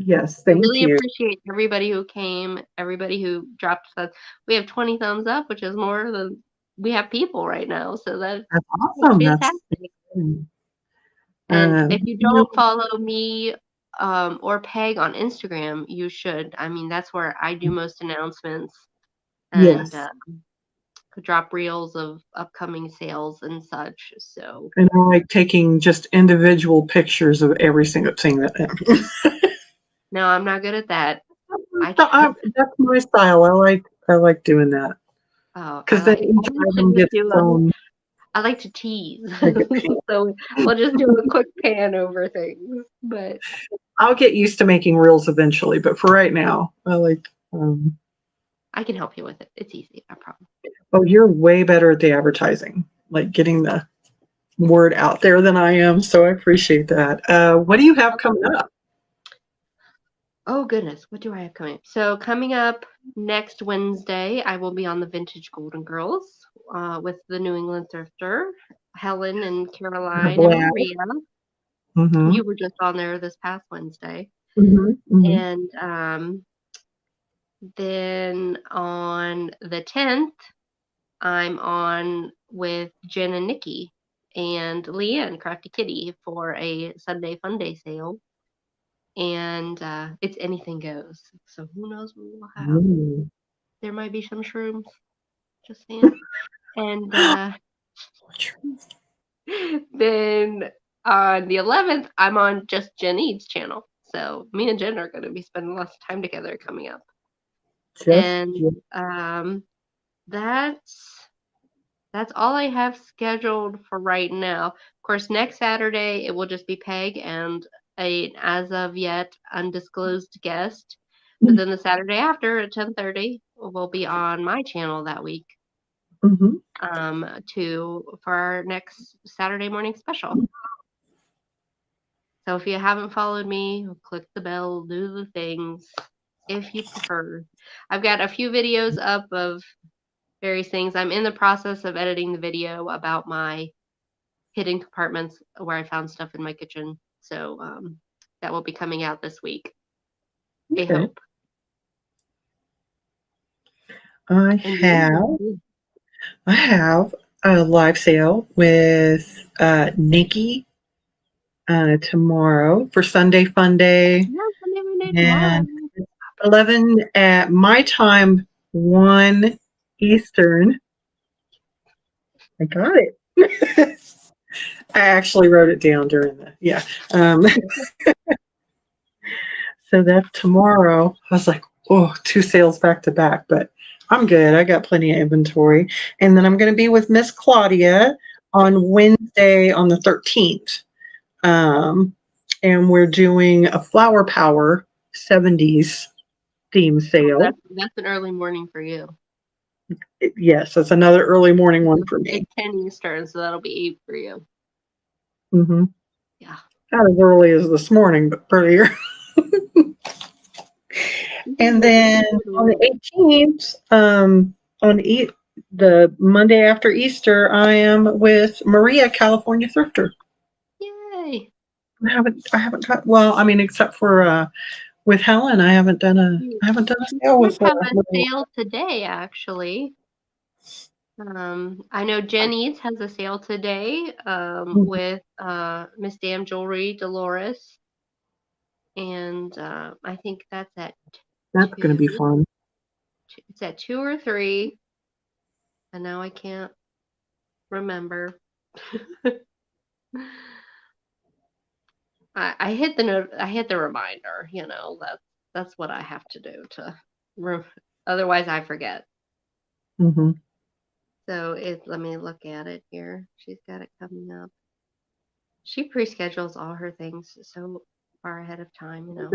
Yes, I thank really you. appreciate everybody who came, everybody who dropped us. We have 20 thumbs up, which is more than we have people right now. So that's awesome. fantastic. And if you don't follow me or Peg on Instagram, you should. I mean, that's where I do most announcements and drop reels of upcoming sales and such. So. And I like taking just individual pictures of every single thing that. No, I'm not good at that. That's my style. I like doing that. Oh, because then each item gets its own. I like to tease, so we'll just do a quick pan over things. But I'll get used to making reels eventually. But for right now, I like. I can help you with it. It's easy, no problem. Oh, you're way better at the advertising, like getting the word out there than I am. So I appreciate that. What do you have coming up? Oh goodness, what do I have coming up? So coming up next Wednesday, I will be on the Vintage Golden Girls with the New England Thrifter, Helen and Caroline and Maria. You were just on there this past Wednesday. And then on the 10th, I'm on with Jen and Nikki and Leanne, Crafty Kitty, for a Sunday Fun Day sale. And it's anything goes. So who knows what we'll have. There might be some shrooms. Just saying. And then on the 11th, I'm on just Jen Eads' channel. So me and Jen are going to be spending lots of time together coming up. That's all I have scheduled for right now. Of course, next Saturday, it will just be Peg and a as of yet undisclosed guest. But then the Saturday after at 10:30 will be on my channel that week. For our next Saturday morning special. So if you haven't followed me, click the bell, do the things if you prefer. I've got a few videos up of various things. I'm in the process of editing the video about my hidden compartments where I found stuff in my kitchen. So that will be coming out this week. I hope. I have a live sale with Nikki tomorrow for Sunday Fun Day. And 11 at my time, 1 Eastern. I got it. I actually wrote it down during so that's tomorrow. I was like, 2 sales back to back, but I'm good. I got plenty of inventory. And then I'm going to be with Miss Claudia on Wednesday on the 13th. And we're doing a Flower Power 70s theme sale. That's an early morning for you. Yes, that's another early morning one for me. It's 10 Eastern, so that'll be 8 for you. Mm-hmm. Yeah. Not as early as this morning, but prettier. And then on the 18th, the Monday after Easter, I am with Maria, California Thrifter. Yay! I haven't got, well, I mean, except for with Helen, I haven't done a sale with her. We have a sale today, actually. I know Jenny's has a sale today with Miss Damn Jewelry, Dolores. And I think that's at That's going to be fun. It's at 2 or 3. And now I can't remember. I hit the reminder, you know, that's what I have to do otherwise I forget. Mm-hmm. So let me look at it here. She's got it coming up. She pre-schedules all her things so far ahead of time, you know.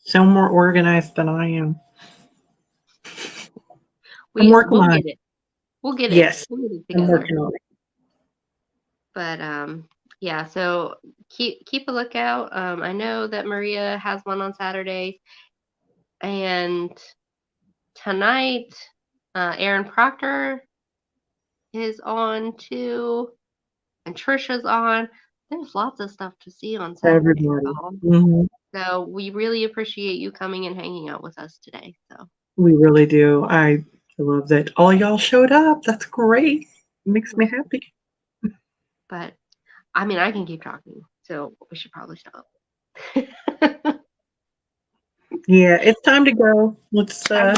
So more organized than I am. We'll get it. We'll get it. Yes, we'll get it I'm together. working on it. But yeah, so keep a lookout. I know that Maria has one on Saturdays, and tonight Aaron Proctor is on too, and Trisha's on. There's lots of stuff to see on Saturday. Mm-hmm. So we really appreciate you coming and hanging out with us today. So we really do. I love that all y'all showed up. That's great. It makes me happy. But I mean, I can keep talking, so we should probably stop. Yeah, it's time to go. Let's. I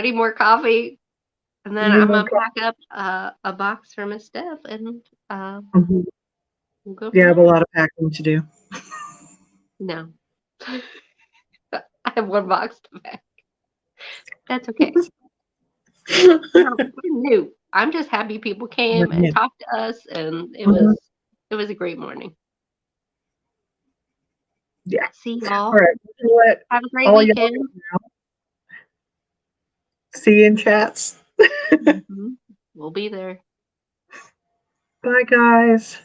need more coffee, and then I'm gonna pack up a box for Miss Steph, and we'll go. Yeah, I have a lot of packing to do. No, I have one box to pack. That's okay. We're new. I'm just happy people came and talked to us, and it was a great morning. Yeah. See y'all. All right. Have a great weekend. See you in chats. We'll be there. Bye, guys.